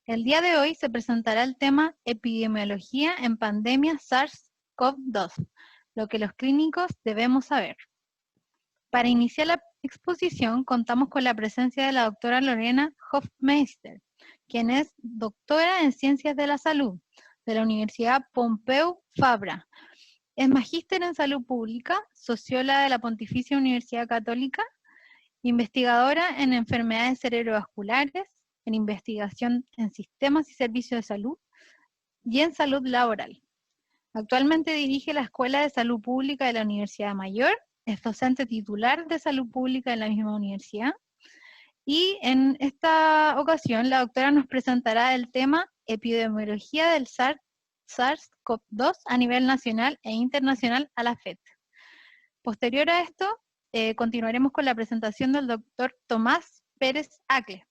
El día de hoy se presentará el tema Epidemiología en pandemia SARS-CoV-2, lo que los clínicos debemos saber. Para iniciar la exposición contamos con la presencia de la doctora Lorena Hofmeister, quien es doctora en Ciencias de la Salud de la Universidad Pompeu Fabra. Es magíster en Salud Pública, socióloga de la Pontificia Universidad Católica, investigadora en enfermedades cerebrovasculares, en investigación en sistemas y servicios de salud y en salud laboral. Actualmente dirige la Escuela de Salud Pública de la Universidad Mayor, es docente titular de Salud Pública de la misma universidad, y en esta ocasión la doctora nos presentará el tema Epidemiología del SARS-CoV-2 a nivel nacional e internacional a la FED. Posterior a esto, continuaremos con la presentación del doctor Tomás Pérez Acle.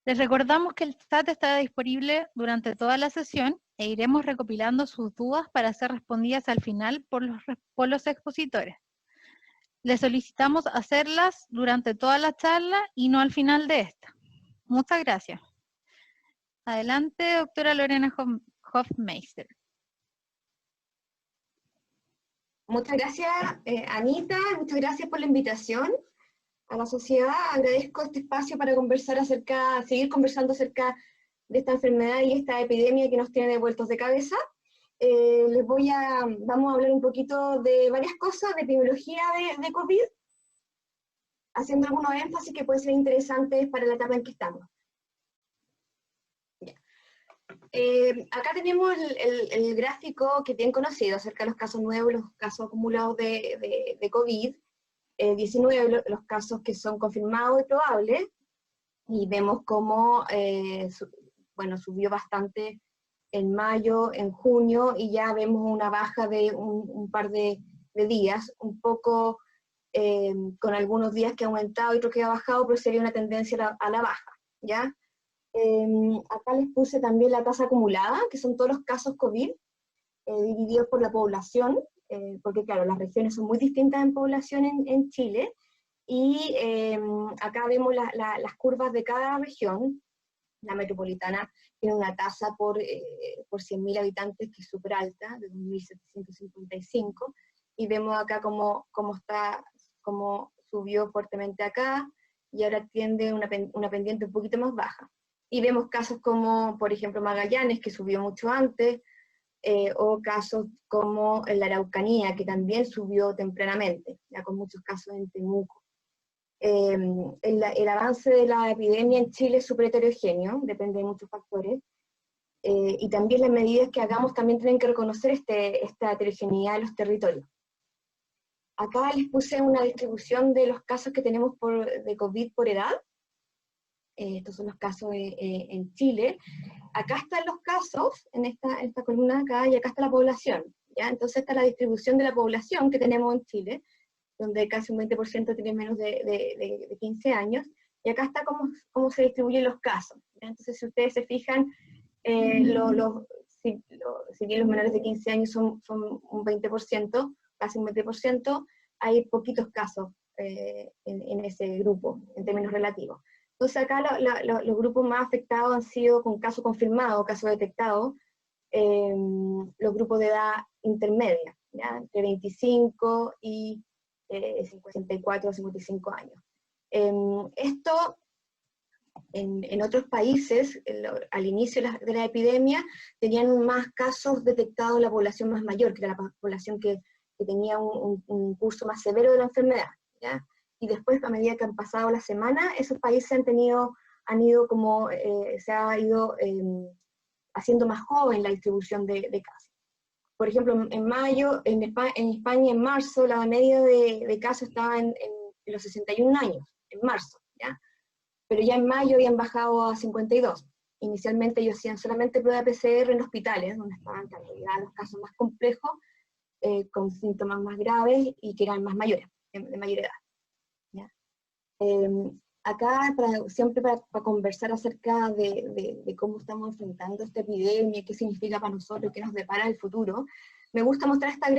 Les recordamos que el chat estará disponible durante toda la sesión e iremos recopilando sus dudas para ser respondidas al final por los expositores. Les solicitamos hacerlas durante toda la charla y no al final de esta. Muchas gracias. Adelante, doctora Lorena Hofmeister. Muchas gracias, Anita, muchas gracias por la invitación a la sociedad. Agradezco este espacio para seguir conversando acerca de esta enfermedad y esta epidemia que nos tiene vueltos de cabeza. Vamos a hablar un poquito de varias cosas, de epidemiología de COVID, haciendo algunos énfasis que pueden ser interesantes para la etapa en que estamos. Acá tenemos el gráfico que es bien conocido acerca de los casos nuevos, los casos acumulados de COVID-19, los casos que son confirmados y probables, y vemos cómo subió bastante en mayo, en junio, y ya vemos una baja de un par de días, un poco con algunos días que ha aumentado y otros que ha bajado, pero sería una tendencia a la baja, ¿ya? Acá les puse también la tasa acumulada, que son todos los casos COVID, divididos por la población, porque claro, las regiones son muy distintas en población en Chile, y acá vemos las curvas de cada región. La metropolitana tiene una tasa por 100.000 habitantes que es súper alta, de 2.755, y vemos acá cómo subió fuertemente acá, y ahora tiende una pendiente un poquito más baja. Y vemos casos como, por ejemplo, Magallanes, que subió mucho antes, o casos como la Araucanía, que también subió tempranamente, ya con muchos casos en Temuco. El avance de la epidemia en Chile es súper heterogéneo, depende de muchos factores, y también las medidas que hagamos también tienen que reconocer esta heterogeneidad de los territorios. Acá les puse una distribución de los casos que tenemos de COVID por edad. Estos son los casos en Chile. Acá están los casos, en esta columna acá, y acá está la población, ¿ya? Entonces esta es la distribución de la población que tenemos en Chile, donde casi un 20% tiene menos de 15 años, y acá está cómo se distribuyen los casos, ¿ya? Entonces si ustedes se fijan, si bien los menores de 15 años son un 20%, casi un 20%, hay poquitos casos en ese grupo, en términos relativos. Entonces acá los grupos más afectados han sido con caso confirmado, caso detectado, los grupos de edad intermedia, ¿ya? Entre 25 y 54 o 55 años. Esto en otros países, al inicio de la epidemia, tenían más casos detectados en la población más mayor, que era la población que tenía un curso más severo de la enfermedad, ¿ya? Y después, a medida que han pasado las semanas, esos países se ha ido haciendo más joven la distribución de casos. Por ejemplo, en mayo, en España en marzo, la media de casos estaba en los 61 años, en marzo, ¿ya? Pero ya en mayo habían bajado a 52. Inicialmente ellos hacían solamente prueba de PCR en hospitales, donde estaban en realidad los casos más complejos, con síntomas más graves y que eran más mayores, de mayor edad, ¿ya? Acá, siempre para conversar acerca de cómo estamos enfrentando esta epidemia, qué significa para nosotros, qué nos depara el futuro, me gusta mostrar esta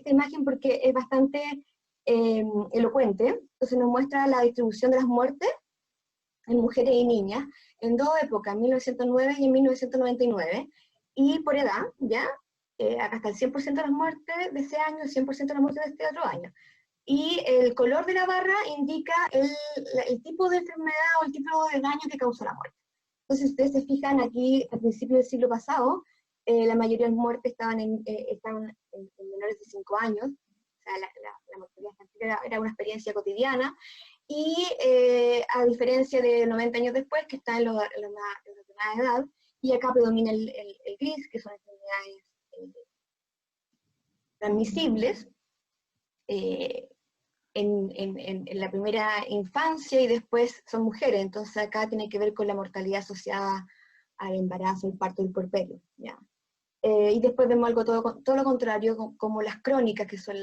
imagen porque es bastante elocuente. Entonces nos muestra la distribución de las muertes en mujeres y niñas, en dos épocas, en 1909 y en 1999, y por edad, ¿ya? Acá está el 100% de las muertes de ese año, el 100% de las muertes de este otro año. Y el color de la barra indica el tipo de enfermedad o el tipo de daño que causó la muerte. Entonces, si ustedes se fijan aquí, al principio del siglo pasado, la mayoría de las muertes estaban en menores de 5 años, o sea, la mortalidad era una experiencia cotidiana, y a diferencia de 90 años después, que está en la edad, y acá predomina el gris, que son enfermedades transmisibles, en la primera infancia y después son mujeres, entonces acá tiene que ver con la mortalidad asociada al embarazo, el parto y el puerperio, ¿ya? Y después vemos algo todo lo contrario, como las crónicas, que son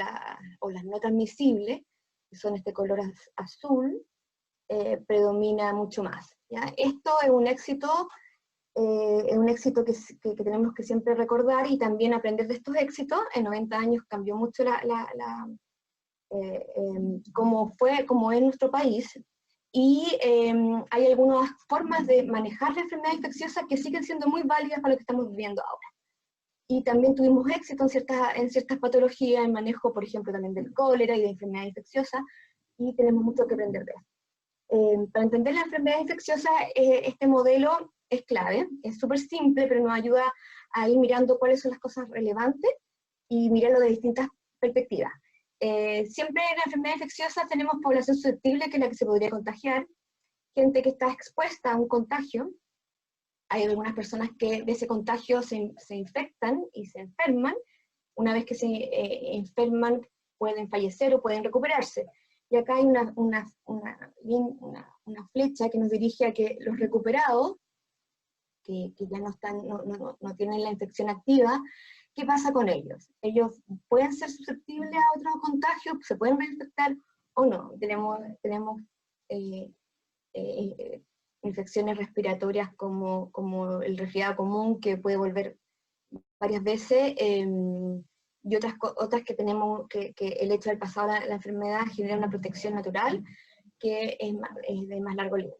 o las no transmisibles, que son este color azul, predomina mucho más, ¿ya? Esto es un éxito que tenemos que siempre recordar y también aprender de estos éxitos. En 90 años cambió mucho como es nuestro país, y hay algunas formas de manejar la enfermedad infecciosa que siguen siendo muy válidas para lo que estamos viviendo ahora. Y también tuvimos éxito en ciertas patologías, en manejo, por ejemplo, también del cólera y de enfermedad infecciosa, y tenemos mucho que aprender de eso. Para entender la enfermedad infecciosa, este modelo es clave, es súper simple, pero nos ayuda a ir mirando cuáles son las cosas relevantes y mirarlo de distintas perspectivas. Siempre en la enfermedad infecciosa tenemos población susceptible, que es la que se podría contagiar, gente que está expuesta a un contagio. Hay algunas personas que de ese contagio se infectan y se enferman. Una vez que se enferman pueden fallecer o pueden recuperarse. Y acá hay una flecha que nos dirige a que los recuperados, que ya no tienen la infección activa, ¿qué pasa con ellos? Ellos pueden ser susceptibles a otros contagios, se pueden reinfectar o no. Tenemos infecciones respiratorias como el resfriado común, que puede volver varias veces, y otras que tenemos, que el hecho de haber pasado la enfermedad genera una protección natural que es de más largo aliento.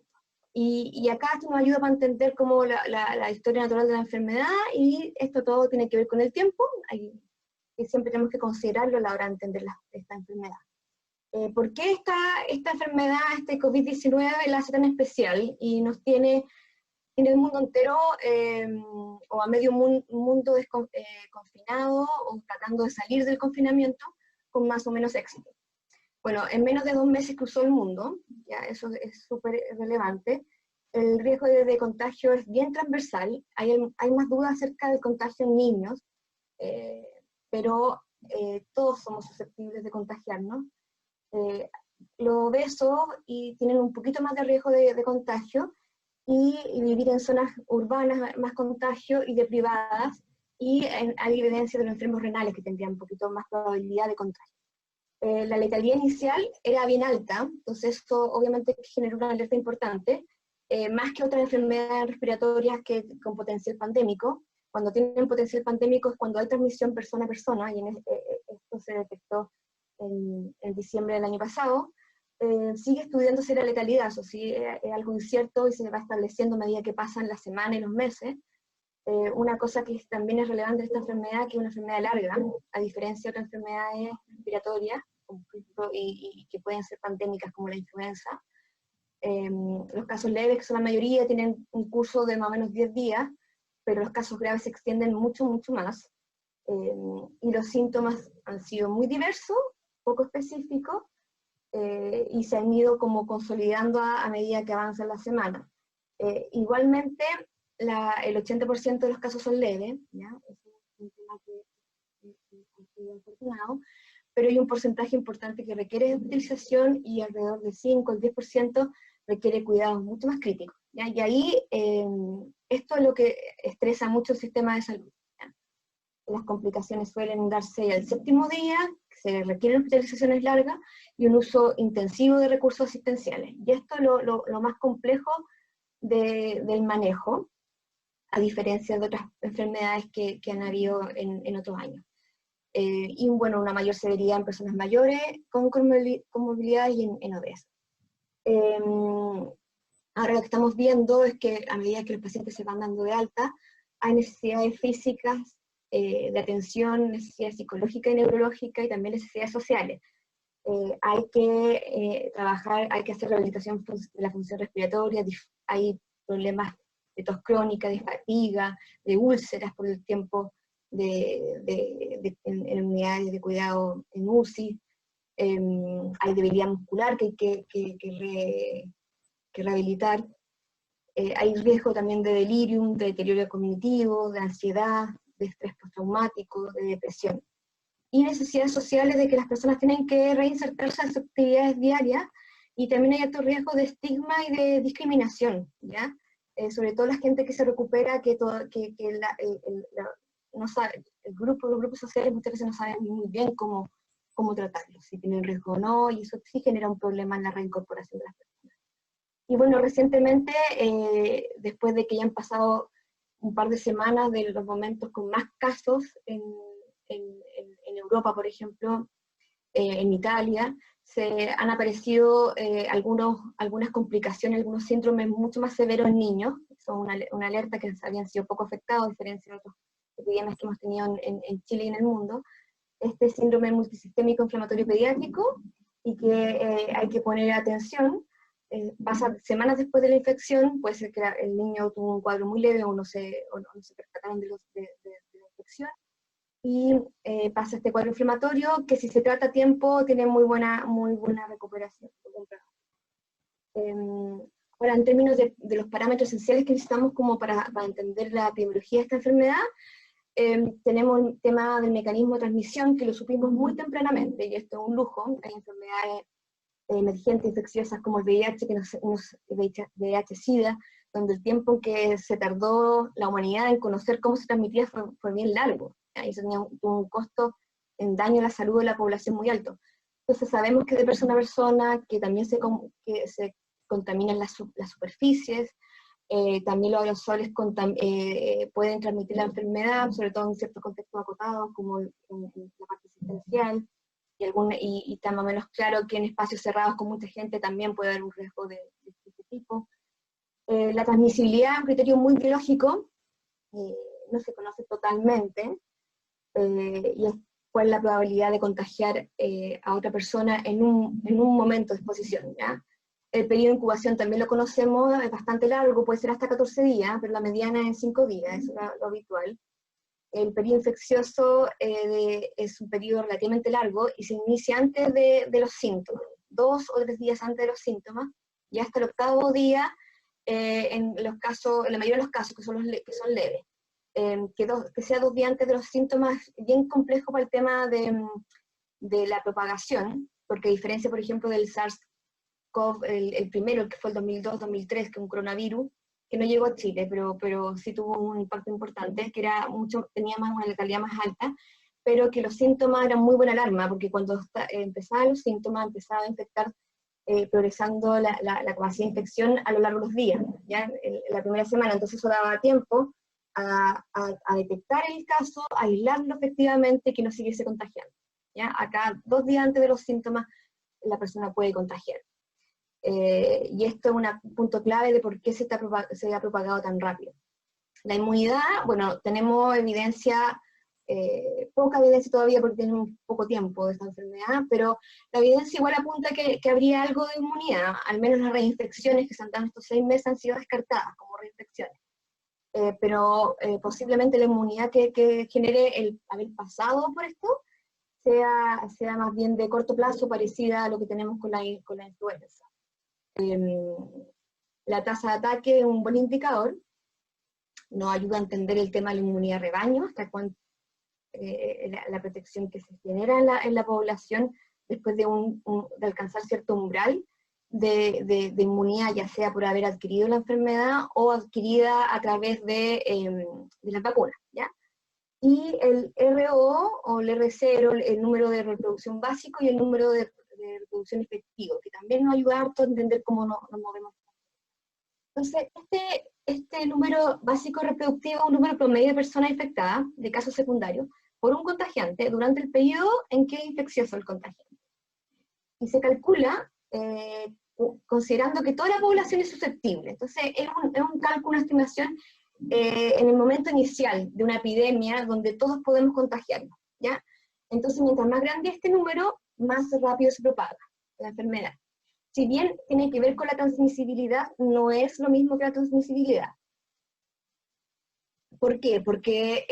Y acá esto nos ayuda para entender como la historia natural de la enfermedad, y esto todo tiene que ver con el tiempo, y siempre tenemos que considerarlo a la hora de entender esta enfermedad. ¿Por qué esta enfermedad, este COVID-19, la hace tan especial y nos tiene el mundo entero, o a medio mundo confinado, o tratando de salir del confinamiento con más o menos éxito? Bueno, en menos de 2 meses cruzó el mundo, ya eso es súper relevante. El riesgo de contagio es bien transversal, hay más dudas acerca del contagio en niños, pero todos somos susceptibles de contagiarnos. Los obesos tienen un poquito más de riesgo de contagio, y vivir en zonas urbanas más contagio y de privadas, y hay evidencia de los enfermos renales que tendrían un poquito más probabilidad de contagio. La letalidad inicial era bien alta, entonces esto obviamente generó una alerta importante, más que otras enfermedades respiratorias con potencial pandémico. Cuando tienen potencial pandémico es cuando hay transmisión persona a persona, y esto se detectó en diciembre del año pasado. Sigue estudiándose la letalidad, eso sí, es algo incierto y se va estableciendo a medida que pasan las semanas y los meses. Una cosa que también es relevante de esta enfermedad, que es una enfermedad larga, a diferencia de otras enfermedades respiratorias, y que pueden ser pandémicas como la influenza. Los casos leves, que son la mayoría, tienen un curso de más o menos 10 días, pero los casos graves se extienden mucho, mucho más. Y los síntomas han sido muy diversos, poco específicos, y se han ido como consolidando a medida que avanzan las semanas. Igualmente, el 80% de los casos son leves, ¿ya? Es un tema que ha sido afortunado, pero hay un porcentaje importante que requiere hospitalización, y alrededor del 5 al 10% requiere cuidados mucho más críticos, ¿ya? Y ahí esto es lo que estresa mucho el sistema de salud, ¿ya? Las complicaciones suelen darse al 7º día, se requieren hospitalizaciones largas y un uso intensivo de recursos asistenciales. Y esto es lo más complejo del manejo, a diferencia de otras enfermedades que han habido en otros años. Y bueno, una mayor severidad en personas mayores con comorbilidades y en obesos. Ahora lo que estamos viendo es que a medida que los pacientes se van dando de alta, hay necesidades físicas, de atención, necesidades psicológicas y neurológicas y también necesidades sociales. Hay que trabajar, hay que hacer rehabilitación de la función respiratoria, hay problemas de tos crónica, de fatiga, de úlceras por el tiempo en unidades de cuidado en UCI, hay debilidad muscular que hay que rehabilitar, hay riesgo también de delirium, de deterioro cognitivo, de ansiedad, de estrés postraumático, de depresión. Y necesidades sociales de que las personas tienen que reinsertarse en sus actividades diarias, y también hay alto riesgo de estigma y de discriminación, ¿ya? Sobre todo la gente que se recupera, no sabe, los grupos sociales muchas veces no saben muy bien cómo tratarlos, si tienen riesgo o no, y eso sí genera un problema en la reincorporación de las personas. Y bueno, recientemente, después de que ya han pasado un par de semanas de los momentos con más casos en Europa, por ejemplo, en Italia, se han aparecido algunas complicaciones, algunos síndromes mucho más severos en niños. Son una alerta que habían sido poco afectados, a diferencia de otras epidemias que hemos tenido en Chile y en el mundo. Este síndrome multisistémico inflamatorio pediátrico, y que hay que poner atención. Pasa semanas después de la infección, puede ser que el niño tuvo un cuadro muy leve o no se percataron de la infección, y pasa este cuadro inflamatorio que, si se trata a tiempo, tiene muy buena recuperación. Ahora, en términos de los parámetros esenciales que necesitamos como para entender la epidemiología de esta enfermedad, tenemos el tema del mecanismo de transmisión, que lo supimos muy tempranamente, y esto es un lujo. Hay enfermedades emergentes infecciosas como el VIH, VIH-Sida, donde el tiempo en que se tardó la humanidad en conocer cómo se transmitía fue bien largo. Y eso tenía un costo en daño a la salud de la población muy alto. Entonces sabemos que de persona a persona, que también se contaminan las superficies, también los aerosoles pueden transmitir la enfermedad, sobre todo en ciertos contextos acotados, como en la parte asistencial, y está más o menos claro que en espacios cerrados con mucha gente también puede haber un riesgo de este tipo. La transmisibilidad es un criterio muy biológico, no se conoce totalmente, y es cuál es la probabilidad de contagiar a otra persona en un momento de exposición, ¿ya? El periodo de incubación también lo conocemos, es bastante largo, puede ser hasta 14 días, pero la mediana es 5 días, eso es lo habitual. El periodo infeccioso es un periodo relativamente largo y se inicia antes de los síntomas, 2 o 3 días antes de los síntomas, y hasta el 8º día, en la mayoría de los casos que son leves. Que sea 2 días antes de los síntomas, bien complejo para el tema de la propagación, porque a diferencia, por ejemplo, del SARS-CoV, el primero, que fue el 2002-2003, que es un coronavirus, que no llegó a Chile, pero sí tuvo un impacto importante, que tenía una letalidad más alta, pero que los síntomas eran muy buena alarma, porque cuando empezaban los síntomas, empezaba a infectar, progresando la capacidad de infección a lo largo de los días, ya en la primera semana. Entonces eso daba tiempo a detectar el caso, a aislarlo efectivamente y que no siguiese contagiando. ¿Ya? Acá, 2 días antes de los síntomas, la persona puede contagiar. Y esto es un punto clave de por qué se ha propagado tan rápido. La inmunidad, bueno, tenemos evidencia, poca evidencia todavía porque tenemos poco tiempo de esta enfermedad, pero la evidencia igual apunta que habría algo de inmunidad. Al menos las reinfecciones que se han dado estos 6 meses han sido descartadas como reinfecciones. Pero posiblemente la inmunidad que genere el haber pasado por esto sea más bien de corto plazo, parecida a lo que tenemos con la influenza. La tasa de ataque es un buen indicador, nos ayuda a entender el tema de la inmunidad de rebaño, hasta cuánto la protección que se genera en la población después de alcanzar cierto umbral de inmunidad, ya sea por haber adquirido la enfermedad o adquirida a través de las vacunas, ¿ya? Y el RO o el R0, el número de reproducción básico, y el número de reproducción efectivo, que también nos ayuda harto a entender cómo nos movemos. Entonces, este número básico reproductivo es un número promedio de personas infectadas, de casos secundarios, por un contagiante durante el periodo en que es infeccioso el contagiante. Y se calcula considerando que toda la población es susceptible. Entonces, es un cálculo, una estimación en el momento inicial de una epidemia donde todos podemos contagiarnos, ¿ya? Entonces, mientras más grande este número, más rápido se propaga la enfermedad. Si bien tiene que ver con la transmisibilidad, no es lo mismo que la transmisibilidad. ¿Por qué? Porque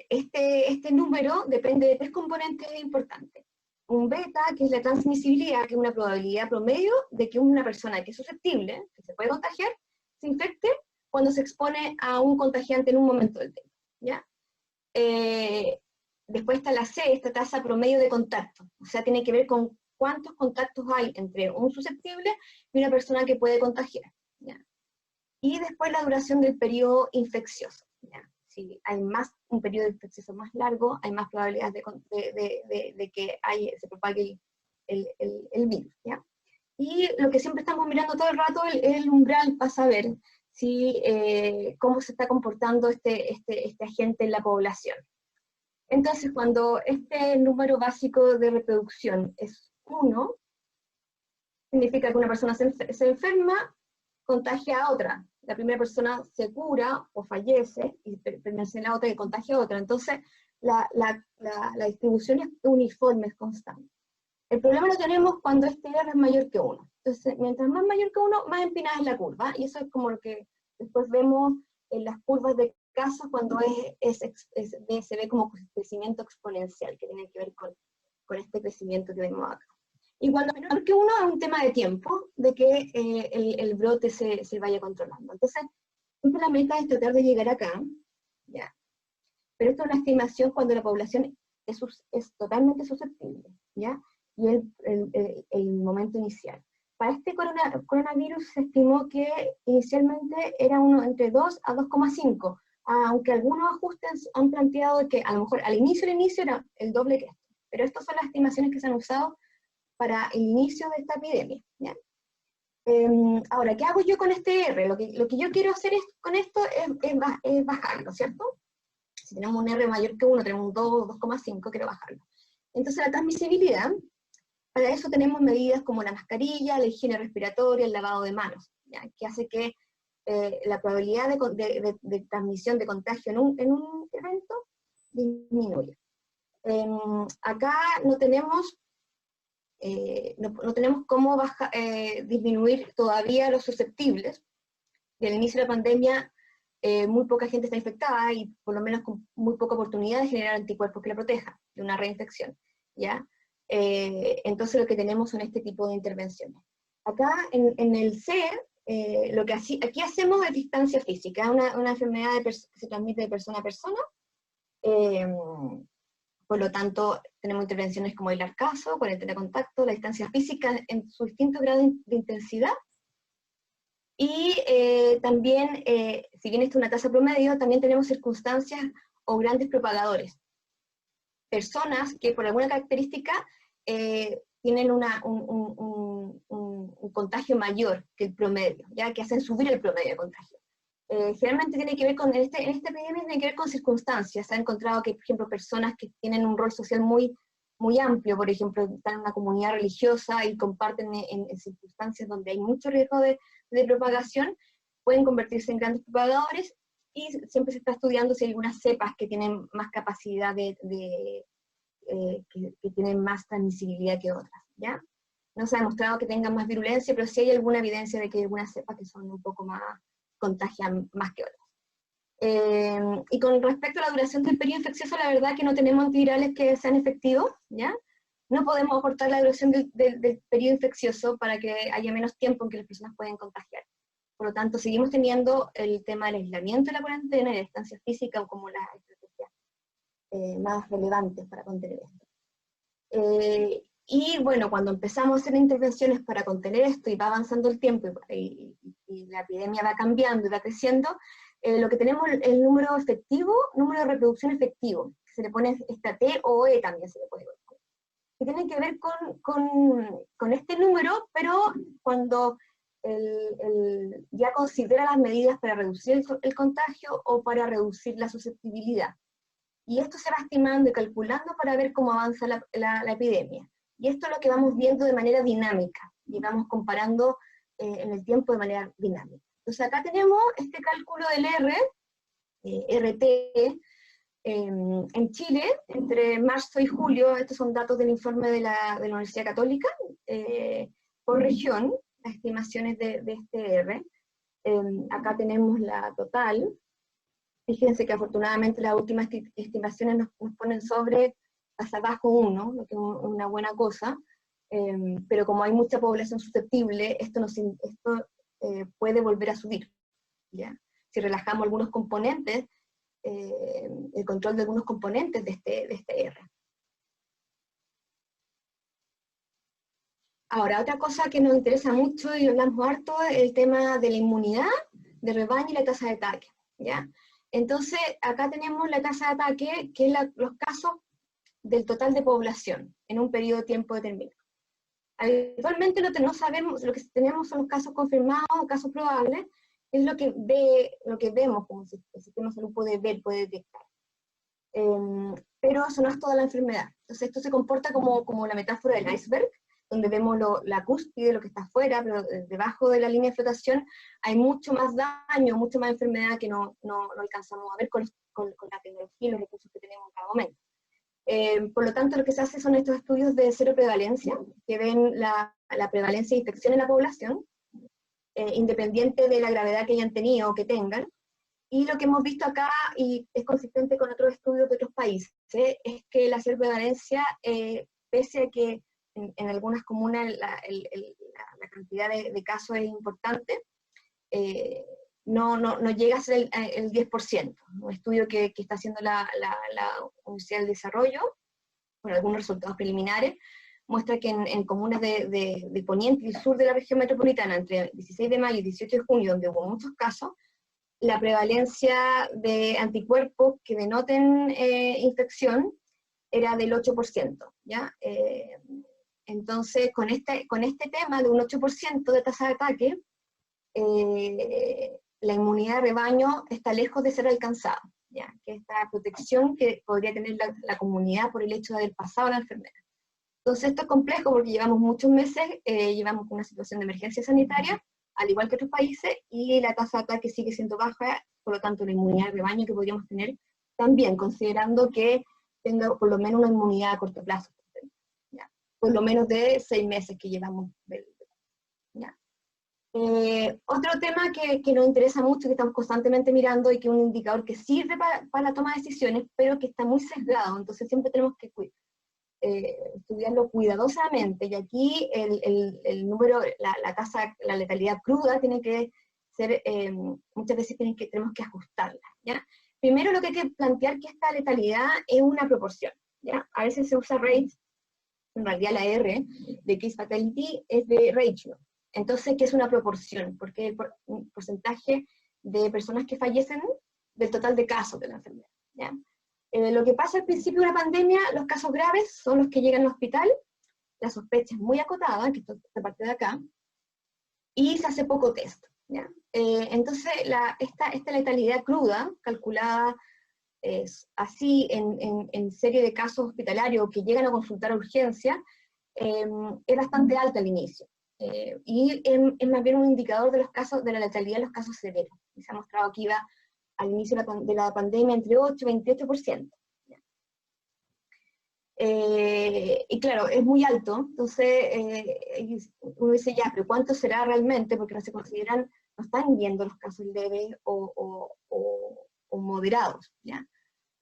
este número depende de tres componentes importantes. Un beta, que es la transmisibilidad, que es una probabilidad promedio de que una persona que es susceptible, que se puede contagiar, se infecte cuando se expone a un contagiante en un momento del tiempo, ¿ya? Después está la C, esta tasa promedio de contacto, o sea, tiene que ver con cuántos contactos hay entre un susceptible y una persona que puede contagiar, ¿ya? Y después la duración del periodo infeccioso, ¿ya? Si hay un periodo infeccioso más largo, hay más probabilidades de que se propague el virus, ¿ya? Y lo que siempre estamos mirando todo el rato es el umbral para saber cómo se está comportando este agente en la población. Entonces, cuando este número básico de reproducción es 1, significa que una persona se enferma, contagia a otra. La primera persona se cura o fallece, y permanece la otra que contagia a otra. Entonces, la distribución es uniforme, es constante. El problema lo tenemos cuando este R es mayor que 1. Entonces, mientras más mayor que 1, más empinada es la curva, y eso es como lo que después vemos en las curvas de casos cuando se ve como crecimiento exponencial, que tiene que ver con este crecimiento que vemos acá. Y cuando menor que 1 es un tema de tiempo, de que el brote se vaya controlando. Entonces, siempre la meta es tratar de llegar acá, ¿ya? Pero esto es una estimación cuando la población es totalmente susceptible, ¿ya? Y el momento inicial. Para este coronavirus se estimó que inicialmente era entre 2 a 2,5, aunque algunos ajustes han planteado que a lo mejor al inicio era el doble que esto. Pero estas son las estimaciones que se han usado para el inicio de esta epidemia, ¿ya? Ahora, ¿qué hago yo con este R? Lo que yo quiero hacer con esto es bajarlo, ¿cierto? Si tenemos un R mayor que 1, tenemos un 2, 2,5, quiero bajarlo. Entonces la transmisibilidad, para eso tenemos medidas como la mascarilla, la higiene respiratoria, el lavado de manos, ¿ya? Que hace que la probabilidad de transmisión de contagio en un evento disminuya. Acá no tenemos cómo disminuir todavía los susceptibles. Desde el inicio de la pandemia, muy poca gente está infectada y por lo menos con muy poca oportunidad de generar anticuerpos que la protejan de una reinfección, ¿ya? Entonces lo que tenemos son este tipo de intervenciones. Acá en el C, lo que aquí hacemos es distancia física, una enfermedad que se transmite de persona a persona. Por lo tanto, tenemos intervenciones como el arcazo, cuarentena de contacto, la distancia física en sus distintos grados de intensidad. Y también, si bien esto es una tasa promedio, también tenemos circunstancias o grandes propagadores. Personas que por alguna característica tienen un contagio mayor que el promedio, ya que hacen subir el promedio de contagio. Generalmente tiene que ver en esta epidemia tiene que ver con circunstancias. Se ha encontrado que, por ejemplo, personas que tienen un rol social muy amplio, por ejemplo, están en una comunidad religiosa y comparten en circunstancias donde hay mucho riesgo de propagación, pueden convertirse en grandes propagadores, y siempre se está estudiando si hay algunas cepas que tienen más capacidad que tienen más transmisibilidad que otras, ¿ya? No se ha demostrado que tengan más virulencia, pero sí hay alguna evidencia de que hay algunas cepas que son un poco más, contagian más que otras. Y con respecto a la duración del periodo infeccioso, la verdad que no tenemos antivirales que sean efectivos, ¿ya? No podemos acortar la duración del periodo infeccioso para que haya menos tiempo en que las personas pueden contagiar. Por lo tanto, seguimos teniendo el tema del aislamiento de la cuarentena y la distancia física como las estrategias más relevantes para contener esto. Y bueno, cuando empezamos a hacer intervenciones para contener esto y va avanzando el tiempo y la epidemia va cambiando y va creciendo, lo que tenemos es el número efectivo, número de reproducción efectivo, que se le pone esta T o E también se le puede poner, que tiene que ver con este número, pero cuando ya considera las medidas para reducir el contagio o para reducir la susceptibilidad. Y esto se va estimando y calculando para ver cómo avanza la epidemia. Y esto es lo que vamos viendo de manera dinámica, y vamos comparando en el tiempo de manera dinámica. Entonces acá tenemos este cálculo del RT, en Chile, entre marzo y julio. Estos son datos del informe de la Universidad Católica, por región, las estimaciones de este R. Acá tenemos la total. Fíjense que afortunadamente las últimas estimaciones nos ponen sobre hasta abajo 1, lo que es una buena cosa, pero como hay mucha población susceptible, esto puede volver a subir, ¿ya? Si relajamos algunos componentes, el control de algunos componentes de este R. Ahora, otra cosa que nos interesa mucho y hablamos harto es el tema de la inmunidad de rebaño y la tasa de ataque, ¿ya? Entonces, acá tenemos la tasa de ataque, que es los casos del total de población en un periodo de tiempo determinado. Habitualmente no sabemos, lo que tenemos son los casos confirmados o casos probables, es lo que vemos, como el sistema de salud puede ver, puede detectar. Pero eso no es toda la enfermedad. Entonces esto se comporta como la metáfora del iceberg, donde vemos la cúspide, lo que está afuera, pero debajo de la línea de flotación hay mucho más daño, mucho más enfermedad que no alcanzamos a ver con la tecnología y los recursos que tenemos en cada momento. Por lo tanto, lo que se hace son estos estudios de cero prevalencia, que ven la prevalencia de infección en la población, independiente de la gravedad que hayan tenido o que tengan. Y lo que hemos visto acá, y es consistente con otros estudios de otros países, es que la cero prevalencia, pese a que en algunas comunas la cantidad de casos es importante, no llega a ser el 10%. Un estudio que está haciendo la Universidad del Desarrollo, con algunos resultados preliminares, muestra que en comunas de Poniente y sur de la región metropolitana, entre el 16 de mayo y 18 de junio, donde hubo muchos casos, la prevalencia de anticuerpos que denoten infección era del 8%, ¿ya? Entonces, con este tema de un 8% de tasa de ataque, la inmunidad de rebaño está lejos de ser alcanzada, ¿ya? Que esta protección que podría tener la comunidad por el hecho de haber pasado la enfermedad. Entonces esto es complejo porque llevamos muchos meses, llevamos una situación de emergencia sanitaria, al igual que otros países, y la tasa de ataque sigue siendo baja, por lo tanto la inmunidad de rebaño que podríamos tener también, considerando que tenga por lo menos una inmunidad a corto plazo, ¿ya? Por lo menos de 6 meses que llevamos. ¿Ya? Otro tema que nos interesa mucho, que estamos constantemente mirando y que es un indicador que sirve para la toma de decisiones, pero que está muy sesgado, entonces siempre tenemos que estudiarlo cuidadosamente, y aquí el número, la tasa, la letalidad cruda tiene que ser, muchas veces tenemos que ajustarla, ¿ya? Primero lo que hay que plantear que esta letalidad es una proporción, ¿ya? A veces se usa rate, en realidad la R de case fatality es de ratio, entonces ¿qué es una proporción? Porque es un porcentaje de personas que fallecen del total de casos de la enfermedad, ¿ya? Lo que pasa al principio de una pandemia, los casos graves son los que llegan al hospital, la sospecha es muy acotada, que es esta parte de acá, y se hace poco test, ¿ya? Entonces, esta letalidad cruda, calculada así en serie de casos hospitalarios que llegan a consultar a urgencia, es bastante alta al inicio. Y es más bien un indicador de los casos, de la letalidad de los casos severos. Y se ha mostrado que iba al inicio de la pandemia entre 8 y 28%. Y claro, es muy alto, entonces uno dice ya, pero ¿cuánto será realmente? Porque no se consideran, no están viendo los casos leves o moderados, ¿ya?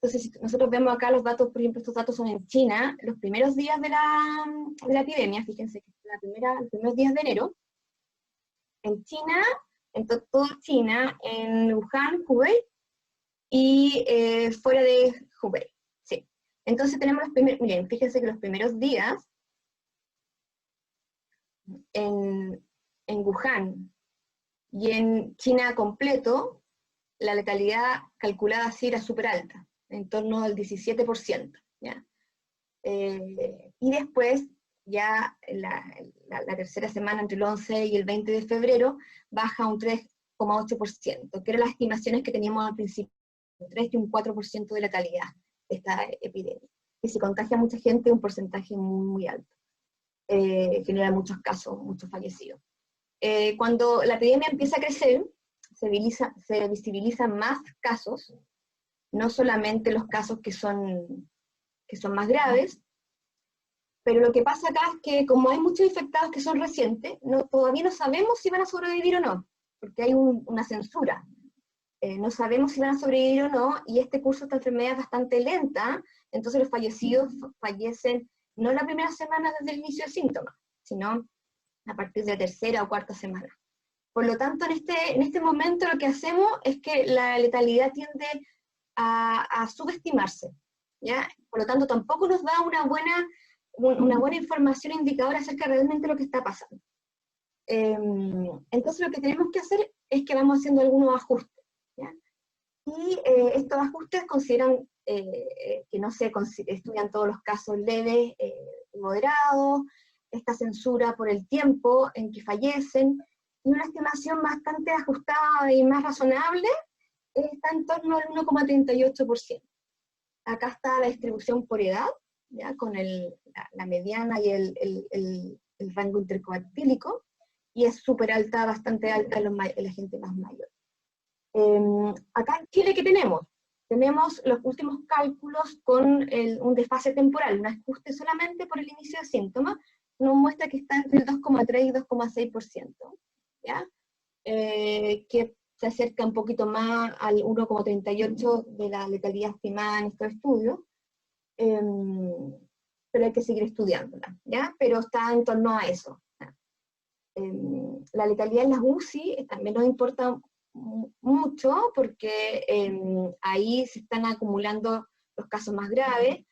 Entonces, si nosotros vemos acá los datos, por ejemplo, estos datos son en China, los primeros días de la epidemia, fíjense que los primeros días de enero, en China, en toda China, en Wuhan, Hubei, y fuera de Hubei, sí. Entonces tenemos los primeros, miren, fíjense que los primeros días, en Wuhan y en China completo, la letalidad calculada así era súper alta, en torno al 17%, ¿ya? Y después, ya la tercera semana, entre el 11 y el 20 de febrero, baja a un 3,8%, que eran las estimaciones que teníamos al principio, un 3 y un 4% de letalidad de esta epidemia. Y si contagia a mucha gente, un porcentaje muy, muy alto. genera muchos casos, muchos fallecidos. Cuando la epidemia empieza a crecer, se visibilizan más casos, no solamente los casos que son más graves, pero lo que pasa acá es que como hay muchos infectados que son recientes, todavía no sabemos si van a sobrevivir o no, porque hay una censura. No sabemos si van a sobrevivir o no, y este curso de esta enfermedad es bastante lenta, entonces los fallecidos fallecen no la primera semana desde el inicio de síntomas, sino a partir de la tercera o cuarta semana. Por lo tanto, en este momento lo que hacemos es que la letalidad tiende a subestimarse, ¿ya? Por lo tanto, tampoco nos da una buena información indicadora acerca realmente de lo que está pasando. Entonces lo que tenemos que hacer es que vamos haciendo algunos ajustes, ¿ya? Y estos ajustes consideran que no se estudian todos los casos leves y moderados, esta censura por el tiempo en que fallecen, y una estimación bastante ajustada y más razonable está en torno al 1,38%. Acá está la distribución por edad, ¿ya? Con la mediana y el rango intercoartílico, y es súper alta, bastante alta en la gente más mayor. Acá en Chile, ¿qué tenemos? Tenemos los últimos cálculos con un desfase temporal, un ajuste solamente por el inicio de síntomas, nos muestra que está entre el 2,3 y 2,6%, ¿ya? Que se acerca un poquito más al 1,38 de la letalidad estimada en estos estudios, pero hay que seguir estudiándola, ¿ya? Pero está en torno a eso. La letalidad en las UCI también nos importa mucho, porque ahí se están acumulando los casos más graves,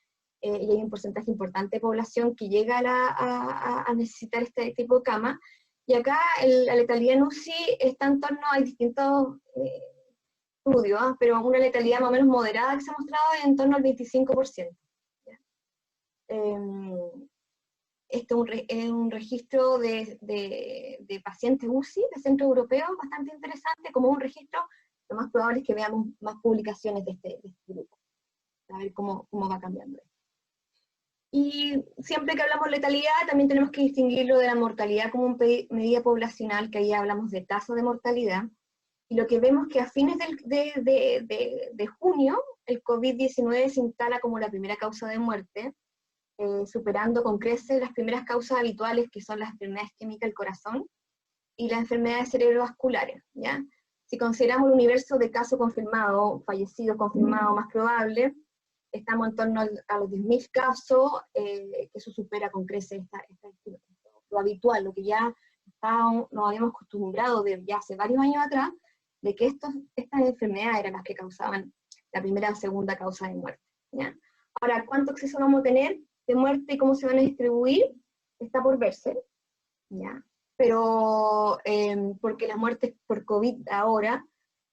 y hay un porcentaje importante de población que llega a necesitar este tipo de cama, y acá la letalidad en UCI está en torno a distintos estudios, pero una letalidad más o menos moderada que se ha mostrado es en torno al 25%. Esto es un registro de pacientes UCI de centros europeos bastante interesante. Como un registro, lo más probable es que veamos más publicaciones de este grupo, a ver cómo va cambiando esto. Y siempre que hablamos de letalidad, también tenemos que distinguirlo de la mortalidad como medida poblacional, que ahí hablamos de tasa de mortalidad, y lo que vemos que a fines de junio, el COVID-19 se instala como la primera causa de muerte, superando con creces las primeras causas habituales, que son las enfermedades isquémicas del corazón y las enfermedades cerebrovasculares, ¿ya? Si consideramos el universo de casos confirmados, fallecidos confirmados más probable, estamos en torno a los 10.000 casos, que eso supera con creces lo habitual, lo que ya nos habíamos acostumbrado de ya hace varios años atrás, de que estas enfermedades eran las que causaban la primera o segunda causa de muerte, ¿ya? Ahora, ¿cuánto acceso vamos a tener de muerte y cómo se van a distribuir? Está por verse, ¿ya? Pero porque las muertes por COVID ahora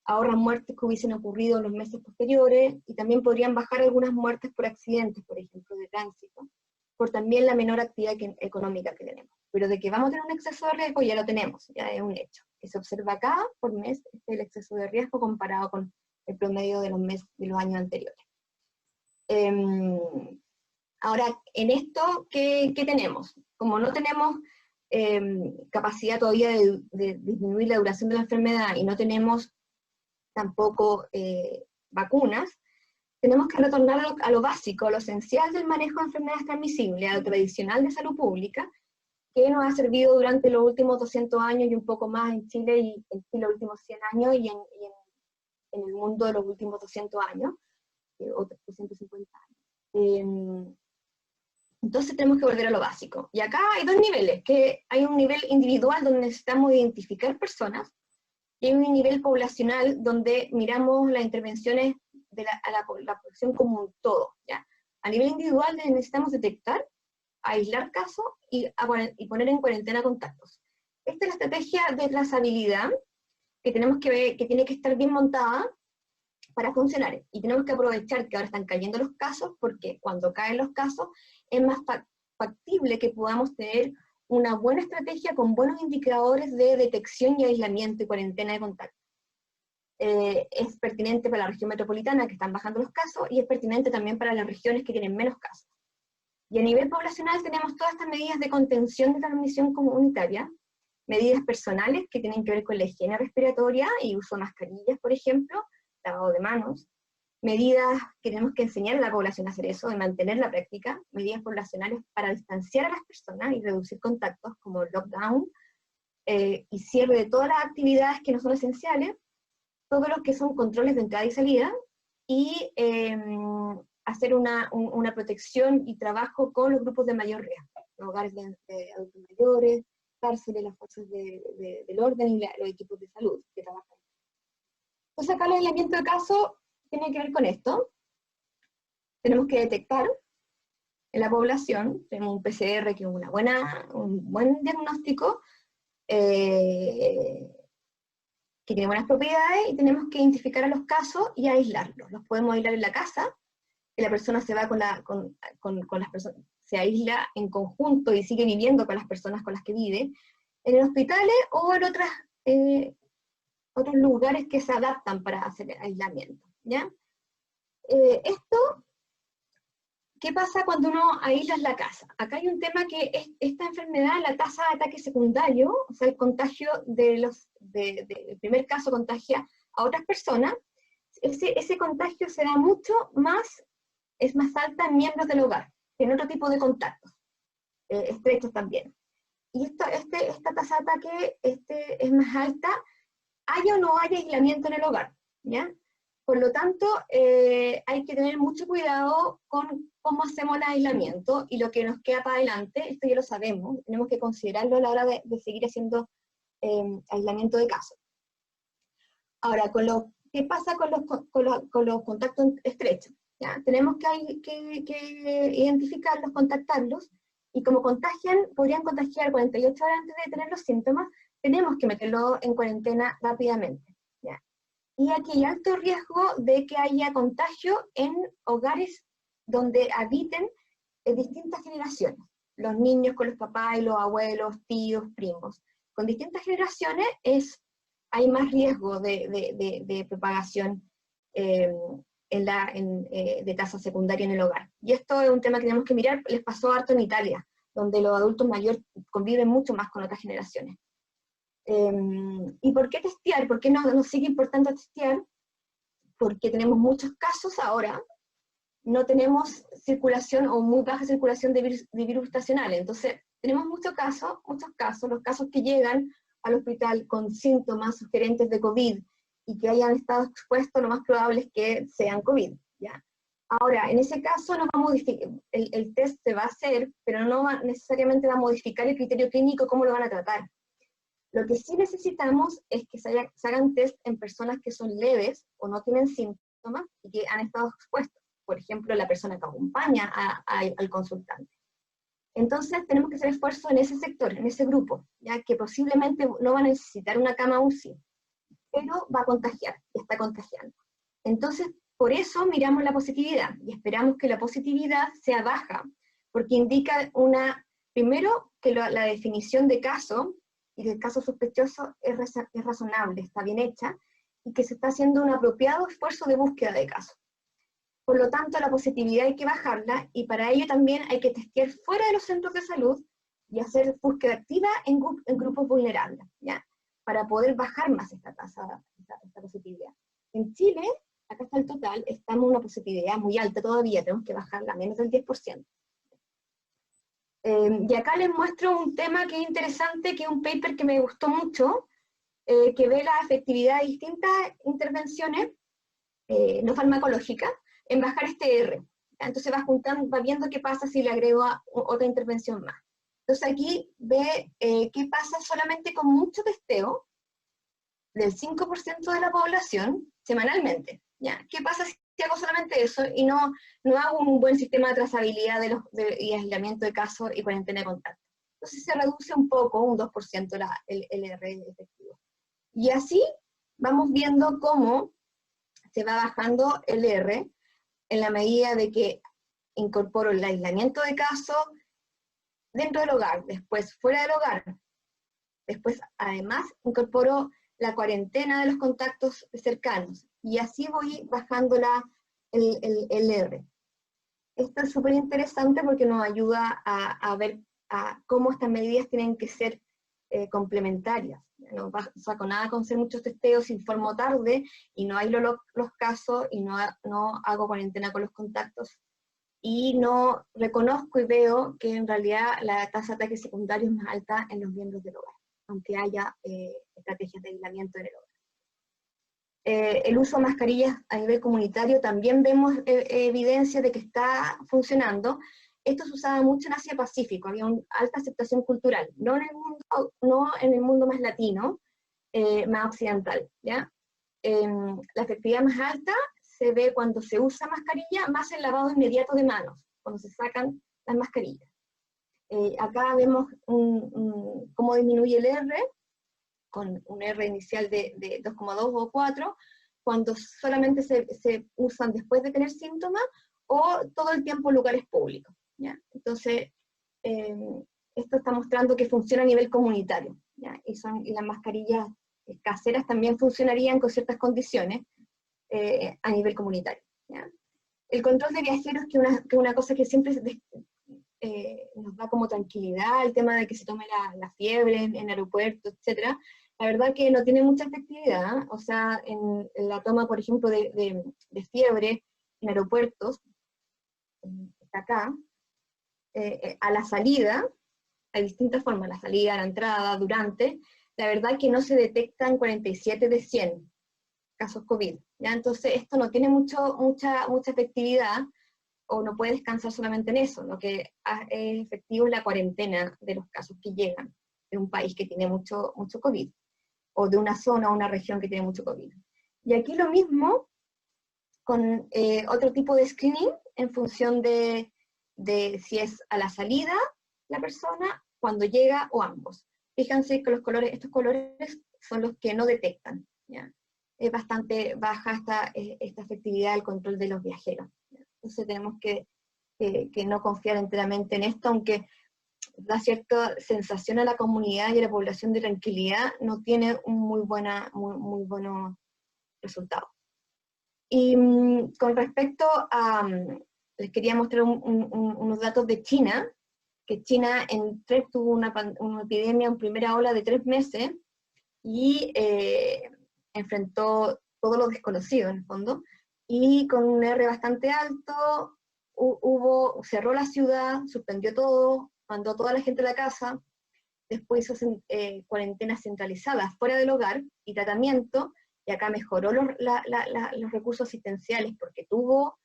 ahorran muertes que hubiesen ocurrido en los meses posteriores, y también podrían bajar algunas muertes por accidentes, por ejemplo, de tránsito, por también la menor actividad económica que tenemos. Pero de que vamos a tener un exceso de riesgo ya lo tenemos, ya es un hecho. Que se observa acá por mes el exceso de riesgo comparado con el promedio de los años anteriores. Ahora, en esto, ¿qué tenemos? Como no tenemos capacidad todavía de disminuir la duración de la enfermedad, y no tenemos tampoco vacunas, tenemos que retornar a lo básico, a lo esencial del manejo de enfermedades transmisibles, a lo tradicional de salud pública, que nos ha servido durante los últimos 200 años y un poco más en Chile, y en Chile los últimos 100 años, y en el mundo de los últimos 200 años, otros 250 años. Entonces tenemos que volver a lo básico. Y acá hay dos niveles, que hay un nivel individual donde necesitamos identificar personas, y hay un nivel poblacional donde miramos las intervenciones a la población como un todo, ¿ya? A nivel individual necesitamos detectar, aislar casos y poner en cuarentena contactos. Esta es la estrategia de trazabilidad que tenemos que ver, que tiene que estar bien montada para funcionar, y tenemos que aprovechar que ahora están cayendo los casos, porque cuando caen los casos es más factible que podamos tener una buena estrategia con buenos indicadores de detección y aislamiento y cuarentena de contacto. Es pertinente para la región metropolitana, que están bajando los casos, y es pertinente también para las regiones que tienen menos casos. Y a nivel poblacional tenemos todas estas medidas de contención de transmisión comunitaria, medidas personales que tienen que ver con la higiene respiratoria y uso de mascarillas, por ejemplo, lavado de manos, medidas que tenemos que enseñar a la población a hacer eso, de mantener la práctica, medidas poblacionales para distanciar a las personas y reducir contactos, como el lockdown, y cierre de todas las actividades que no son esenciales, todo lo que son controles de entrada y salida, y hacer una protección y trabajo con los grupos de mayor riesgo, los hogares de adultos mayores, cárceles, las fuerzas del orden y los equipos de salud que trabajan. Entonces acá el aislamiento de casos tiene que ver con esto. Tenemos que detectar en la población, tenemos un PCR que es un buen diagnóstico, que tiene buenas propiedades, y tenemos que identificar a los casos y aislarlos. Los podemos aislar en la casa, que la persona se va con las personas, se aísla en conjunto y sigue viviendo con las personas con las que vive, en hospitales o en otros lugares que se adaptan para hacer aislamiento, ¿ya? ¿Qué pasa cuando uno aísla la casa? Acá hay un tema que es esta enfermedad, la tasa de ataque secundario, o sea, el contagio del primer caso contagia a otras personas, ese contagio se da mucho más, es más alta en miembros del hogar, que en otro tipo de contactos, estrechos también. Y esta tasa de ataque es más alta, haya o no haya aislamiento en el hogar, ¿ya? Por lo tanto, hay que tener mucho cuidado con cómo hacemos el aislamiento, y lo que nos queda para adelante, esto ya lo sabemos, tenemos que considerarlo a la hora de seguir haciendo aislamiento de casos. Ahora, ¿qué pasa con los contactos estrechos? ¿Ya? Tenemos que identificarlos, contactarlos, y como podrían contagiar 48 horas antes de tener los síntomas, tenemos que meterlos en cuarentena rápidamente. ¿Ya? Y aquí hay alto riesgo de que haya contagio en hogares donde habiten distintas generaciones. Los niños con los papás y los abuelos, tíos, primos. Con distintas generaciones hay más riesgo de propagación de tasa secundaria en el hogar. Y esto es un tema que tenemos que mirar. Les pasó harto en Italia, donde los adultos mayores conviven mucho más con otras generaciones. ¿Y por qué testear? ¿Por qué nos sigue importando testear? Porque tenemos muchos casos ahora, no tenemos circulación o muy baja circulación de virus estacionales. Entonces, tenemos muchos casos, los casos que llegan al hospital con síntomas sugerentes de COVID y que hayan estado expuestos, lo más probable es que sean COVID, ¿ya? Ahora, en ese caso no va a modificar, el test se va a hacer, pero no necesariamente va a modificar el criterio clínico, cómo lo van a tratar. Lo que sí necesitamos es que se hagan test en personas que son leves o no tienen síntomas y que han estado expuestos. Por ejemplo, la persona que acompaña al consultante. Entonces tenemos que hacer esfuerzo en ese sector, en ese grupo, ya que posiblemente no va a necesitar una cama UCI, pero va a contagiar, y está contagiando. Entonces, por eso miramos la positividad, y esperamos que la positividad sea baja, porque indica primero, que la definición de caso, y del caso sospechoso es razonable, está bien hecha, y que se está haciendo un apropiado esfuerzo de búsqueda de casos. Por lo tanto, la positividad hay que bajarla, y para ello también hay que testear fuera de los centros de salud y hacer búsqueda activa en grupos vulnerables, ¿ya? Para poder bajar más esta tasa, esta positividad. En Chile, acá está el total, estamos en una positividad muy alta todavía, tenemos que bajarla a menos del 10%. Y acá les muestro un tema que es interesante, que es un paper que me gustó mucho, que ve la efectividad de distintas intervenciones no farmacológicas en bajar este R. Entonces va viendo qué pasa si le agrego otra intervención más. Entonces aquí ve qué pasa solamente con mucho testeo del 5% de la población semanalmente. ¿Ya? ¿Qué pasa si hago solamente eso y no hago un buen sistema de trazabilidad y aislamiento de casos y cuarentena de contacto? Entonces se reduce un poco, un 2% el R efectivo. Y así vamos viendo cómo se va bajando el R en la medida de que incorporo el aislamiento de casos dentro del hogar, después fuera del hogar, después además incorporo la cuarentena de los contactos cercanos, y así voy bajando el R. Esto es súper interesante porque nos ayuda a ver cómo estas medidas tienen que ser complementarias. No saco nada con hacer muchos testeos, informo tarde y no hay los casos y no hago cuarentena con los contactos y no reconozco y veo que en realidad la tasa de ataques secundarios es más alta en los miembros del hogar, aunque haya estrategias de aislamiento en el hogar. El uso de mascarillas a nivel comunitario también vemos evidencia de que está funcionando. Esto se usaba mucho en Asia Pacífico, había una alta aceptación cultural, no en el mundo más latino, más occidental, ¿ya? La efectividad más alta se ve cuando se usa mascarilla, más el lavado inmediato de manos, cuando se sacan las mascarillas. Acá vemos cómo disminuye el R, con un R inicial de 2,2 o 4, cuando solamente se usan después de tener síntomas, o todo el tiempo en lugares públicos, ¿ya? Entonces, esto está mostrando que funciona a nivel comunitario, ¿ya? Y las mascarillas caseras también funcionarían con ciertas condiciones a nivel comunitario, ¿ya? El control de viajeros, que una cosa que siempre nos da como tranquilidad, el tema de que se tome la fiebre en aeropuertos, etc. La verdad que no tiene mucha efectividad, o sea, en la toma, por ejemplo, de fiebre en aeropuertos, está acá, a la salida, hay distintas formas, la salida, la entrada, durante, la verdad que no se detectan 47 de 100 casos COVID, ¿ya? Entonces esto no tiene mucha efectividad, o no puede descansar solamente en eso. Lo que es efectivo es la cuarentena de los casos que llegan de un país que tiene mucho COVID, o de una zona o una región que tiene mucho COVID. Y aquí lo mismo con otro tipo de screening en función de si es a la salida la persona, cuando llega o ambos. Fíjense que estos colores son los que no detectan, ¿ya? Es bastante baja esta efectividad del control de los viajeros, ¿ya? Entonces tenemos que no confiar enteramente en esto, aunque da cierta sensación a la comunidad y a la población de tranquilidad, no tiene un muy buenos resultados. Y con respecto a, les quería mostrar unos datos de China, que China tuvo una epidemia en primera ola de 3 meses, y enfrentó todo lo desconocido en el fondo, y con un R bastante alto, cerró la ciudad, suspendió todo, mandó a toda la gente a la casa, después hizo cuarentenas centralizadas fuera del hogar y tratamiento, y acá mejoró los recursos asistenciales porque tuvo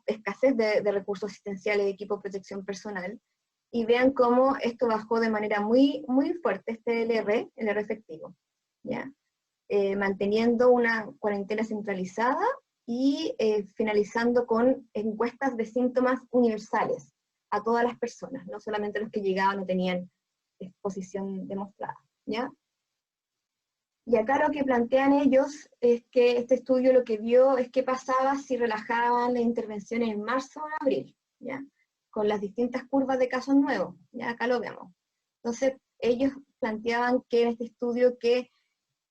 escasez de recursos asistenciales, de equipo de protección personal, y vean cómo esto bajó de manera muy fuerte, el R efectivo, ¿ya? Manteniendo una cuarentena centralizada y finalizando con encuestas de síntomas universales a todas las personas, no solamente los que llegaban o tenían exposición demostrada, ¿ya? Y acá lo que plantean ellos es que este estudio lo que vio es qué pasaba si relajaban las intervenciones en marzo o en abril, ¿ya? Con las distintas curvas de casos nuevos, ¿ya? Acá lo vemos. Entonces, ellos planteaban que en este estudio que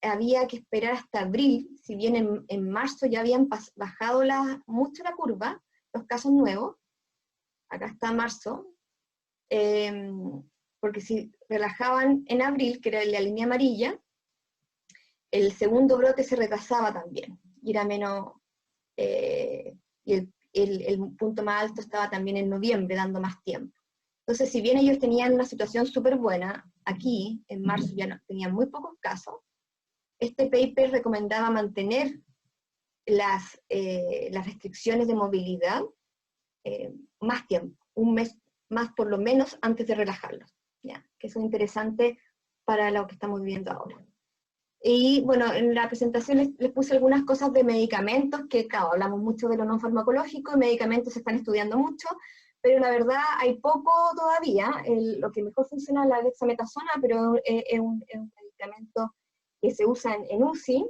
había que esperar hasta abril, si bien en marzo ya habían bajado mucho la curva, los casos nuevos, acá está marzo, porque si relajaban en abril, que era la línea amarilla, el segundo brote se retrasaba también, y era menos, y el punto más alto estaba también en noviembre, dando más tiempo. Entonces, si bien ellos tenían una situación súper buena, aquí, en marzo ya tenían muy pocos casos, este paper recomendaba mantener las restricciones de movilidad más tiempo, un mes más por lo menos antes de relajarlos, ¿ya? Que eso es interesante para lo que estamos viviendo ahora. Y bueno, en la presentación les puse algunas cosas de medicamentos, que claro, hablamos mucho de lo no farmacológico, y medicamentos se están estudiando mucho, pero la verdad hay poco todavía. Lo que mejor funciona es la dexametasona, pero es un medicamento que se usa en UCI,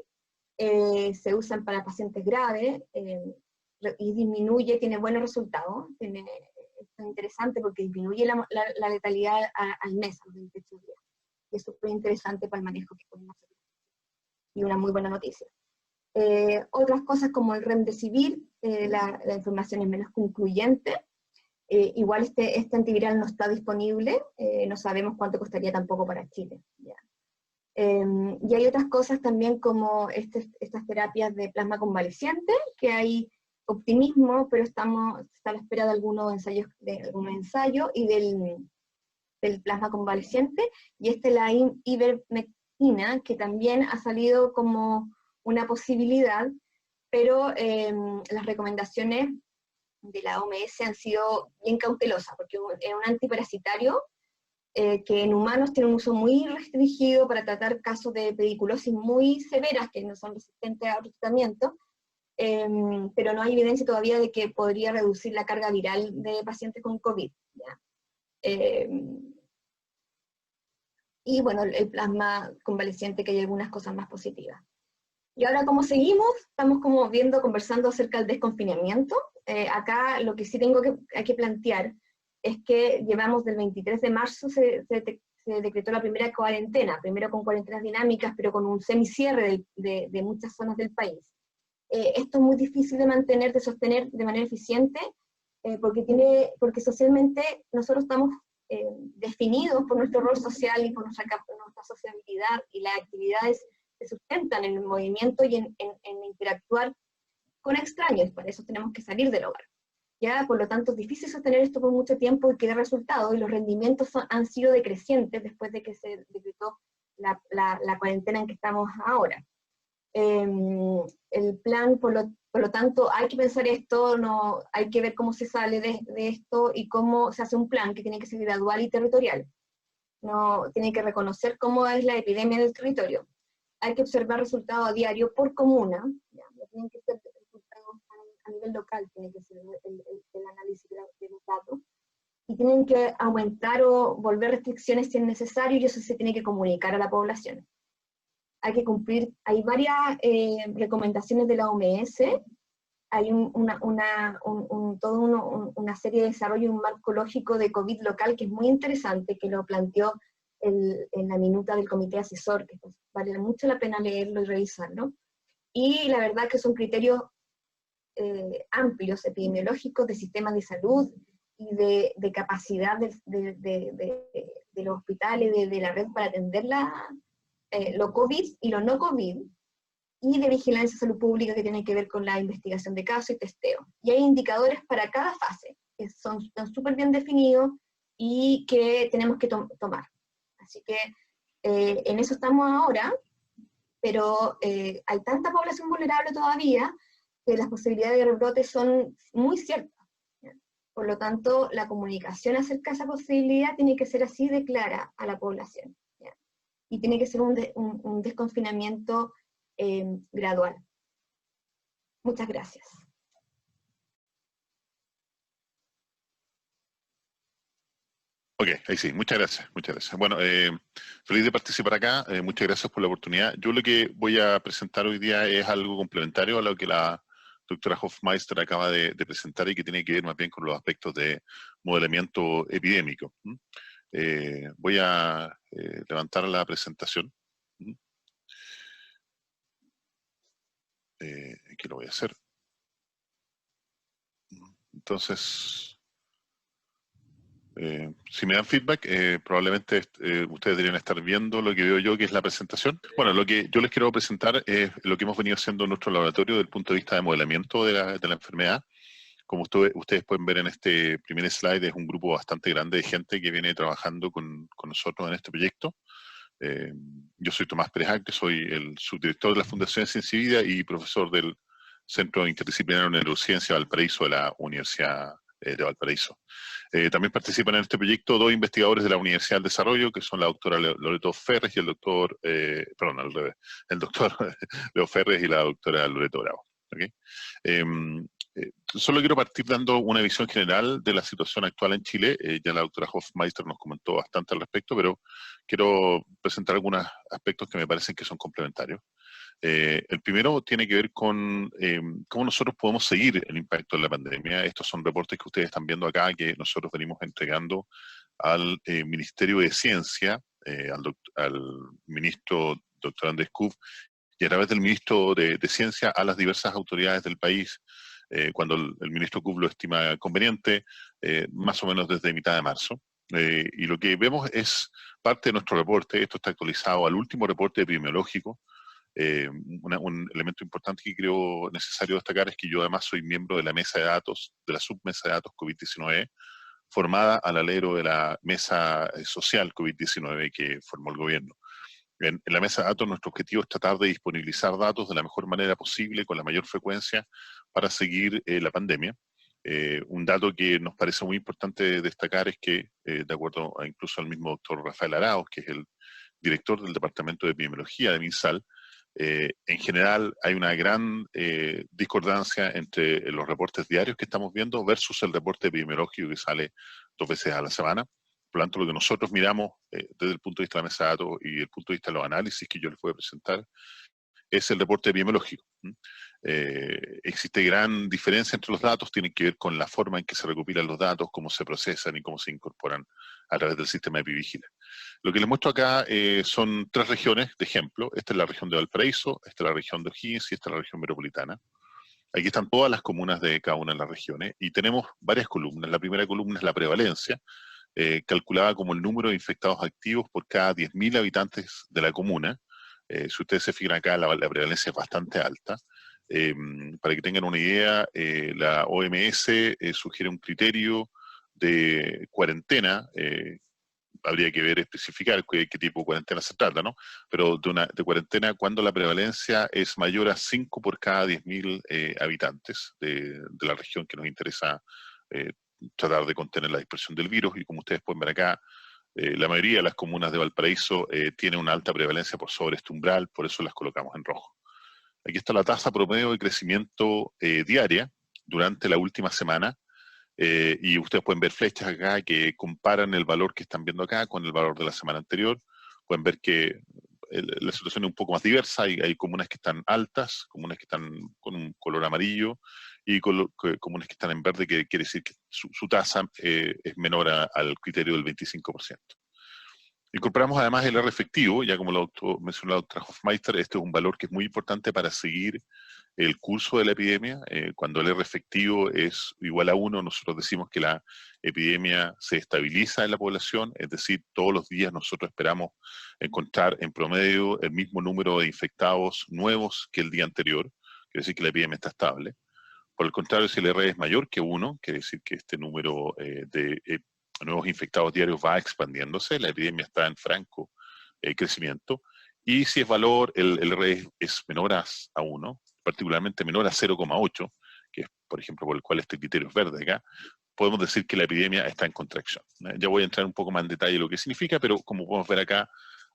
se usan para pacientes graves, y tiene buenos resultados. Es interesante porque disminuye la letalidad al mes, a los 28 días. Y es súper interesante para el manejo que pueden hacer. Y una muy buena noticia. Otras cosas como el remdesivir, la información es menos concluyente. Igual este antiviral no está disponible, no sabemos cuánto costaría tampoco para Chile. ¿Ya? Y hay otras cosas también como estas terapias de plasma convaleciente, que hay optimismo, pero está a la espera de algunos ensayos y del plasma convaleciente, y la ivermectina, que también ha salido como una posibilidad, pero las recomendaciones de la OMS han sido bien cautelosas, porque es un antiparasitario que en humanos tiene un uso muy restringido para tratar casos de pediculosis muy severas que no son resistentes a otro tratamiento, pero no hay evidencia todavía de que podría reducir la carga viral de pacientes con COVID. ¿Ya? Y bueno, el plasma convaleciente, que hay algunas cosas más positivas. Y ahora, ¿cómo seguimos? Estamos como conversando acerca del desconfinamiento. Acá lo que sí hay que plantear es que llevamos del 23 de marzo, se decretó la primera cuarentena, primero con cuarentenas dinámicas, pero con un semicierre de muchas zonas del país. Esto es muy difícil de mantener, de sostener de manera eficiente, porque socialmente nosotros estamos definidos por nuestro rol social y por nuestra sociabilidad, y las actividades se sustentan en el movimiento y en interactuar con extraños. Para eso tenemos que salir del hogar. ¿Ya? Por lo tanto, es difícil sostener esto por mucho tiempo y que dé resultado, y los rendimientos han sido decrecientes después de que se decretó la cuarentena en que estamos ahora. El plan, por lo tanto, hay que pensar esto, hay que ver cómo se sale de esto y cómo se hace un plan que tiene que ser gradual y territorial. No, tiene que reconocer cómo es la epidemia del territorio. Hay que observar resultados a diario por comuna, ¿ya? No tienen que ser resultados a nivel local, tiene que ser el análisis de los datos, y tienen que aumentar o volver restricciones si es necesario, y eso se tiene que comunicar a la población. Hay que cumplir, hay varias recomendaciones de la OMS, hay una serie de desarrollo, un marco lógico de COVID local que es muy interesante, que lo planteó en la minuta del comité asesor, que pues, vale mucho la pena leerlo y revisarlo. Y la verdad que son criterios amplios, epidemiológicos, de sistemas de salud y de capacidad de los hospitales, de la red para atender lo COVID y lo no COVID, y de vigilancia de salud pública que tiene que ver con la investigación de casos y testeo. Y hay indicadores para cada fase, que están súper bien definidos y que tenemos que tomar. Así que en eso estamos ahora, pero hay tanta población vulnerable todavía que las posibilidades de rebrote son muy ciertas. ¿Ya? Por lo tanto, la comunicación acerca de esa posibilidad tiene que ser así de clara a la población. ¿Ya? Y tiene que ser un desconfinamiento gradual. Muchas gracias. Ok, ahí sí, muchas gracias, muchas gracias. Bueno, feliz de participar acá, muchas gracias por la oportunidad. Yo lo que voy a presentar hoy día es algo complementario a lo que la doctora Hofmeister acaba de presentar, y que tiene que ver más bien con los aspectos de modelamiento epidémico. Voy a levantar la presentación. Aquí lo voy a hacer. Entonces, si me dan feedback, probablemente ustedes deberían estar viendo lo que veo yo, que es la presentación. Bueno, lo que yo les quiero presentar es lo que hemos venido haciendo en nuestro laboratorio desde el punto de vista de modelamiento de la enfermedad. Como ustedes pueden ver en este primer slide, es un grupo bastante grande de gente que viene trabajando con nosotros en este proyecto. Yo soy Tomás Pérez, que soy el subdirector de la Fundación Ciencia y Vida y profesor del Centro Interdisciplinario de Neurociencia Valparaíso de la Universidad de Valparaíso. También participan en este proyecto dos investigadores de la Universidad del Desarrollo, que son la doctora Loreto Ferres y el doctor, el doctor Leo Ferres y la doctora Loreto Bravo. ¿Okay? Solo quiero partir dando una visión general de la situación actual en Chile. Ya la doctora Hofmeister nos comentó bastante al respecto, pero quiero presentar algunos aspectos que me parecen que son complementarios. El primero tiene que ver con cómo nosotros podemos seguir el impacto de la pandemia. Estos son reportes que ustedes están viendo acá, que nosotros venimos entregando al Ministerio de Ciencia, al ministro doctor Andrés Kuf, y a través del ministro de Ciencia a las diversas autoridades del país, cuando el ministro Kub lo estima conveniente, más o menos desde mitad de marzo. Y lo que vemos es parte de nuestro reporte. Esto está actualizado al último reporte epidemiológico. Un elemento importante que creo necesario destacar es que yo además soy miembro de la mesa de datos, de la submesa de datos COVID-19, formada al alero de la mesa social COVID-19 que formó el gobierno. En la mesa de datos nuestro objetivo es tratar de disponibilizar datos de la mejor manera posible, con la mayor frecuencia, para seguir la pandemia. Un dato que nos parece muy importante destacar es que, de acuerdo incluso al mismo doctor Rafael Arauz, que es el director del Departamento de Epidemiología de MinSal, en general hay una gran discordancia entre los reportes diarios que estamos viendo versus el reporte epidemiológico que sale 2 veces a la semana. Por lo tanto, lo que nosotros miramos desde el punto de vista de la mesa de datos y el punto de vista de los análisis que yo les voy a presentar es el reporte epidemiológico. Existe gran diferencia entre los datos, tiene que ver con la forma en que se recopilan los datos, cómo se procesan y cómo se incorporan a través del sistema de Epivigila. Lo que les muestro acá son 3 regiones de ejemplo. Esta es la región de Valparaíso, esta es la región de O'Higgins y esta es la región metropolitana. Aquí están todas las comunas de cada una de las regiones y tenemos varias columnas. La primera columna es la prevalencia, calculada como el número de infectados activos por cada 10.000 habitantes de la comuna. Si ustedes se fijan acá, la prevalencia es bastante alta. Para que tengan una idea, la OMS sugiere un criterio de cuarentena, habría que ver, especificar qué tipo de cuarentena se trata, ¿no? Pero de cuarentena cuando la prevalencia es mayor a 5 por cada 10.000 habitantes de la región que nos interesa tratar de contener la dispersión del virus. Y como ustedes pueden ver acá, la mayoría de las comunas de Valparaíso tiene una alta prevalencia por sobre este umbral, por eso las colocamos en rojo. Aquí está la tasa promedio de crecimiento diaria durante la última semana, y ustedes pueden ver flechas acá que comparan el valor que están viendo acá con el valor de la semana anterior. Pueden ver que la situación es un poco más diversa, hay comunas que están altas, comunas que están con un color amarillo, y comunas que están en verde, que quiere decir que su tasa es menor al criterio del 25%. Incorporamos además el R efectivo, ya como lo mencionó la doctora Hofmeister, este es un valor que es muy importante para seguir el curso de la epidemia. Cuando el R efectivo es igual a 1, nosotros decimos que la epidemia se estabiliza en la población, es decir, todos los días nosotros esperamos encontrar en promedio el mismo número de infectados nuevos que el día anterior, quiere decir que la epidemia está estable. Por el contrario, si el R es mayor que 1, quiere decir que este número de nuevos infectados diarios va expandiéndose, la epidemia está en franco crecimiento. Y si es valor, el R es menor a 1, particularmente menor a 0,8, que es, por ejemplo, por el cual este criterio es verde acá, podemos decir que la epidemia está en contracción. Ya voy a entrar un poco más en detalle lo que significa, pero como podemos ver acá,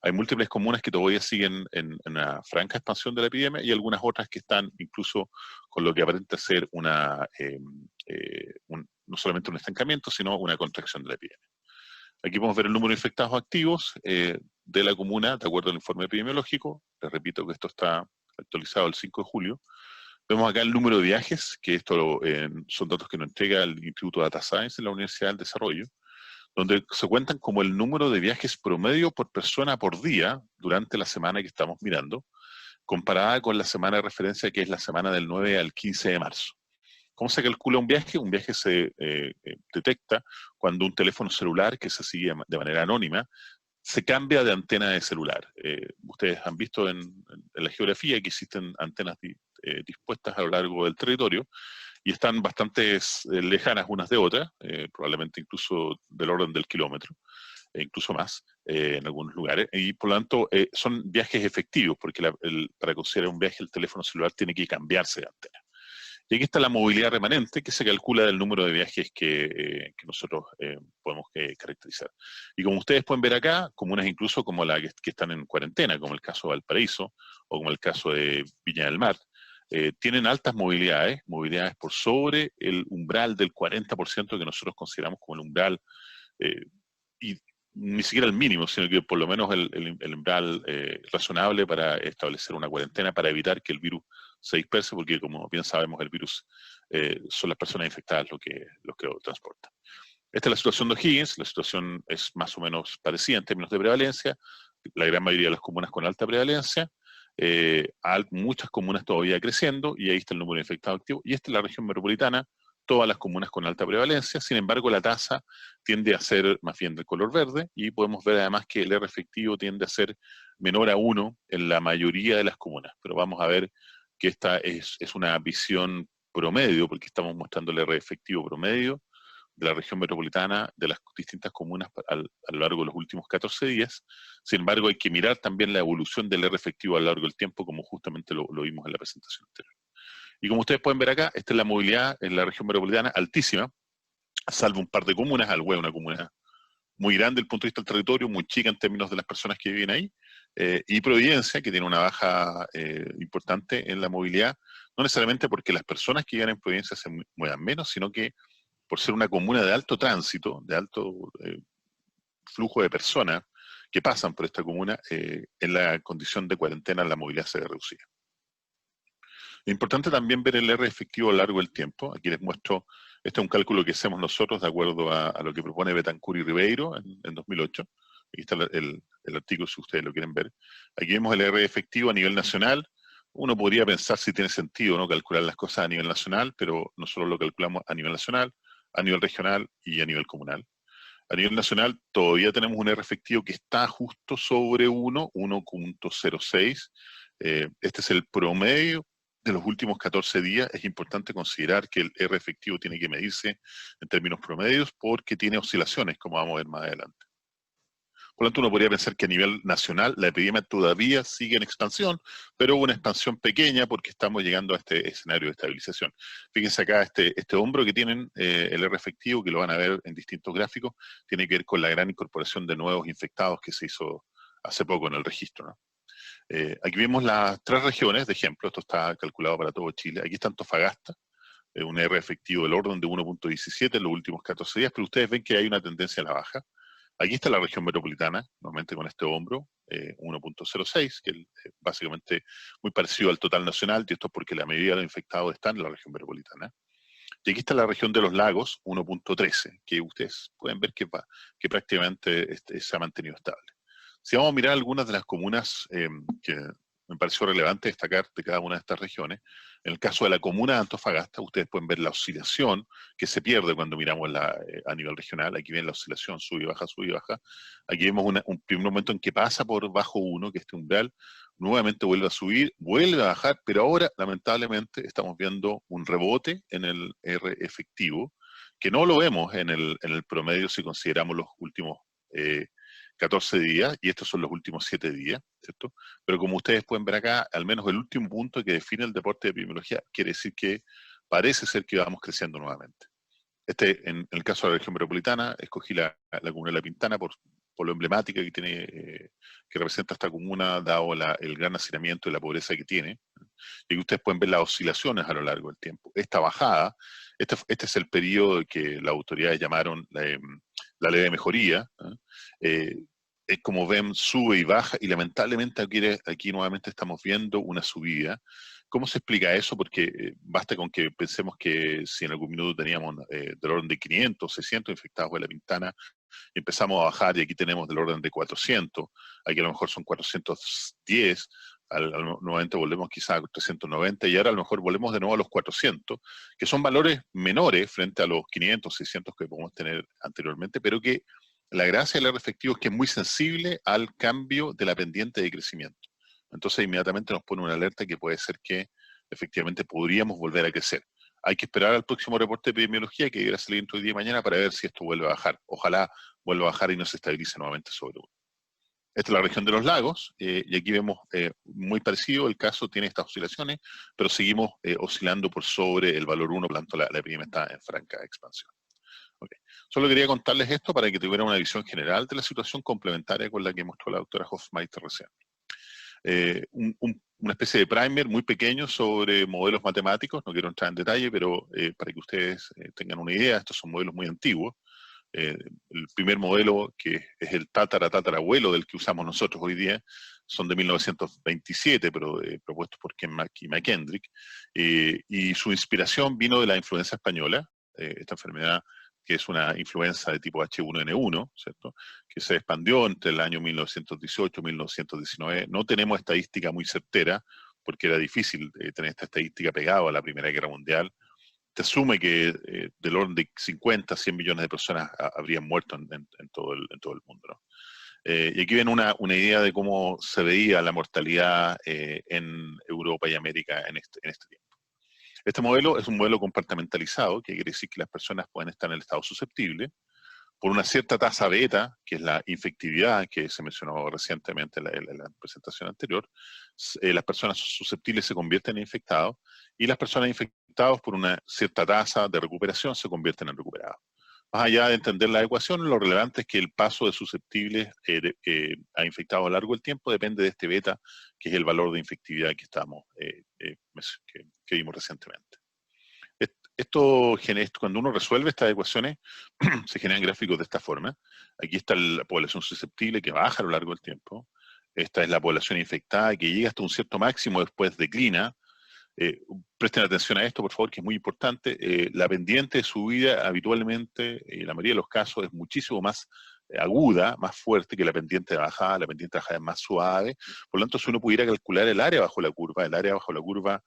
hay múltiples comunas que todavía siguen en una franca expansión de la epidemia y algunas otras que están incluso con lo que aparenta ser no solamente un estancamiento, sino una contracción de la epidemia. Aquí podemos ver el número de infectados activos de la comuna, de acuerdo al informe epidemiológico. Les repito que esto está actualizado el 5 de julio. Vemos acá el número de viajes, que esto son datos que nos entrega el Instituto Data Science en la Universidad del Desarrollo, donde se cuentan como el número de viajes promedio por persona por día durante la semana que estamos mirando, comparada con la semana de referencia, que es la semana del 9 al 15 de marzo. ¿Cómo se calcula un viaje? Un viaje se detecta cuando un teléfono celular que se sigue de manera anónima se cambia de antena de celular. Ustedes han visto en la geografía que existen antenas dispuestas a lo largo del territorio y están bastante lejanas unas de otras, probablemente incluso del orden del kilómetro, incluso más en algunos lugares, y por lo tanto son viajes efectivos, porque para considerar un viaje el teléfono celular tiene que cambiarse de antena. Y aquí está la movilidad remanente, que se calcula del número de viajes que nosotros podemos caracterizar. Y como ustedes pueden ver acá, comunas incluso como las que están en cuarentena, como el caso de Valparaíso, o como el caso de Viña del Mar, tienen altas movilidades por sobre el umbral del 40% que nosotros consideramos como el umbral, y ni siquiera el mínimo, sino que por lo menos el umbral razonable para establecer una cuarentena, para evitar que el virus se disperse, porque como bien sabemos el virus son las personas infectadas los que lo transportan. Esta es la situación de O'Higgins. La situación es más o menos parecida en términos de prevalencia, la gran mayoría de las comunas con alta prevalencia, muchas comunas todavía creciendo, y ahí está el número de infectados activos, y esta es la región metropolitana, todas las comunas con alta prevalencia. Sin embargo, la tasa tiende a ser más bien de color verde, y podemos ver además que el R efectivo tiende a ser menor a 1 en la mayoría de las comunas, pero vamos a ver que esta es una visión promedio, porque estamos mostrando el R efectivo promedio de la región metropolitana, de las distintas comunas a lo largo de los últimos 14 días. Sin embargo, hay que mirar también la evolución del R efectivo a lo largo del tiempo, como justamente lo vimos en la presentación anterior. Y como ustedes pueden ver acá, esta es la movilidad en la región metropolitana altísima, salvo un par de comunas, Alhué, una comuna muy grande desde el punto de vista del territorio, muy chica en términos de las personas que viven ahí, y Providencia, que tiene una baja importante en la movilidad, no necesariamente porque las personas que viven en Providencia se muevan menos, sino que por ser una comuna de alto tránsito, de alto flujo de personas que pasan por esta comuna, en la condición de cuarentena la movilidad se ve reducida. Es importante también ver el R efectivo a lo largo del tiempo. Aquí les muestro, este es un cálculo que hacemos nosotros de acuerdo a lo que propone Betancourt y Ribeiro en 2008. Aquí está el artículo si ustedes lo quieren ver. Aquí vemos el R efectivo a nivel nacional. Uno podría pensar si tiene sentido no calcular las cosas a nivel nacional, pero nosotros lo calculamos a nivel nacional, a nivel regional y a nivel comunal. A nivel nacional todavía tenemos un R efectivo que está justo sobre 1, 1.06. Este es el promedio de los últimos 14 días. Es importante considerar que el R efectivo tiene que medirse en términos promedios porque tiene oscilaciones, como vamos a ver más adelante. Por lo tanto, uno podría pensar que a nivel nacional la epidemia todavía sigue en expansión, pero una expansión pequeña porque estamos llegando a este escenario de estabilización. Fíjense acá este hombro que tienen, el R efectivo, que lo van a ver en distintos gráficos, tiene que ver con la gran incorporación de nuevos infectados que se hizo hace poco en el registro, ¿no? Aquí vemos las 3 regiones, de ejemplo, esto está calculado para todo Chile. Aquí está Antofagasta, un R efectivo del orden de 1.17 en los últimos 14 días, pero ustedes ven que hay una tendencia a la baja. Aquí está la región metropolitana, nuevamente con este hombro, 1.06, que es básicamente muy parecido al total nacional, y esto es porque la mayoría de los infectados están en la región metropolitana. Y aquí está la región de los lagos, 1.13, que ustedes pueden ver que prácticamente se ha mantenido estable. Si vamos a mirar algunas de las comunas que me pareció relevante destacar de cada una de estas regiones, en el caso de la comuna de Antofagasta, ustedes pueden ver la oscilación que se pierde cuando miramos a nivel regional. Aquí ven la oscilación, sube y baja, sube y baja. Aquí vemos un primer momento en que pasa por bajo 1, que es este umbral, nuevamente vuelve a subir, vuelve a bajar, pero ahora, lamentablemente, estamos viendo un rebote en el R efectivo, que no lo vemos en el promedio si consideramos los últimos 14 días, y estos son los últimos 7 días, ¿cierto? Pero como ustedes pueden ver acá, al menos el último punto que define el deporte de epidemiología, quiere decir que parece ser que vamos creciendo nuevamente. En el caso de la región metropolitana, escogí la comuna de La Pintana por lo emblemática que tiene, que representa esta comuna, dado el gran hacinamiento y la pobreza que tiene. Y que ustedes pueden ver las oscilaciones a lo largo del tiempo. Esta bajada, este es el periodo que las autoridades llamaron la leve mejoría, es como ven, sube y baja, y lamentablemente aquí nuevamente estamos viendo una subida. ¿Cómo se explica eso? Porque basta con que pensemos que si en algún minuto teníamos del orden de 500, 600 infectados de La Pintana, y empezamos a bajar y aquí tenemos del orden de 400, aquí a lo mejor son 410, nuevamente volvemos quizás a 390 y ahora a lo mejor volvemos de nuevo a los 400, que son valores menores frente a los 500, 600 que podemos tener anteriormente, pero que la gracia del R efectivo es que es muy sensible al cambio de la pendiente de crecimiento. Entonces inmediatamente nos pone una alerta que puede ser que efectivamente podríamos volver a crecer. Hay que esperar al próximo reporte de epidemiología que deberá salir dentro de día y mañana para ver si esto vuelve a bajar. Ojalá vuelva a bajar y no se estabilice nuevamente sobre 1. Esta es la región de los lagos, y aquí vemos muy parecido, el caso tiene estas oscilaciones, pero seguimos oscilando por sobre el valor 1, por lo tanto la epidemia está en franca expansión. Okay. Solo quería contarles esto para que tuvieran una visión general de la situación complementaria con la que mostró la doctora Hofmeister recién. Una especie de primer muy pequeño sobre modelos matemáticos, no quiero entrar en detalle, pero para que ustedes tengan una idea, estos son modelos muy antiguos. El primer modelo, que es el tatarabuelo del que usamos nosotros hoy día, son de 1927, pero propuestos por Ken y McKendrick, y su inspiración vino de la influenza española. Esta enfermedad que es una influenza de tipo H1N1, ¿cierto?, que se expandió entre el año 1918 y 1919. No tenemos estadística muy certera, porque era difícil tener esta estadística pegada a la Primera Guerra Mundial. Se asume que del orden de 50 100 millones de personas habrían muerto en todo el mundo, ¿no? Y aquí ven una idea de cómo se veía la mortalidad en Europa y América en este tiempo. Este modelo es un modelo compartimentalizado, que quiere decir que las personas pueden estar en el estado susceptible por una cierta tasa beta, que es la infectividad que se mencionó recientemente en la presentación anterior. Las personas susceptibles se convierten en infectados y las personas infectadas por una cierta tasa de recuperación se convierten en recuperados. Más allá de entender la ecuación, lo relevante es que el paso de susceptibles a infectados a lo largo del tiempo depende de este beta, que es el valor de infectividad que vimos recientemente. Cuando uno resuelve estas ecuaciones, se generan gráficos de esta forma. Aquí está la población susceptible que baja a lo largo del tiempo. Esta es la población infectada que llega hasta un cierto máximo, después declina. Presten atención a esto, por favor, que es muy importante. La pendiente de subida habitualmente, en la mayoría de los casos, es muchísimo más aguda, más fuerte que la pendiente de bajada. La pendiente de bajada es más suave. Por lo tanto, si uno pudiera calcular el área bajo la curva,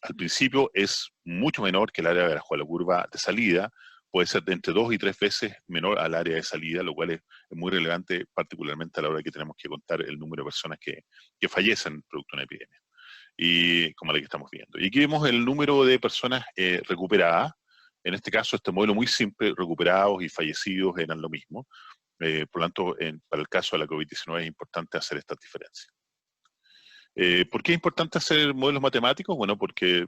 al principio es mucho menor que el área bajo la curva de salida, puede ser de entre 2 y 3 veces menor al área de salida, lo cual es muy relevante, particularmente a la hora que tenemos que contar el número de personas que fallecen producto de una epidemia, y como la que estamos viendo. Y aquí vemos el número de personas recuperadas. En este caso, este modelo muy simple, recuperados y fallecidos eran lo mismo. Por lo tanto, para el caso de la COVID-19 es importante hacer estas diferencias. ¿Por qué es importante hacer modelos matemáticos? Bueno, porque,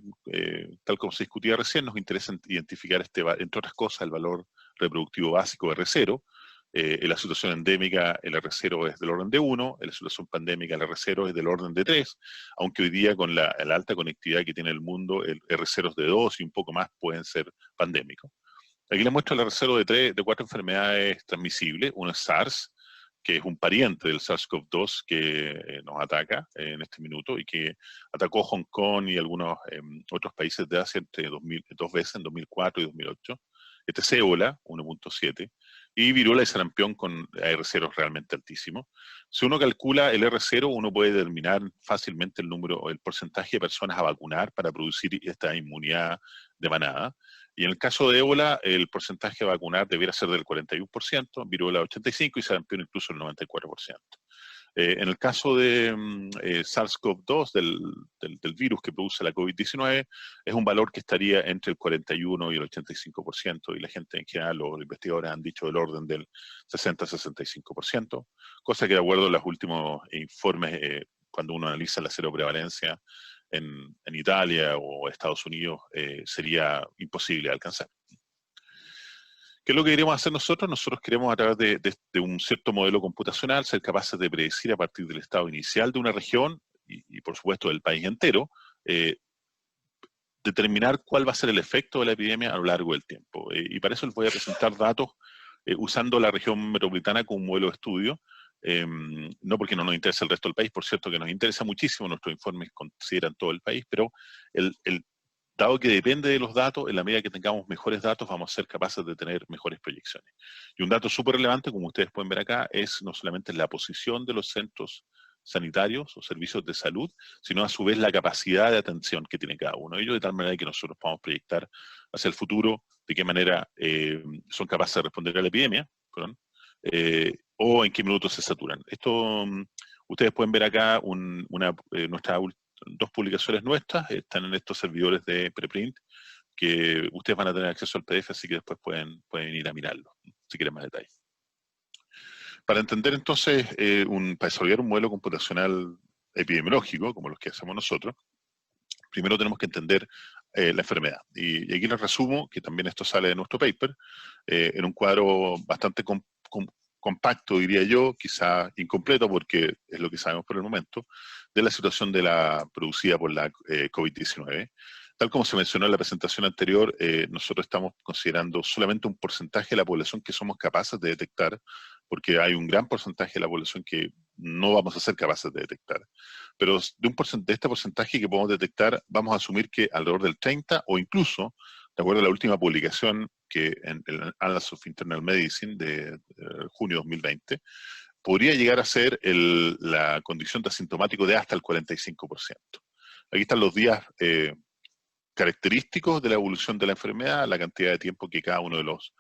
tal como se discutía recién, nos interesa identificar, entre otras cosas, el valor reproductivo básico de R0. En la situación endémica, el R0 es del orden de 1, en la situación pandémica, el R0 es del orden de 3, aunque hoy día, con la alta conectividad que tiene el mundo, el R0 es de 2 y un poco más pueden ser pandémicos. Aquí les muestro el R0 de 4 enfermedades transmisibles. Uno es SARS, que es un pariente del SARS-CoV-2 que nos ataca en este minuto y que atacó Hong Kong y algunos otros países de Asia dos veces, en 2004 y 2008. Este es ébola, 1.7, y viruela y sarampión con R0 realmente altísimo. Si uno calcula el R0, uno puede determinar fácilmente el porcentaje de personas a vacunar para producir esta inmunidad de manada. Y en el caso de ébola, el porcentaje de vacunar debiera ser del 41%, viruela 85% y sarampión incluso el 94%. En el caso de SARS-CoV-2, del virus que produce la COVID-19, es un valor que estaría entre el 41 y el 85%, y la gente en general, los investigadores han dicho del orden del 60-65%, cosa que de acuerdo a los últimos informes, cuando uno analiza la seroprevalencia en Italia o Estados Unidos, sería imposible de alcanzar. ¿Qué es lo que queremos hacer nosotros? Nosotros queremos, a través de un cierto modelo computacional, ser capaces de predecir a partir del estado inicial de una región y por supuesto del país entero, determinar cuál va a ser el efecto de la epidemia a lo largo del tiempo. Y para eso les voy a presentar datos usando la región metropolitana como un modelo de estudio. No porque no nos interesa el resto del país, por cierto que nos interesa muchísimo, nuestros informes consideran todo el país, pero dado que depende de los datos, en la medida que tengamos mejores datos vamos a ser capaces de tener mejores proyecciones. Y un dato súper relevante, como ustedes pueden ver acá, es no solamente la posición de los centros sanitarios o servicios de salud, sino a su vez la capacidad de atención que tiene cada uno de ellos, de tal manera que nosotros podamos proyectar hacia el futuro de qué manera son capaces de responder a la epidemia, o en qué minutos se saturan. Esto, ustedes pueden ver acá nuestras dos publicaciones nuestras, están en estos servidores de preprint, que ustedes van a tener acceso al PDF, así que después pueden ir a mirarlo, si quieren más detalles. Para entender entonces, para desarrollar un modelo computacional epidemiológico, como los que hacemos nosotros, primero tenemos que entender la enfermedad. Y aquí les resumo, que también esto sale de nuestro paper, en un cuadro bastante compacto, diría yo, quizá incompleto porque es lo que sabemos por el momento, de la situación producida por la COVID-19. Tal como se mencionó en la presentación anterior, nosotros estamos considerando solamente un porcentaje de la población que somos capaces de detectar, porque hay un gran porcentaje de la población que no vamos a ser capaces de detectar. Pero de este porcentaje que podemos detectar, vamos a asumir que alrededor del 30 o incluso de acuerdo a la última publicación que en el Annals of Internal Medicine de junio de 2020, podría llegar a ser la condición de asintomático de hasta el 45%. Aquí están los días característicos de la evolución de la enfermedad, la cantidad de tiempo que cada uno de los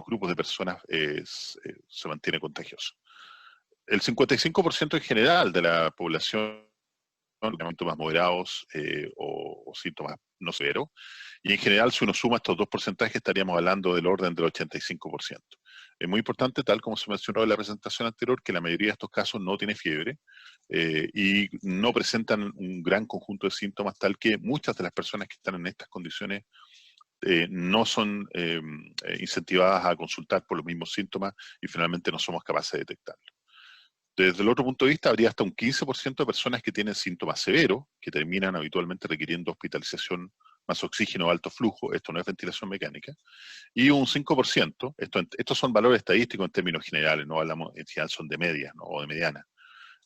grupos de personas se mantiene contagioso. El 55% en general de la población con síntomas moderados o síntomas no severos, y en general si uno suma estos dos porcentajes estaríamos hablando del orden del 85%. Es muy importante, tal como se mencionó en la presentación anterior, que la mayoría de estos casos no tiene fiebre y no presentan un gran conjunto de síntomas, tal que muchas de las personas que están en estas condiciones no son incentivadas a consultar por los mismos síntomas y finalmente no somos capaces de detectarlo. Desde el otro punto de vista, habría hasta un 15% de personas que tienen síntomas severos, que terminan habitualmente requiriendo hospitalización más oxígeno o alto flujo, esto no es ventilación mecánica, y un 5%, estos son valores estadísticos en términos generales, no hablamos, en general son de medias, ¿no? O de mediana,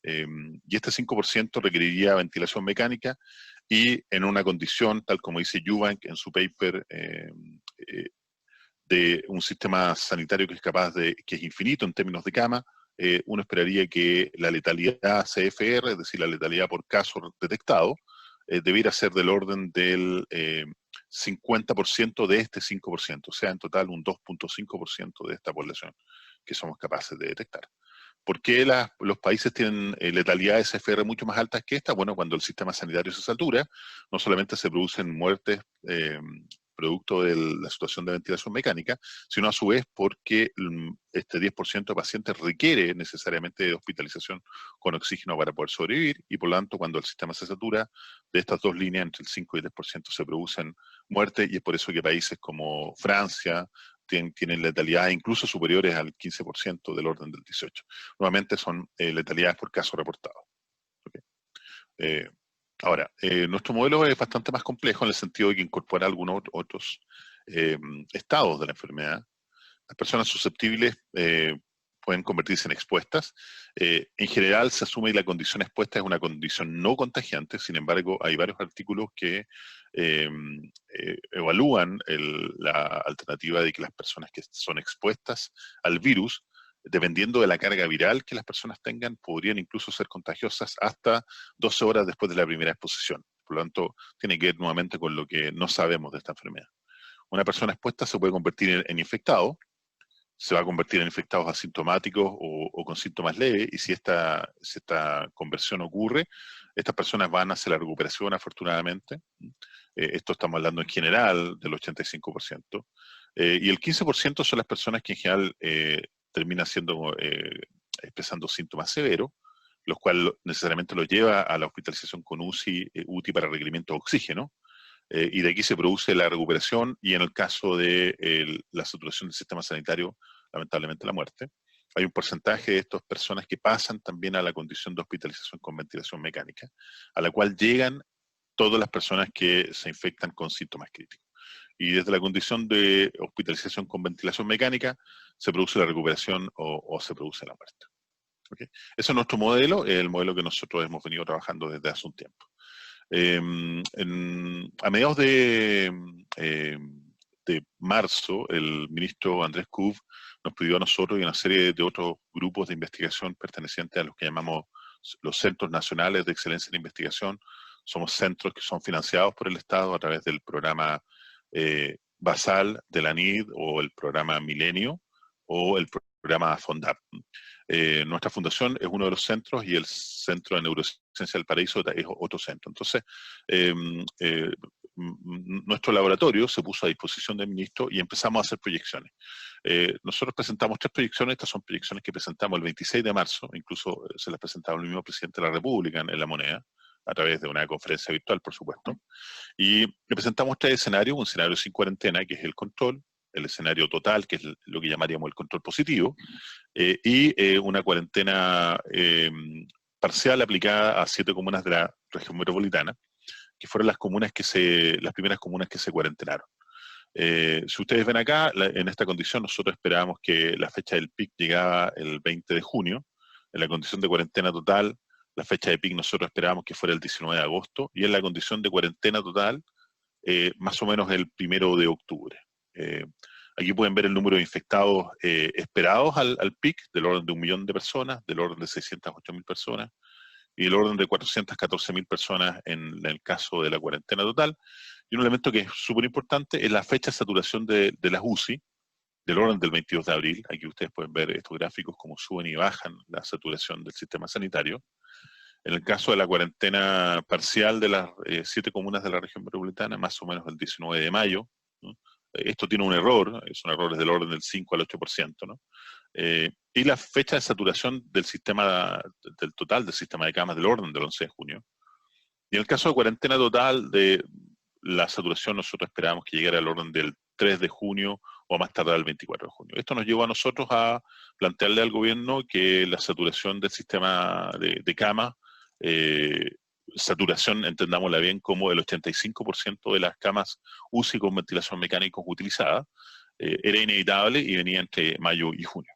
y este 5% requeriría ventilación mecánica, y en una condición, tal como dice Eubank en su paper, de un sistema sanitario que es que es infinito en términos de cama, uno esperaría que la letalidad CFR, es decir, la letalidad por caso detectado, debiera ser del orden del 50% de este 5%, o sea, en total un 2.5% de esta población que somos capaces de detectar. ¿Por qué los países tienen letalidades CFR mucho más altas que esta? Bueno, cuando el sistema sanitario se satura, no solamente se producen muertes producto de la situación de ventilación mecánica, sino a su vez porque este 10% de pacientes requiere necesariamente de hospitalización con oxígeno para poder sobrevivir, y por lo tanto cuando el sistema se satura, de estas dos líneas, entre el 5 y el 10% se producen muertes, y es por eso que países como Francia tienen letalidades incluso superiores al 15% del orden del 18%. Nuevamente son letalidades por caso reportado. ¿Okay? Ahora, nuestro modelo es bastante más complejo en el sentido de que incorpora algunos otros estados de la enfermedad. Las personas susceptibles pueden convertirse en expuestas. En general se asume que la condición expuesta es una condición no contagiante, sin embargo hay varios artículos que evalúan la alternativa de que las personas que son expuestas al virus, dependiendo de la carga viral que las personas tengan, podrían incluso ser contagiosas hasta 12 horas después de la primera exposición. Por lo tanto, tiene que ver nuevamente con lo que no sabemos de esta enfermedad. Una persona expuesta se puede convertir en infectado, se va a convertir en infectados asintomáticos o con síntomas leves, y si esta conversión ocurre, estas personas van hacia la recuperación afortunadamente. Esto estamos hablando en general del 85%. Y el 15% son las personas que en general terminan expresando síntomas severos, los cuales necesariamente los lleva a la hospitalización con UTI para requerimiento de oxígeno. Y de aquí se produce la recuperación y en el caso de la saturación del sistema sanitario, lamentablemente la muerte. Hay un porcentaje de estas personas que pasan también a la condición de hospitalización con ventilación mecánica, a la cual llegan todas las personas que se infectan con síntomas críticos. Y desde la condición de hospitalización con ventilación mecánica se produce la recuperación o se produce la muerte. ¿Okay? Ese es nuestro modelo, el modelo que nosotros hemos venido trabajando desde hace un tiempo. A mediados de marzo, el ministro Andrés Kub nos pidió a nosotros y a una serie de otros grupos de investigación pertenecientes a los que llamamos los Centros Nacionales de Excelencia en Investigación. Somos centros que son financiados por el Estado a través del programa basal de la NID o el programa Milenio o el programa FONDAP. Nuestra fundación es uno de los centros y el Centro de Neurociencia del Paraíso es otro centro. Entonces, nuestro laboratorio se puso a disposición del ministro y empezamos a hacer proyecciones. Nosotros presentamos 3 proyecciones, estas son proyecciones que presentamos el 26 de marzo, incluso se las presentaba el mismo presidente de la República en La Moneda, a través de una conferencia virtual, por supuesto, y le presentamos 3 escenarios, un escenario sin cuarentena, que es el control, el escenario total, que es lo que llamaríamos el control positivo, y una cuarentena parcial aplicada a 7 comunas de la región metropolitana, que fueron las primeras comunas que se cuarentenaron. Si ustedes ven acá, en esta condición nosotros esperábamos que la fecha del pic llegaba el 20 de junio, en la condición de cuarentena total, la fecha de pic nosotros esperábamos que fuera el 19 de agosto, y en la condición de cuarentena total, más o menos el 1 de octubre. Aquí pueden ver el número de infectados esperados al pic, del orden de 1 millón de personas, del orden de 608.000 personas, y del orden de 414.000 personas en el caso de la cuarentena total. Y un elemento que es súper importante es la fecha de saturación de las UCI, del orden del 22 de abril. Aquí ustedes pueden ver estos gráficos como suben y bajan la saturación del sistema sanitario. En el caso de la cuarentena parcial de las 7 comunas de la región metropolitana, más o menos el 19 de mayo, ¿no? Esto tiene un error, son errores del orden del 5 al 8%, ¿no? Y la fecha de saturación del sistema, del total del sistema de camas, del orden del 11 de junio. Y en el caso de cuarentena total, de la saturación nosotros esperábamos que llegara al orden del 3 de junio o a más tardar el 24 de junio. Esto nos llevó a nosotros a plantearle al gobierno que la saturación del sistema de cama, saturación, entendámosla bien, como el 85% de las camas UCI con ventilación mecánica utilizadas, era inevitable y venía entre mayo y junio.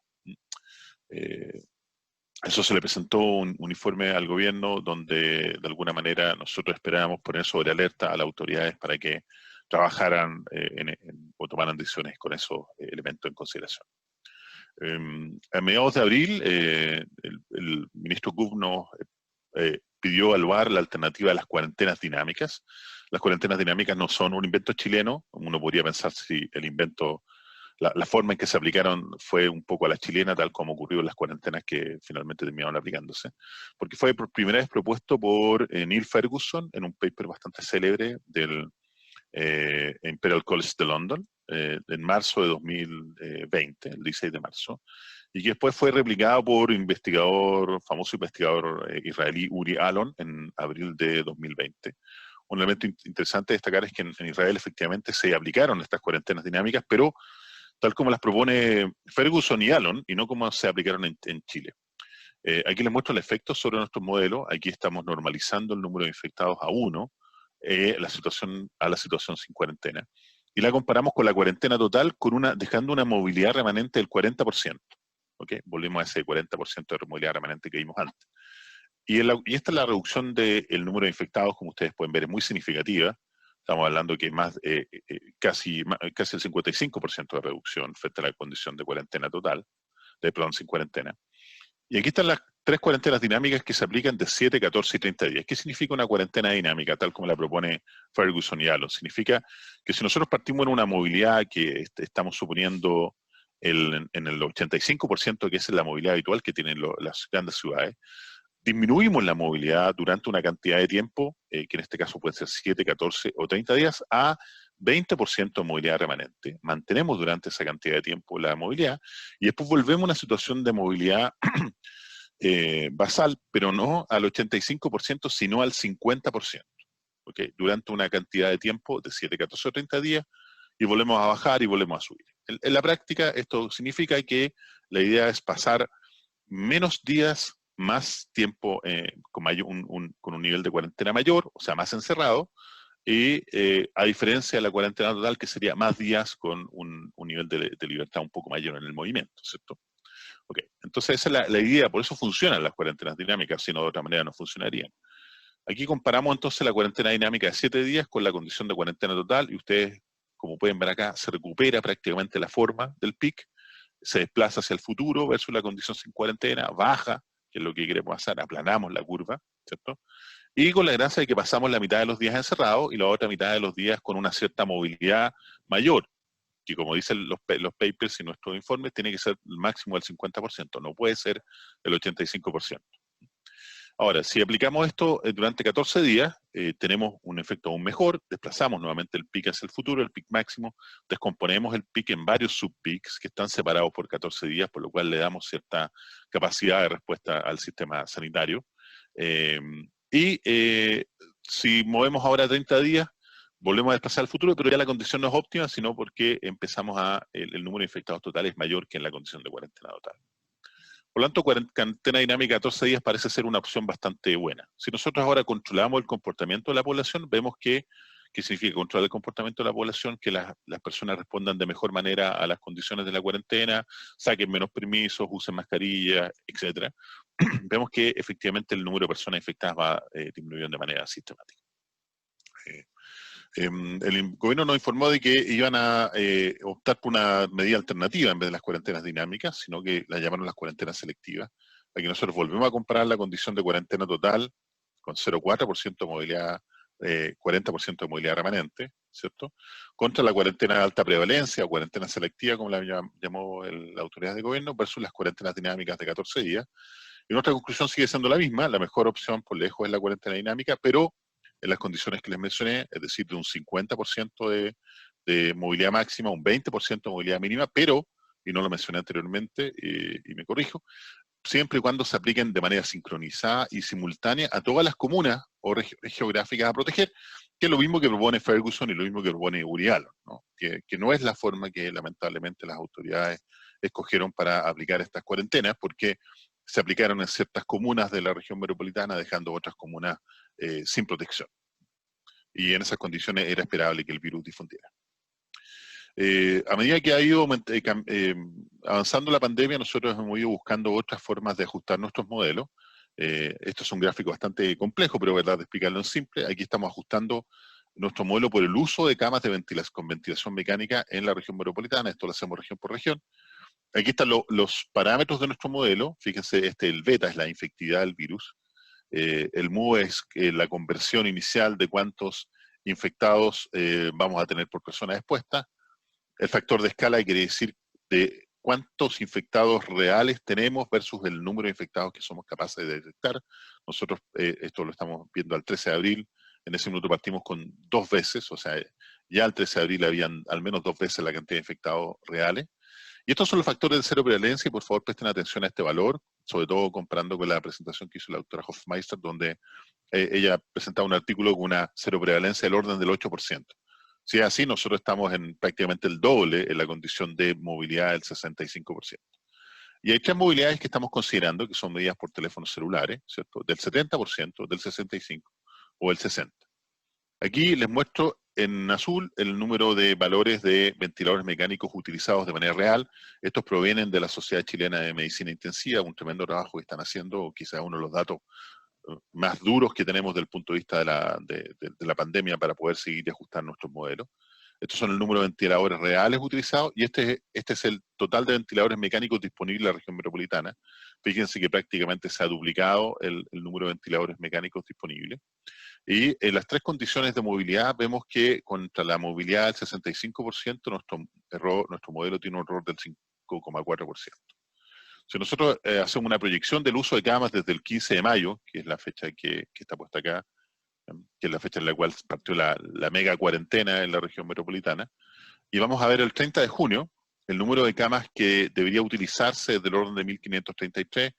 Eso se le presentó un informe al gobierno donde de alguna manera nosotros esperábamos poner sobre alerta a las autoridades para que trabajaran o tomaran decisiones con esos elementos en consideración. A mediados de abril, el ministro Cook nos pidió evaluar la alternativa de las cuarentenas dinámicas. Las cuarentenas dinámicas no son un invento chileno. Uno podría pensar si el invento, la forma en que se aplicaron fue un poco a la chilena, tal como ocurrió en las cuarentenas que finalmente terminaron aplicándose, porque fue por primera vez propuesto por Neil Ferguson en un paper bastante célebre del Imperial College de London, en marzo de 2020, el 16 de marzo, y que después fue replicado por famoso investigador israelí Uri Alon en abril de 2020. Un elemento interesante de destacar es que en Israel efectivamente se aplicaron estas cuarentenas dinámicas, pero tal como las propone Ferguson y Alon, y no como se aplicaron en Chile. Aquí les muestro el efecto sobre nuestro modelo. Aquí estamos normalizando el número de infectados a 1, a la situación sin cuarentena. Y la comparamos con la cuarentena total, dejando una movilidad remanente del 40%. ¿Okay? Volvemos a ese 40% de movilidad remanente que vimos antes. Y esta es la reducción del número de infectados, como ustedes pueden ver, es muy significativa. Estamos hablando que casi el 55% de reducción frente a la condición de cuarentena total, sin cuarentena. Y aquí están las 3 cuarentenas dinámicas que se aplican de 7, 14 y 30 días. ¿Qué significa una cuarentena dinámica, tal como la propone Ferguson y Alon? Significa que si nosotros partimos en una movilidad que estamos suponiendo en el 85%, que es la movilidad habitual que tienen las grandes ciudades, disminuimos la movilidad durante una cantidad de tiempo, que en este caso puede ser 7, 14 o 30 días, a 20% de movilidad remanente. Mantenemos durante esa cantidad de tiempo la movilidad y después volvemos a una situación de movilidad basal, pero no al 85%, sino al 50%. ¿Okay? Durante una cantidad de tiempo de 7, 14 o 30 días y volvemos a bajar y volvemos a subir. En la práctica esto significa que la idea es pasar menos días, más tiempo con un nivel de cuarentena mayor, o sea, más encerrado, y a diferencia de la cuarentena total, que sería más días con un nivel de libertad un poco mayor en el movimiento, ¿cierto? Okay. Entonces esa es la idea, por eso funcionan las cuarentenas dinámicas, si no de otra manera no funcionarían. Aquí comparamos entonces la cuarentena dinámica de 7 días con la condición de cuarentena total, y ustedes, como pueden ver acá, se recupera prácticamente la forma del pic, se desplaza hacia el futuro versus la condición sin cuarentena, baja, que es lo que queremos hacer, aplanamos la curva, ¿cierto? Y con la gracia de que pasamos la mitad de los días encerrados y la otra mitad de los días con una cierta movilidad mayor, que como dicen los papers y nuestros informes, tiene que ser el máximo del 50%, no puede ser el 85%. Ahora, si aplicamos esto durante 14 días, tenemos un efecto aún mejor, desplazamos nuevamente el pic hacia el futuro, el pic máximo, descomponemos el pic en varios subpics que están separados por 14 días, por lo cual le damos cierta capacidad de respuesta al sistema sanitario. Si movemos ahora 30 días, volvemos a desplazar al futuro, pero ya la condición no es óptima, sino porque empezamos el número de infectados totales es mayor que en la condición de cuarentena total. Por lo tanto, cuarentena dinámica 14 días parece ser una opción bastante buena. Si nosotros ahora controlamos el comportamiento de la población, vemos ¿qué significa controlar el comportamiento de la población? Que las personas respondan de mejor manera a las condiciones de la cuarentena, saquen menos permisos, usen mascarillas, etc. Vemos que efectivamente el número de personas infectadas va disminuyendo de manera sistemática. El gobierno nos informó de que iban a optar por una medida alternativa en vez de las cuarentenas dinámicas, sino que la llamaron las cuarentenas selectivas. Aquí nosotros volvemos a comparar la condición de cuarentena total con 0,4% de movilidad, 40% de movilidad remanente, ¿cierto? Contra la cuarentena de alta prevalencia o cuarentena selectiva, como la llamó la autoridad de gobierno, versus las cuarentenas dinámicas de 14 días. Y nuestra conclusión sigue siendo la misma, la mejor opción por lejos es la cuarentena dinámica, pero en las condiciones que les mencioné, es decir, de un 50% de movilidad máxima, un 20% de movilidad mínima, pero, y no lo mencioné anteriormente, y me corrijo, siempre y cuando se apliquen de manera sincronizada y simultánea a todas las comunas o regiones geográficas a proteger, que es lo mismo que propone Ferguson y lo mismo que propone Uri Allen, ¿no? Que no es la forma que lamentablemente las autoridades escogieron para aplicar estas cuarentenas, porque se aplicaron en ciertas comunas de la región metropolitana, dejando otras comunas sin protección. Y en esas condiciones era esperable que el virus difundiera. A medida que ha ido avanzando la pandemia, nosotros hemos ido buscando otras formas de ajustar nuestros modelos. Esto es un gráfico bastante complejo, pero verdad de explicarlo en simple. Aquí estamos ajustando nuestro modelo por el uso de camas de con ventilación mecánica en la región metropolitana. Esto lo hacemos región por región. Aquí están los parámetros de nuestro modelo. Fíjense, el beta es la infectividad del virus. El mu es la conversión inicial de cuántos infectados vamos a tener por persona expuesta. El factor de escala quiere decir de cuántos infectados reales tenemos versus el número de infectados que somos capaces de detectar. Nosotros esto lo estamos viendo al 13 de abril. En ese minuto partimos con 2 veces, o sea, ya al 13 de abril habían al menos 2 veces la cantidad de infectados reales. Y estos son los factores de cero prevalencia, y por favor presten atención a este valor, sobre todo comparando con la presentación que hizo la doctora Hofmeister, donde ella presentaba un artículo con una cero prevalencia del orden del 8%. Si es así, nosotros estamos en prácticamente el doble en la condición de movilidad del 65%. Y hay 3 movilidades que estamos considerando, que son medidas por teléfonos celulares, ¿cierto? Del 70%, del 65% o el 60%. Aquí les muestro en azul el número de valores de ventiladores mecánicos utilizados de manera real. Estos provienen de la Sociedad Chilena de Medicina Intensiva, un tremendo trabajo que están haciendo, quizás uno de los datos más duros que tenemos desde el punto de vista de la pandemia para poder seguir y ajustar nuestros modelos. Estos son el número de ventiladores reales utilizados, y este es el total de ventiladores mecánicos disponibles en la región metropolitana. Fíjense que prácticamente se ha duplicado el número de ventiladores mecánicos disponibles. Y en las 3 condiciones de movilidad vemos que contra la movilidad del 65%, nuestro modelo tiene un error del 5,4%. Si nosotros hacemos una proyección del uso de camas desde el 15 de mayo, que es la fecha que está puesta acá, que es la fecha en la cual partió la mega cuarentena en la región metropolitana, y vamos a ver el 30 de junio, el número de camas que debería utilizarse del orden de 1.533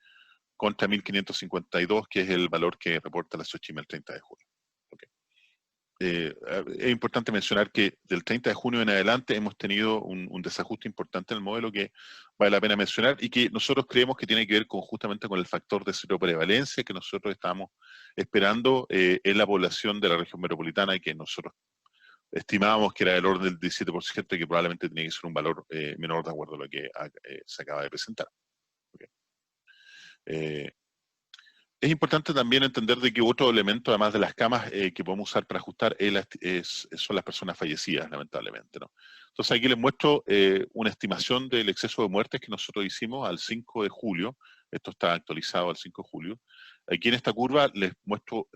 contra 1.552, que es el valor que reporta la Sochima el 30 de junio. Es importante mencionar que del 30 de junio en adelante hemos tenido un desajuste importante en el modelo que vale la pena mencionar, y que nosotros creemos que tiene que ver justamente con el factor de cero prevalencia que nosotros estamos esperando en la población de la región metropolitana, y que nosotros estimábamos que era del orden del 17%, y que probablemente tiene que ser un valor menor de acuerdo a lo que se acaba de presentar. Es importante también entender de que otro elemento, además de las camas que podemos usar para ajustar, son las personas fallecidas, lamentablemente, ¿no? Entonces aquí les muestro una estimación del exceso de muertes que nosotros hicimos al 5 de julio. Esto está actualizado al 5 de julio. Aquí en esta curva les muestro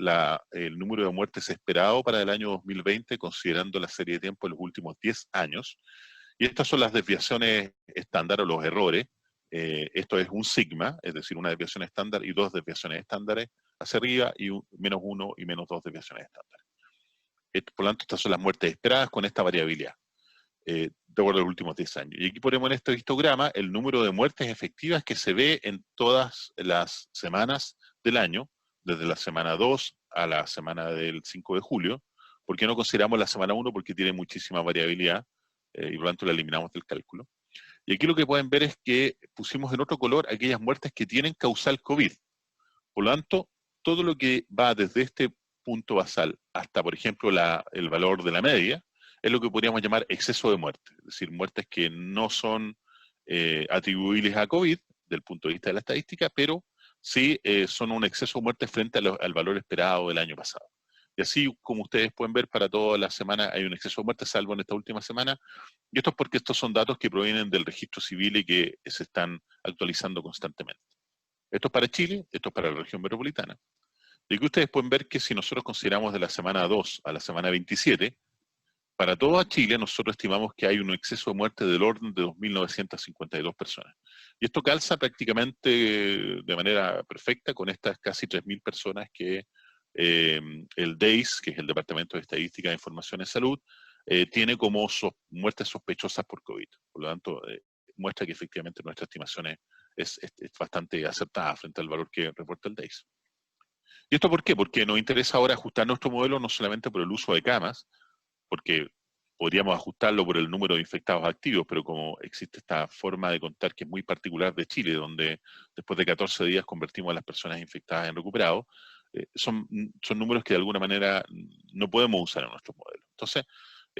el número de muertes esperado para el año 2020, considerando la serie de tiempo de los últimos 10 años. Y estas son las desviaciones estándar o los errores. Esto es un sigma, es decir, una desviación estándar y 2 desviaciones estándares hacia arriba, y -1 y -2 desviaciones estándares. Por lo tanto, estas son las muertes esperadas con esta variabilidad, de acuerdo a los últimos 10 años. Y aquí ponemos en este histograma el número de muertes efectivas que se ve en todas las semanas del año, desde la semana 2 a la semana del 5 de julio. ¿Por qué no consideramos la semana 1? Porque tiene muchísima variabilidad, y por lo tanto la eliminamos del cálculo. Y aquí lo que pueden ver es que pusimos en otro color aquellas muertes que tienen causal COVID. Por lo tanto, todo lo que va desde este punto basal hasta, por ejemplo, el valor de la media, es lo que podríamos llamar exceso de muerte. Es decir, muertes que no son atribuibles a COVID, del punto de vista de la estadística, pero sí son un exceso de muerte frente al valor esperado del año pasado. Y así, como ustedes pueden ver, para toda la semana hay un exceso de muertes, salvo en esta última semana. Y esto es porque estos son datos que provienen del registro civil y que se están actualizando constantemente. Esto es para Chile, esto es para la región metropolitana. Y aquí ustedes pueden ver que si nosotros consideramos de la semana 2 a la semana 27, para toda Chile nosotros estimamos que hay un exceso de muerte del orden de 2.952 personas. Y esto calza prácticamente de manera perfecta con estas casi 3.000 personas que el DEIS, que es el Departamento de Estadística de Información en Salud, tiene como muertes sospechosas por COVID. Por lo tanto, muestra que efectivamente nuestra estimación es bastante acertada frente al valor que reporta el DEIS. ¿Y esto por qué? Porque nos interesa ahora ajustar nuestro modelo no solamente por el uso de camas, porque podríamos ajustarlo por el número de infectados activos, pero como existe esta forma de contar que es muy particular de Chile, donde después de 14 días convertimos a las personas infectadas en recuperados, son números que de alguna manera no podemos usar en nuestros modelos. Entonces,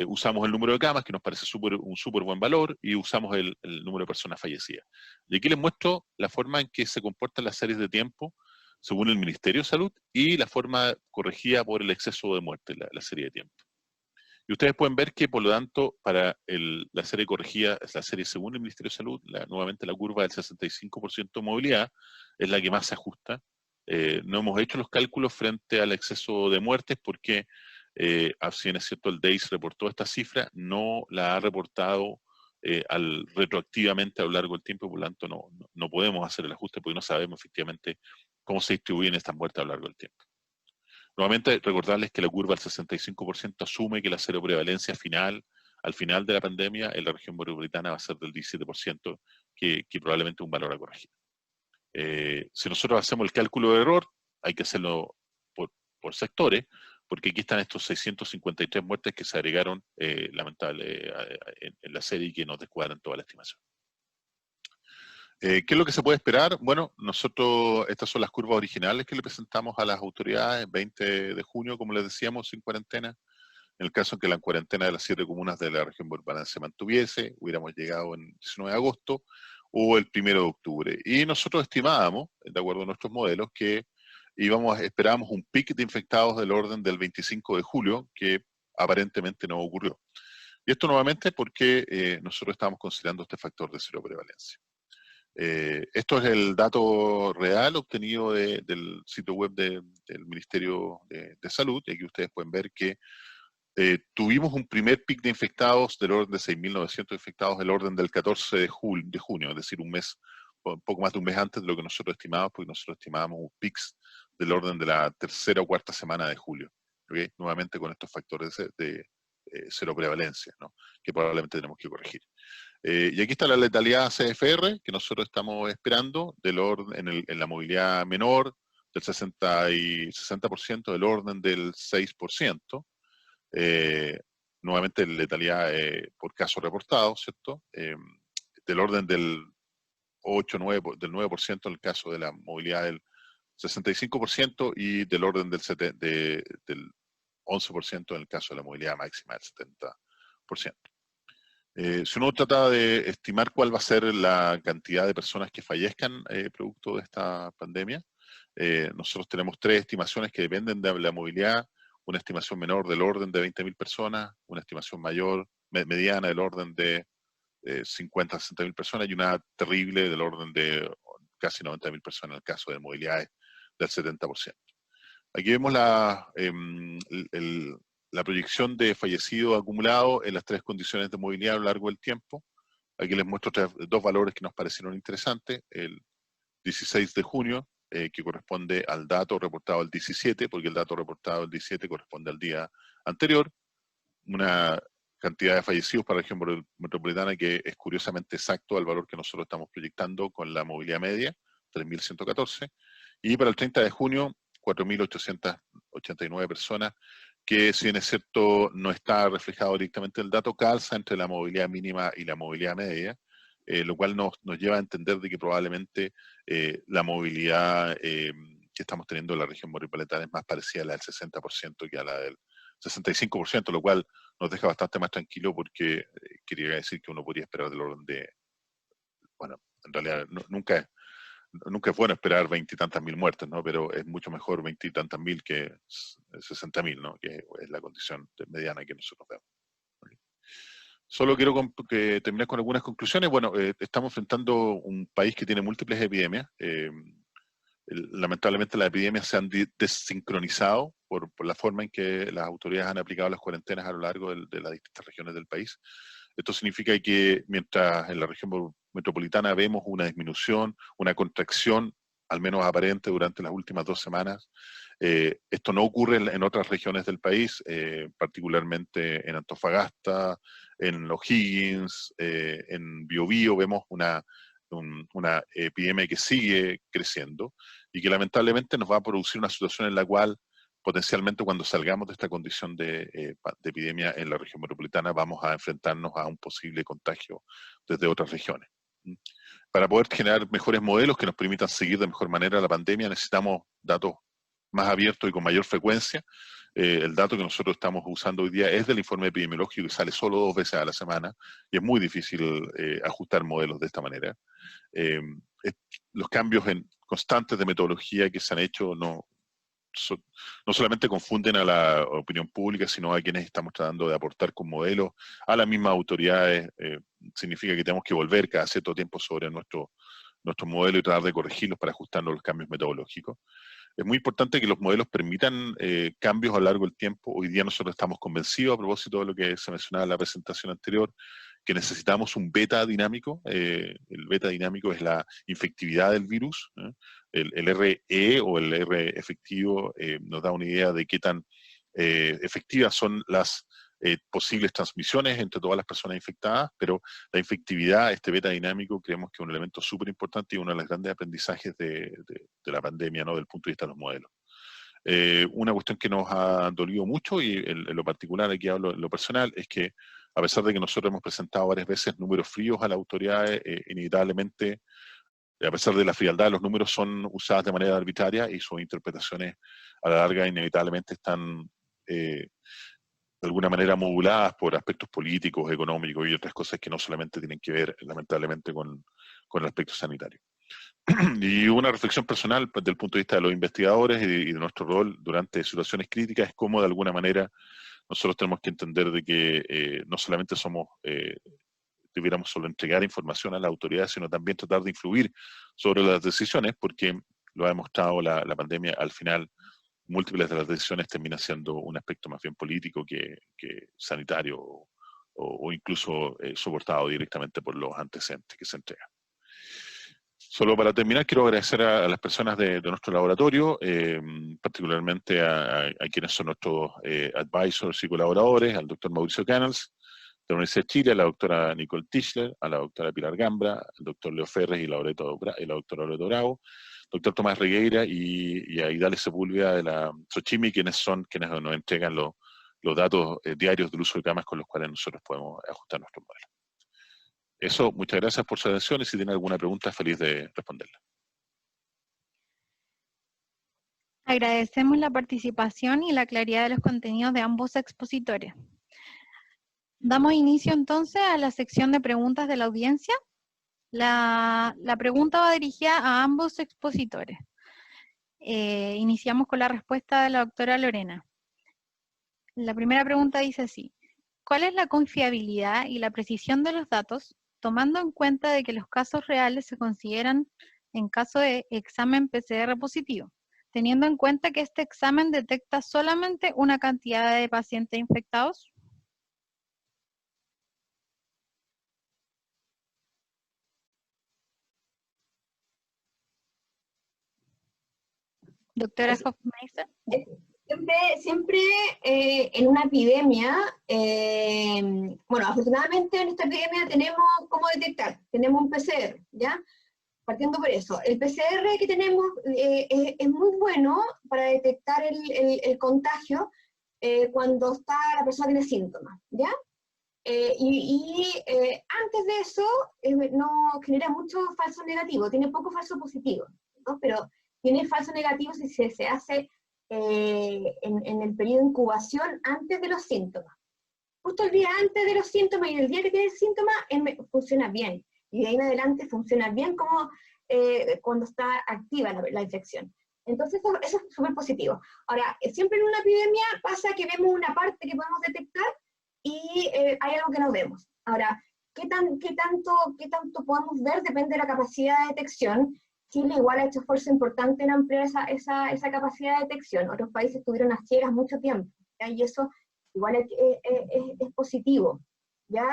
usamos el número de camas, que nos parece un súper buen valor, y usamos el número de personas fallecidas. Y aquí les muestro la forma en que se comportan las series de tiempo según el Ministerio de Salud y la forma corregida por el exceso de muerte, la serie de tiempo. Y ustedes pueden ver que, por lo tanto, para la serie corregida, es la serie según el Ministerio de Salud, nuevamente la curva del 65% de movilidad es la que más se ajusta. No hemos hecho los cálculos frente al exceso de muertes porque, si bien es cierto, el DEIS reportó esta cifra, no la ha reportado retroactivamente a lo largo del tiempo, por lo tanto no podemos hacer el ajuste porque no sabemos efectivamente cómo se distribuyen estas muertes a lo largo del tiempo. Nuevamente, recordarles que la curva del 65% asume que la cero prevalencia al final de la pandemia, en la región metropolitana va a ser del 17%, que probablemente es un valor a corregir. Si nosotros hacemos el cálculo de error, hay que hacerlo por sectores, porque aquí están estos 653 muertes que se agregaron en la serie y que nos descuadran toda la estimación. ¿Qué es lo que se puede esperar? Bueno, estas son las curvas originales que le presentamos a las autoridades, 20 de junio, como les decíamos, sin cuarentena. En el caso en que la cuarentena de las 7 comunas de la región urbana se mantuviese, hubiéramos llegado en 19 de agosto o el 1 de octubre. Y nosotros estimábamos, de acuerdo a nuestros modelos, que esperábamos un pic de infectados del orden del 25 de julio, que aparentemente no ocurrió. Y esto nuevamente porque nosotros estamos considerando este factor de cero prevalencia. Esto es el dato real obtenido del sitio web del Ministerio de Salud, y aquí ustedes pueden ver que tuvimos un primer pic de infectados del orden de 6.900 infectados, del orden del 14 de junio, es decir, un poco más de un mes antes de lo que nosotros estimábamos, porque nosotros estimábamos un pic del orden de la tercera o cuarta semana de julio, ¿okay? Nuevamente con estos factores de cero prevalencia, ¿no? Que probablemente tenemos que corregir. Y aquí está la letalidad CFR, que nosotros estamos esperando, en la movilidad menor, del 60% del orden del 6%. Nuevamente letalidad por caso reportado, ¿cierto? Del orden del 9% en el caso de la movilidad del 65% y del orden del 11% en el caso de la movilidad máxima del 70%. Si uno trata de estimar cuál va a ser la cantidad de personas que fallezcan producto de esta pandemia, nosotros tenemos 3 estimaciones que dependen de la movilidad, una estimación menor del orden de 20.000 personas, una estimación mediana del orden de 50 a 60.000 personas y una terrible del orden de casi 90.000 personas en el caso de movilidades del 70%. Aquí vemos la proyección de fallecidos acumulados en las 3 condiciones de movilidad a lo largo del tiempo. Aquí les muestro 2 valores que nos parecieron interesantes. El 16 de junio, que corresponde al dato reportado el 17, porque el dato reportado el 17 corresponde al día anterior. Una cantidad de fallecidos para la región metropolitana que es curiosamente exacto al valor que nosotros estamos proyectando con la movilidad media, 3.114. Y para el 30 de junio, 4.889 personas, que si bien es cierto no está reflejado directamente el dato, calza entre la movilidad mínima y la movilidad media, lo cual nos lleva a entender de que probablemente la movilidad que estamos teniendo en la región metropolitana es más parecida a la del 60% que a la del 65%, lo cual nos deja bastante más tranquilo porque quería decir que uno podría esperar del orden de, bueno, en realidad nunca nunca es bueno esperar 20 y tantas mil muertes, ¿no? Pero es mucho mejor 20 y tantas mil que 60.000, ¿no? Que es la condición mediana que nosotros vemos. Solo quiero terminar con algunas conclusiones. Bueno, estamos enfrentando un país que tiene múltiples epidemias. Lamentablemente las epidemias se han desincronizado por la forma en que las autoridades han aplicado las cuarentenas a lo largo de las distintas regiones del país. Esto significa que mientras en la región metropolitana vemos una disminución, una contracción, al menos aparente durante las últimas 2 semanas, esto no ocurre en otras regiones del país, particularmente en Antofagasta, en O'Higgins, en Biobío vemos una epidemia que sigue creciendo y que lamentablemente nos va a producir una situación en la cual potencialmente cuando salgamos de esta condición de epidemia en la región metropolitana vamos a enfrentarnos a un posible contagio desde otras regiones. Para poder generar mejores modelos que nos permitan seguir de mejor manera la pandemia necesitamos datos más abiertos y con mayor frecuencia. El dato que nosotros estamos usando hoy día es del informe epidemiológico que sale solo 2 veces a la semana y es muy difícil ajustar modelos de esta manera. Los cambios constantes de metodología que se han hecho no solamente confunden a la opinión pública, sino a quienes estamos tratando de aportar con modelos, a las mismas autoridades. Significa que tenemos que volver cada cierto tiempo sobre nuestro modelo y tratar de corregirlos para ajustarnos a los cambios metodológicos. Es muy importante que los modelos permitan cambios a lo largo del tiempo. Hoy día nosotros estamos convencidos, a propósito de lo que se mencionaba en la presentación anterior, que necesitamos un beta dinámico. El beta dinámico es la infectividad del virus. El RE o el R efectivo nos da una idea de qué tan efectivas son las posibles transmisiones entre todas las personas infectadas, pero la infectividad, este beta dinámico, creemos que es un elemento súper importante y uno de los grandes aprendizajes de la pandemia, ¿no? Desde el punto de vista de los modelos. Una cuestión que nos ha dolido mucho, y en lo particular aquí hablo en lo personal, es que a pesar de que nosotros hemos presentado varias veces números fríos a las autoridades, inevitablemente, a pesar de la frialdad, los números son usados de manera arbitraria y sus interpretaciones a la larga inevitablemente están de alguna manera moduladas por aspectos políticos, económicos y otras cosas que no solamente tienen que ver, lamentablemente, con el aspecto sanitario. Y una reflexión personal desde el punto de vista de los investigadores y de nuestro rol durante situaciones críticas es cómo de alguna manera nosotros tenemos que entender de que no solamente debiéramos solo entregar información a las autoridades, sino también tratar de influir sobre las decisiones, porque lo ha demostrado la pandemia. Al final, múltiples de las decisiones terminan siendo un aspecto más bien político que sanitario o incluso soportado directamente por los antecedentes que se entregan. Solo para terminar, quiero agradecer a las personas de nuestro laboratorio, particularmente a quienes son nuestros advisors y colaboradores, al doctor Mauricio Canals, de la Universidad de Chile, a la doctora Nicole Tischler, a la doctora Pilar Gambra, al doctor Leo Ferres y la doctora Loreto Bravo, doctor Tomás Regueira y a Idale Sepúlveda de la Xochimilco, quienes nos entregan los datos diarios del uso de camas con los cuales nosotros podemos ajustar nuestro modelo. Eso, muchas gracias por su atención y si tienen alguna pregunta, feliz de responderla. Agradecemos la participación y la claridad de los contenidos de ambos expositores. Damos inicio entonces a la sección de preguntas de la audiencia. La pregunta va dirigida a ambos expositores. Iniciamos con la respuesta de la doctora Lorena. La primera pregunta dice así: ¿cuál es la confiabilidad y la precisión de los datos, tomando en cuenta de que los casos reales se consideran en caso de examen PCR positivo, teniendo en cuenta que este examen detecta solamente una cantidad de pacientes infectados? Doctora Hofmeister. Siempre en una epidemia, bueno, afortunadamente en esta epidemia tenemos cómo detectar, tenemos un PCR, ¿ya? Partiendo por eso, el PCR que tenemos es muy bueno para detectar el contagio cuando la persona tiene síntomas, ¿ya? Antes de eso no genera mucho falso negativo, tiene poco falso positivo, ¿no? Pero tiene falso negativo si se hace en el periodo de incubación antes de los síntomas. Justo el día antes de los síntomas y el día que tiene síntomas funciona bien. Y de ahí en adelante funciona bien como cuando está activa la infección. Entonces eso es súper positivo. Ahora, siempre en una epidemia pasa que vemos una parte que podemos detectar y hay algo que no vemos. Ahora, ¿qué tanto podemos ver? Depende de la capacidad de detección. Chile igual ha hecho esfuerzo importante en ampliar esa capacidad de detección. Otros países estuvieron a ciegas mucho tiempo, ¿ya? Y eso igual es positivo, ¿ya?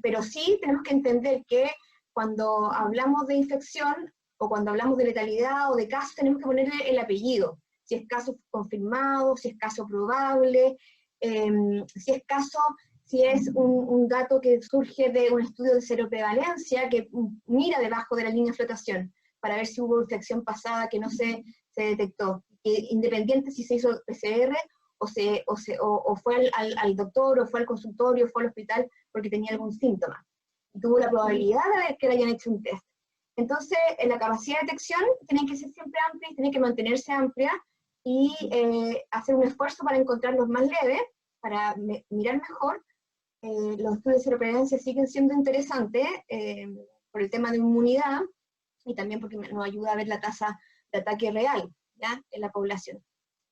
Pero sí tenemos que entender que cuando hablamos de infección, o cuando hablamos de letalidad o de caso, tenemos que ponerle el apellido. Si es caso confirmado, si es caso probable, si es un dato que surge de un estudio de seroprevalencia que mira debajo de la línea de flotación para ver si hubo infección pasada que no se detectó, independiente si se hizo PCR o fue al doctor, o fue al consultorio, o fue al hospital porque tenía algún síntoma. Y tuvo la probabilidad de que le hayan hecho un test. Entonces, la capacidad de detección tiene que ser siempre amplia y tiene que mantenerse amplia y hacer un esfuerzo para encontrar los más leves, para mirar mejor. Los estudios de seroprevalencia siguen siendo interesantes por el tema de inmunidad y también porque nos ayuda a ver la tasa de ataque real, ¿ya?, en la población.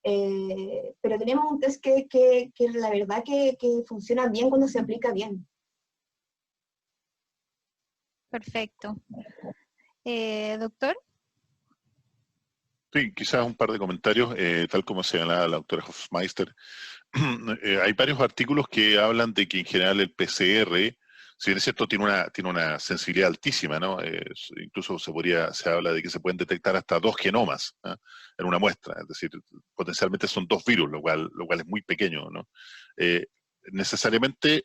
Pero tenemos un test que la verdad que funciona bien cuando se aplica bien. Perfecto. Doctor. Sí, quizás un par de comentarios, tal como señalaba la doctora Hofmeister. Hay varios artículos que hablan de que en general el PCR, si bien es cierto, tiene una sensibilidad altísima, ¿no? Incluso se habla de que se pueden detectar hasta 2 genomas, ¿eh?, en una muestra, es decir, potencialmente son 2 virus, lo cual es muy pequeño, ¿no? Necesariamente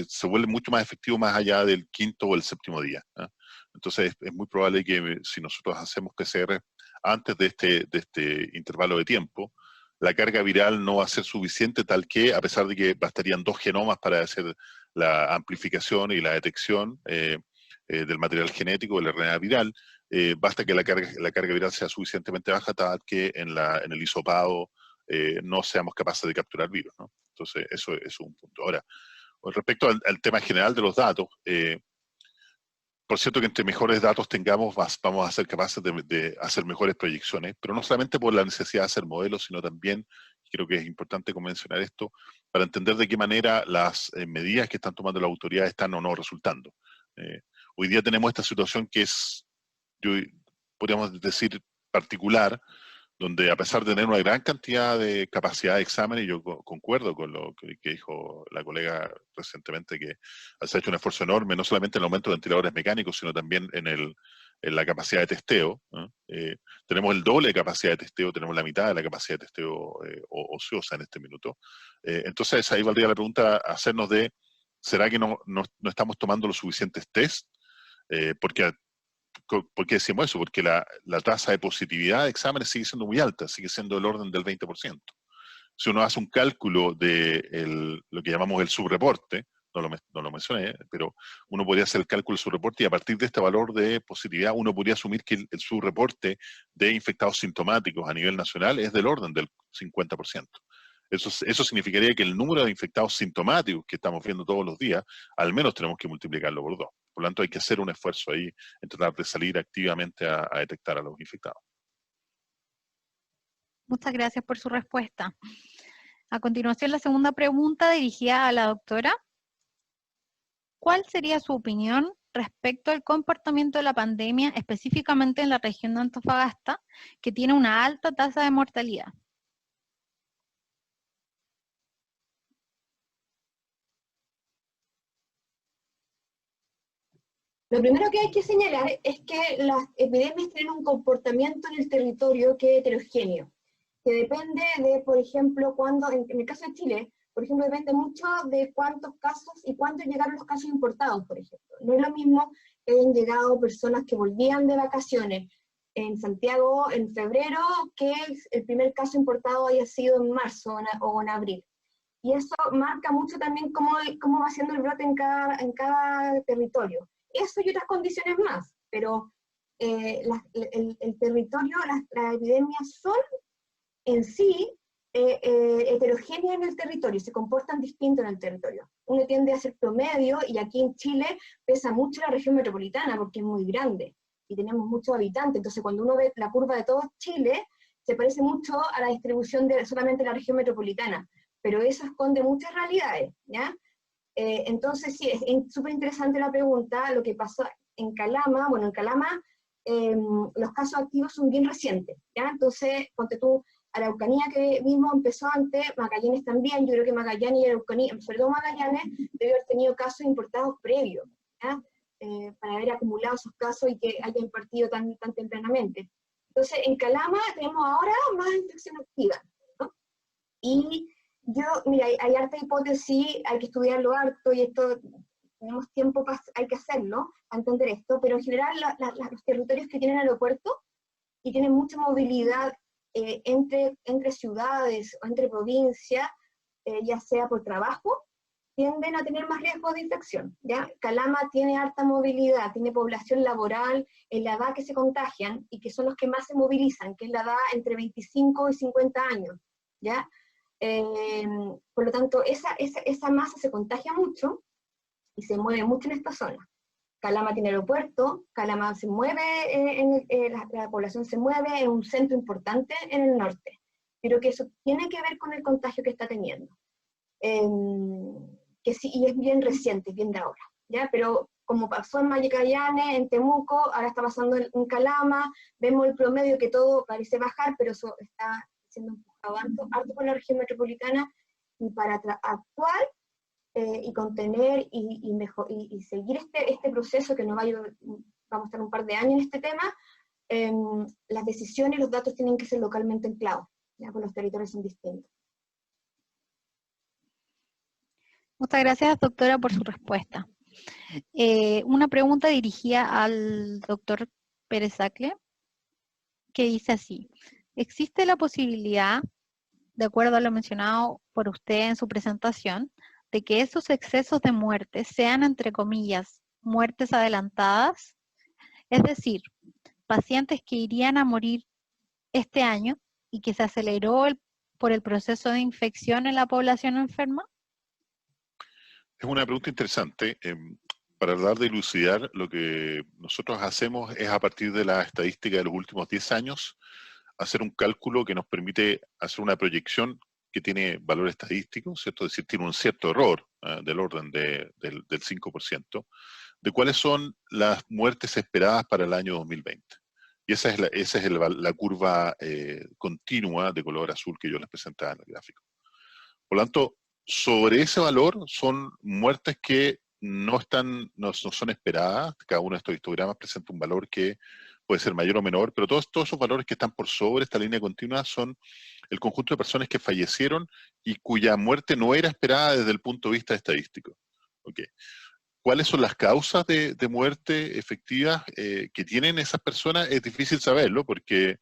se vuelve mucho más efectivo más allá del 5º o el 7º día, ¿eh? Entonces es muy probable que si nosotros hacemos PCR antes de este intervalo de tiempo, la carga viral no va a ser suficiente, tal que, a pesar de que bastarían 2 genomas para hacer la amplificación y la detección del material genético, del RNA viral, basta que la carga viral sea suficientemente baja, tal que en el hisopado no seamos capaces de capturar virus, ¿no? Entonces, eso es un punto. Ahora, respecto al tema general de los datos, por cierto que entre mejores datos tengamos, vamos a ser capaces de hacer mejores proyecciones, pero no solamente por la necesidad de hacer modelos, sino también, creo que es importante mencionar esto, para entender de qué manera las medidas que están tomando las autoridades están o no resultando. Hoy día tenemos esta situación que es, podríamos decir, particular, donde a pesar de tener una gran cantidad de capacidad de examen, y yo concuerdo con lo que dijo la colega recientemente, que se ha hecho un esfuerzo enorme, no solamente en el aumento de ventiladores mecánicos, sino también en la capacidad de testeo, ¿no? Tenemos el doble de capacidad de testeo, tenemos la mitad de la capacidad de testeo ociosa en este minuto. Entonces ahí valdría la pregunta hacernos de, ¿será que no estamos tomando los suficientes test? ¿Por qué decimos eso? Porque la tasa de positividad de exámenes sigue siendo muy alta, sigue siendo del orden del 20%. Si uno hace un cálculo de lo que llamamos el subreporte, no lo mencioné, pero uno podría hacer el cálculo del subreporte y a partir de este valor de positividad uno podría asumir que el subreporte de infectados sintomáticos a nivel nacional es del orden del 50%. Eso significaría que el número de infectados sintomáticos que estamos viendo todos los días, al menos tenemos que multiplicarlo por 2. Por lo tanto, hay que hacer un esfuerzo ahí en tratar de salir activamente a detectar a los infectados. Muchas gracias por su respuesta. A continuación, la segunda pregunta dirigida a la doctora. ¿Cuál sería su opinión respecto al comportamiento de la pandemia, específicamente en la región de Antofagasta, que tiene una alta tasa de mortalidad? Lo primero que hay que señalar es que las epidemias tienen un comportamiento en el territorio que es heterogéneo, que depende de, por ejemplo, en el caso de Chile, por ejemplo, depende mucho de cuántos casos y cuándo llegaron los casos importados, por ejemplo. No es lo mismo que hayan llegado personas que volvían de vacaciones en Santiago en febrero, que el primer caso importado haya sido en marzo o en abril. Y eso marca mucho también cómo va siendo el brote en cada territorio. Eso y otras condiciones más, pero el territorio, las epidemias son en sí heterogéneas en el territorio, se comportan distinto en el territorio. Uno tiende a ser promedio, y aquí en Chile pesa mucho la región metropolitana porque es muy grande, y tenemos muchos habitantes, entonces cuando uno ve la curva de todo Chile, se parece mucho a la distribución de solamente la región metropolitana, pero eso esconde muchas realidades, ¿ya? Entonces sí, es súper interesante la pregunta. Lo que pasó en Calama, bueno, en Calama los casos activos son bien recientes, ¿ya? Entonces, ponte tú, Araucanía que mismo empezó antes, Magallanes también, yo creo que Magallanes y Araucanía, sobre todo Magallanes, debe haber tenido casos importados previos, ¿ya? Para haber acumulado esos casos y que hayan partido tan tempranamente. Entonces, en Calama tenemos ahora más infección activa, ¿no? Y yo, mira, hay harta hipótesis, hay que estudiarlo harto, y esto, tenemos tiempo, hay que hacerlo, para entender esto, pero en general los territorios que tienen aeropuerto y tienen mucha movilidad entre ciudades o entre provincias, ya sea por trabajo, tienden a tener más riesgo de infección, ¿ya? Calama tiene harta movilidad, tiene población laboral, en la edad que se contagian, y que son los que más se movilizan, que es la edad entre 25 y 50 años, ¿ya? Por lo tanto, esa masa se contagia mucho, y se mueve mucho en esta zona. Calama tiene aeropuerto, Calama se mueve, la población se mueve, es un centro importante en el norte. Creo que eso tiene que ver con el contagio que está teniendo. Que sí, y es bien reciente, es bien de ahora, ¿ya? Pero como pasó en Magallanes, en Temuco, ahora está pasando en Calama, vemos el promedio que todo parece bajar, pero eso está siendo empujado harto por la región metropolitana, y para actuar y contener y seguir este proceso que vamos a estar un par de años en este tema, las decisiones y los datos tienen que ser localmente anclados, ya, porque los territorios son distintos. Muchas gracias, doctora, por su respuesta. Una pregunta dirigida al doctor Pérez-Sacle, que dice así: ¿existe la posibilidad, de acuerdo a lo mencionado por usted en su presentación, de que esos excesos de muertes sean, entre comillas, muertes adelantadas? Es decir, pacientes que irían a morir este año y que se aceleró por el proceso de infección en la población enferma. Es una pregunta interesante. Para tratar de dilucidar, lo que nosotros hacemos es, a partir de la estadística de los últimos 10 años, hacer un cálculo que nos permite hacer una proyección que tiene valor estadístico, ¿cierto? Es decir, tiene un cierto error del orden del 5%, de cuáles son las muertes esperadas para el año 2020. Y esa es la curva continua de color azul que yo les presentaba en el gráfico. Por lo tanto, sobre ese valor son muertes que no son esperadas. Cada uno de estos histogramas presenta un valor que puede ser mayor o menor, pero todos esos valores que están por sobre esta línea continua son el conjunto de personas que fallecieron y cuya muerte no era esperada desde el punto de vista estadístico. Okay. ¿Cuáles son las causas de muerte efectivas que tienen esas personas? Es difícil saberlo, porque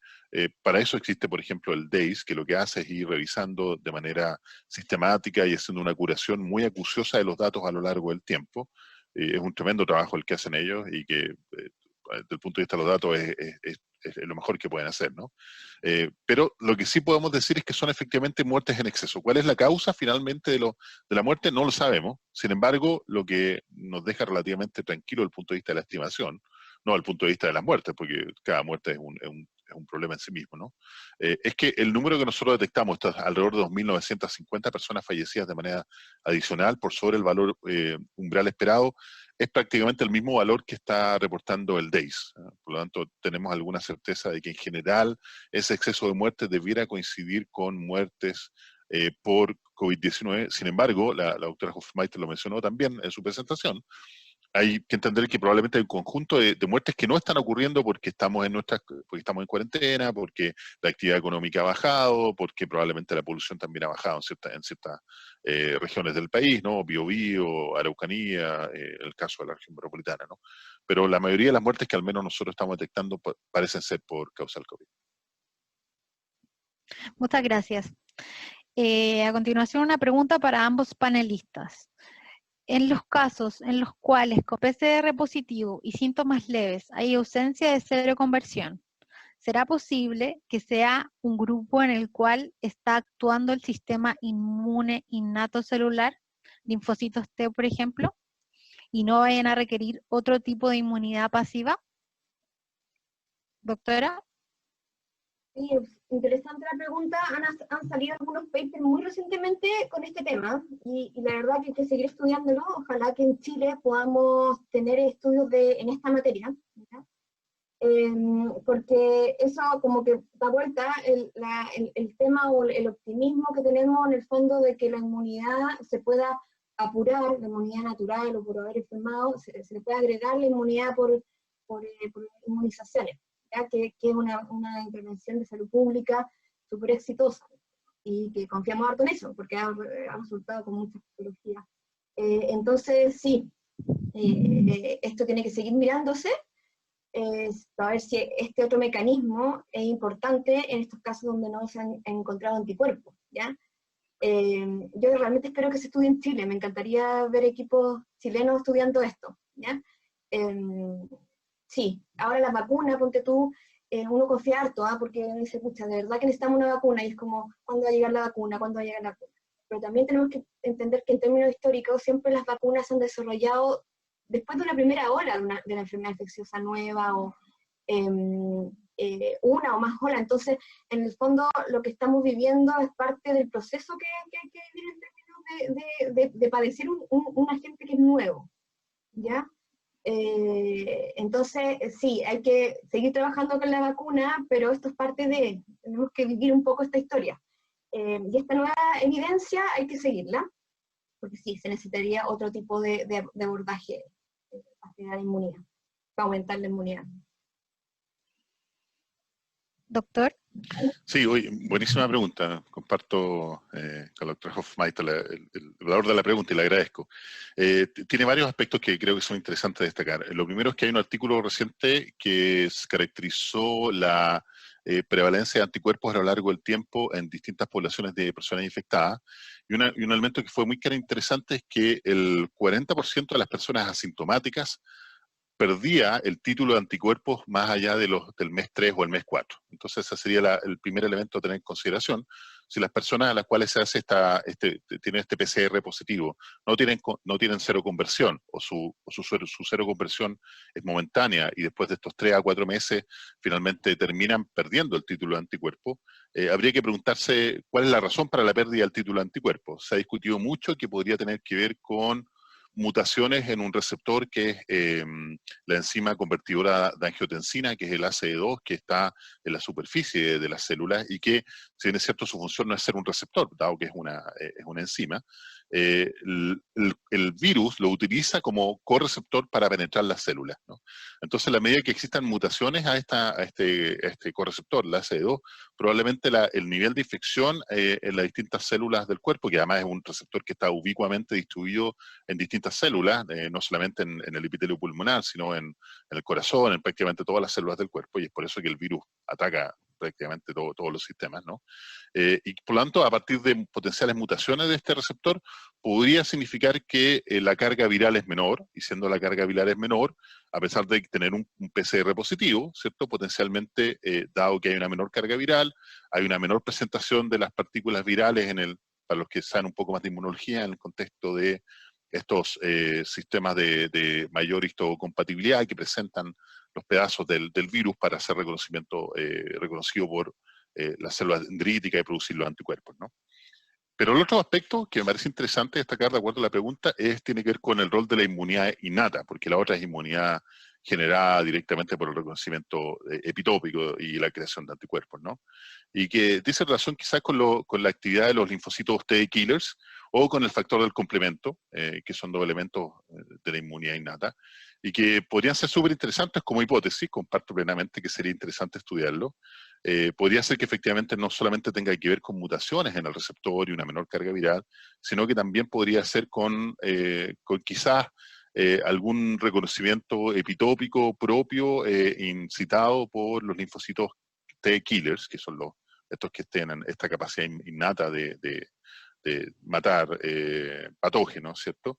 para eso existe, por ejemplo, el DAIS, que lo que hace es ir revisando de manera sistemática y haciendo una curación muy acuciosa de los datos a lo largo del tiempo. Es un tremendo trabajo el que hacen ellos, y que desde el punto de vista de los datos es lo mejor que pueden hacer, ¿no? Pero lo que sí podemos decir es que son efectivamente muertes en exceso. ¿Cuál es la causa finalmente de la muerte? No lo sabemos. Sin embargo, lo que nos deja relativamente tranquilo desde el punto de vista de la estimación, no desde el punto de vista de las muertes, porque cada muerte es un problema en sí mismo, ¿no? Es que el número que nosotros detectamos, está alrededor de 2.950 personas fallecidas de manera adicional por sobre el valor umbral esperado, es prácticamente el mismo valor que está reportando el DAIS. Por lo tanto, tenemos alguna certeza de que en general ese exceso de muertes debiera coincidir con muertes por COVID-19. Sin embargo, la doctora Hofmeister lo mencionó también en su presentación, hay que entender que probablemente hay un conjunto de muertes que no están ocurriendo porque estamos en cuarentena, porque la actividad económica ha bajado, porque probablemente la polución también ha bajado en ciertas regiones del país, ¿no? Biobío, Araucanía, el caso de la región metropolitana, ¿no? Pero la mayoría de las muertes que al menos nosotros estamos detectando parecen ser por causa del COVID. Muchas gracias. A continuación, una pregunta para ambos panelistas. En los casos en los cuales con PCR positivo y síntomas leves hay ausencia de seroconversión, ¿será posible que sea un grupo en el cual está actuando el sistema inmune innato celular, linfocitos T, por ejemplo, y no vayan a requerir otro tipo de inmunidad pasiva? Doctora. Sí, es interesante la pregunta. Han salido algunos papers muy recientemente con este tema y la verdad que hay que seguir estudiándolo. Ojalá que en Chile podamos tener estudios en esta materia, ¿ya? Porque eso como que da vuelta el tema o el optimismo que tenemos en el fondo de que la inmunidad se pueda apurar, la inmunidad natural o por haber enfermado, se le puede agregar la inmunidad por inmunizaciones, ¿ya? Que es una intervención de salud pública súper exitosa y que confiamos harto en eso, porque ha resultado con mucha patología. Entonces, sí, esto tiene que seguir mirándose, para ver si este otro mecanismo es importante en estos casos donde no se han encontrado anticuerpos, ¿ya? Yo realmente espero que se estudie en Chile, me encantaría ver equipos chilenos estudiando esto, ¿ya? Sí, ahora la vacuna, ponte tú, uno confía harto, porque dice, pucha, de verdad que necesitamos una vacuna, y es como, ¿cuándo va a llegar la vacuna? ¿Cuándo va a llegar la vacuna? Pero también tenemos que entender que en términos históricos siempre las vacunas se han desarrollado después de una primera ola de la enfermedad infecciosa nueva, o una o más olas. Entonces, en el fondo, lo que estamos viviendo es parte del proceso que hay que vivir en términos de padecer un agente que es nuevo, ¿ya? Entonces, sí, hay que seguir trabajando con la vacuna, pero esto es parte tenemos que vivir un poco esta historia. Y esta nueva evidencia hay que seguirla, porque sí, se necesitaría otro tipo de abordaje para generar inmunidad, para aumentar la inmunidad. Doctor. Sí, buenísima pregunta. Comparto con el Dr. Hofmeister el valor de la pregunta y le agradezco. Tiene varios aspectos que creo que son interesantes de destacar. Lo primero es que hay un artículo reciente que caracterizó la prevalencia de anticuerpos a lo largo del tiempo en distintas poblaciones de personas infectadas. Y un elemento que fue muy interesante es que el 40% de las personas asintomáticas perdía el título de anticuerpos más allá del mes 3 o el mes 4. Entonces ese sería el primer elemento a tener en consideración. Si las personas a las cuales se hace tienen este PCR positivo no tienen cero conversión, o su cero conversión es momentánea y después de estos 3 a 4 meses finalmente terminan perdiendo el título de anticuerpo, habría que preguntarse cuál es la razón para la pérdida del título de anticuerpo. Se ha discutido mucho que podría tener que ver con mutaciones en un receptor que es la enzima convertidora de angiotensina, que es el ACE2, que está en la superficie de las células y que, si bien es cierto, su función no es ser un receptor, dado que es una enzima, el virus lo utiliza como correceptor para penetrar las células, ¿no? Entonces, a la medida que existan mutaciones a este correceptor, la ACE2, probablemente el nivel de infección en las distintas células del cuerpo, que además es un receptor que está ubicuamente distribuido en distintas células, no solamente en el epitelio pulmonar, sino en el corazón, en prácticamente todas las células del cuerpo, y es por eso que el virus ataca prácticamente todos los sistemas, ¿no? Y por lo tanto, a partir de potenciales mutaciones de este receptor, podría significar que la carga viral es menor, y siendo la carga viral es menor, a pesar de tener un PCR positivo, ¿cierto? Potencialmente, dado que hay una menor carga viral, hay una menor presentación de las partículas virales para los que saben un poco más de inmunología, en el contexto de estos sistemas de mayor histocompatibilidad que presentan los pedazos del virus para ser reconocido por las células dendríticas y producir los anticuerpos, ¿no? Pero el otro aspecto que me parece interesante destacar de acuerdo a la pregunta tiene que ver con el rol de la inmunidad innata, porque la otra es inmunidad generada directamente por el reconocimiento epitópico y la creación de anticuerpos, ¿no? Y que dice relación quizás con la actividad de los linfocitos T killers o con el factor del complemento, que son dos elementos de la inmunidad innata, y que podrían ser súper interesantes como hipótesis, comparto plenamente que sería interesante estudiarlo. Podría ser que efectivamente no solamente tenga que ver con mutaciones en el receptor y una menor carga viral, sino que también podría ser con quizás algún reconocimiento epitópico propio incitado por los linfocitos T killers, que son estos que tienen esta capacidad innata de matar patógenos, ¿cierto?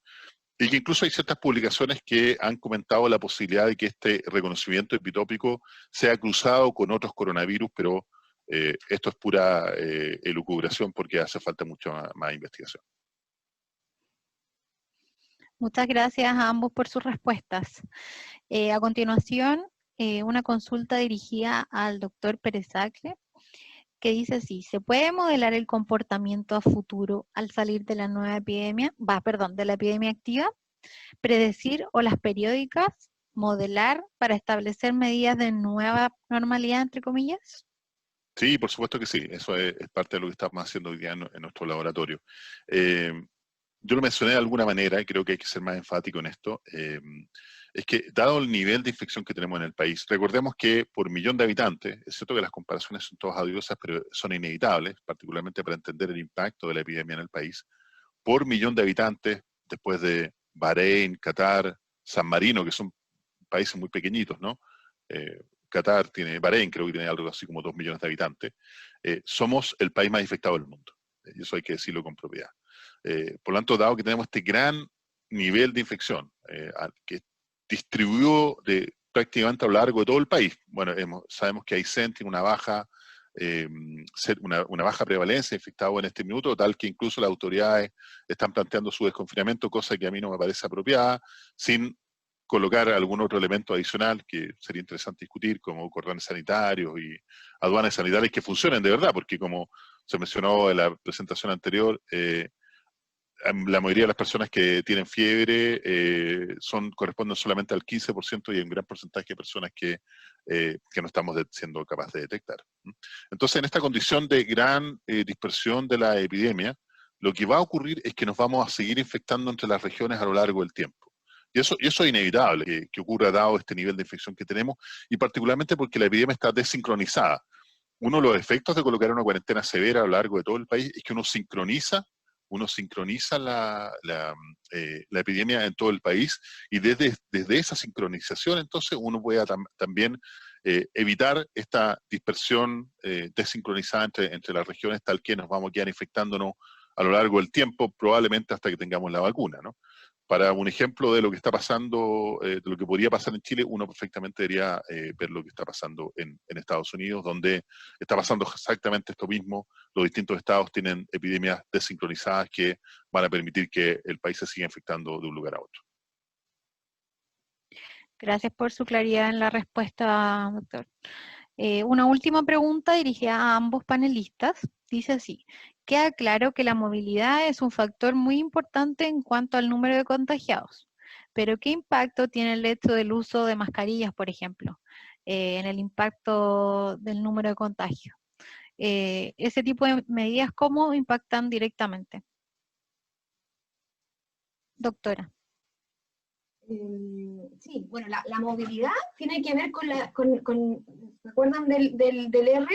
Y que incluso hay ciertas publicaciones que han comentado la posibilidad de que este reconocimiento epitópico sea cruzado con otros coronavirus, pero esto es pura elucubración porque hace falta mucha más investigación. Muchas gracias a ambos por sus respuestas. A continuación, una consulta dirigida al doctor Pérez Acle, que dice así: ¿se puede modelar el comportamiento a futuro al salir de la nueva epidemia, de la epidemia activa? ¿Predecir o las periódicas, modelar para establecer medidas de nueva normalidad, entre comillas? Sí, por supuesto que sí. Eso es parte de lo que estamos haciendo hoy día en nuestro laboratorio. Eh, yo lo mencioné de alguna manera, y creo que hay que ser más enfático en esto, es que dado el nivel de infección que tenemos en el país, recordemos que por millón de habitantes, es cierto que las comparaciones son todas odiosas, pero son inevitables, particularmente para entender el impacto de la epidemia en el país, por millón de habitantes, después de Bahrein, Qatar, San Marino, que son países muy pequeñitos, ¿no? Qatar tiene, Bahrein creo que tiene algo así como 2 millones de habitantes, somos el país más infectado del mundo, y eso hay que decirlo con propiedad. Por lo tanto, dado que tenemos este gran nivel de infección, que distribuyó prácticamente a lo largo de todo el país, bueno, sabemos que Aysén tiene una baja prevalencia de infectados en este minuto, tal que incluso las autoridades están planteando su desconfinamiento, cosa que a mí no me parece apropiada, sin colocar algún otro elemento adicional que sería interesante discutir, como cordones sanitarios y aduanas sanitarias que funcionen de verdad, porque como se mencionó en la presentación anterior, la mayoría de las personas que tienen fiebre corresponden solamente al 15% y hay un gran porcentaje de personas que no estamos siendo capaces de detectar. Entonces, en esta condición de gran dispersión de la epidemia, lo que va a ocurrir es que nos vamos a seguir infectando entre las regiones a lo largo del tiempo. Y eso es inevitable que ocurra dado este nivel de infección que tenemos, y particularmente porque la epidemia está desincronizada. Uno de los efectos de colocar una cuarentena severa a lo largo de todo el país es que uno sincroniza la epidemia en todo el país, y desde esa sincronización entonces uno puede también evitar esta dispersión desincronizada entre las regiones, tal que nos vamos a quedar infectándonos a lo largo del tiempo, probablemente hasta que tengamos la vacuna, ¿no? Para un ejemplo de lo que está pasando, de lo que podría pasar en Chile, uno perfectamente debería ver lo que está pasando en Estados Unidos, donde está pasando exactamente esto mismo. Los distintos estados tienen epidemias desincronizadas que van a permitir que el país se siga infectando de un lugar a otro. Gracias por su claridad en la respuesta, doctor. Una última pregunta dirigida a ambos panelistas. Dice así: queda claro que la movilidad es un factor muy importante en cuanto al número de contagiados, pero ¿qué impacto tiene el hecho del uso de mascarillas, por ejemplo, en el impacto del número de contagios? Ese tipo de medidas, ¿cómo impactan directamente? Doctora. Sí, bueno, la movilidad tiene que ver ¿se acuerdan del R?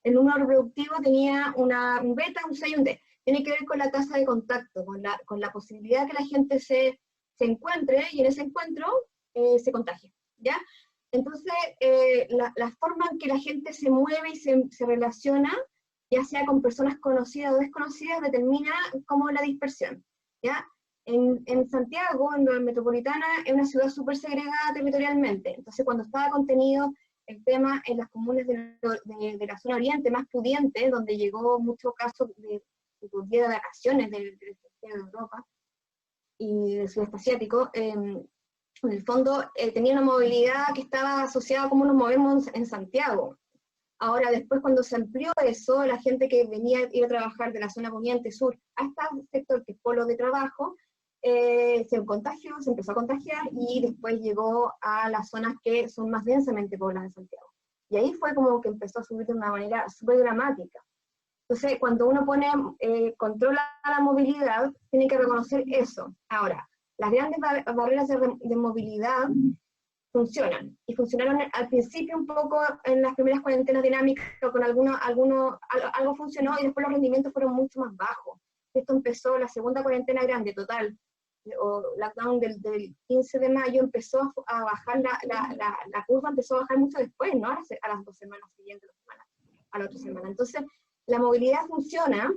El número reproductivo tenía un beta, un C y un D. Tiene que ver con la tasa de contacto, con la posibilidad que la gente se encuentre, y en ese encuentro se contagie, ¿ya? Entonces, la forma en que la gente se mueve y se relaciona, ya sea con personas conocidas o desconocidas, determina cómo la dispersión, ¿ya? En Santiago, en la metropolitana, es una ciudad súper segregada territorialmente. Entonces, cuando estaba contenido el tema en las comunas de la zona oriente, más pudiente, donde llegó muchos casos de día de vacaciones de Europa y del sudeste asiático, en el fondo tenía una movilidad que estaba asociada a cómo nos movemos en Santiago. Ahora, después cuando se amplió eso, la gente que venía a ir a trabajar de la zona poniente sur a este sector que es polo de trabajo, se empezó a contagiar, y después llegó a las zonas que son más densamente pobladas de Santiago. Y ahí fue como que empezó a subir de una manera súper dramática. Entonces, cuando uno controla la movilidad, tiene que reconocer eso. Ahora, las grandes barreras de movilidad funcionan, y funcionaron al principio un poco en las primeras cuarentenas dinámicas, con algo funcionó, y después los rendimientos fueron mucho más bajos. Esto empezó la segunda cuarentena grande total, o lockdown del 15 de mayo, empezó a bajar la curva, empezó a bajar mucho después, ¿no? A las 2 semanas siguientes, a la otra semana. Entonces, la movilidad funciona,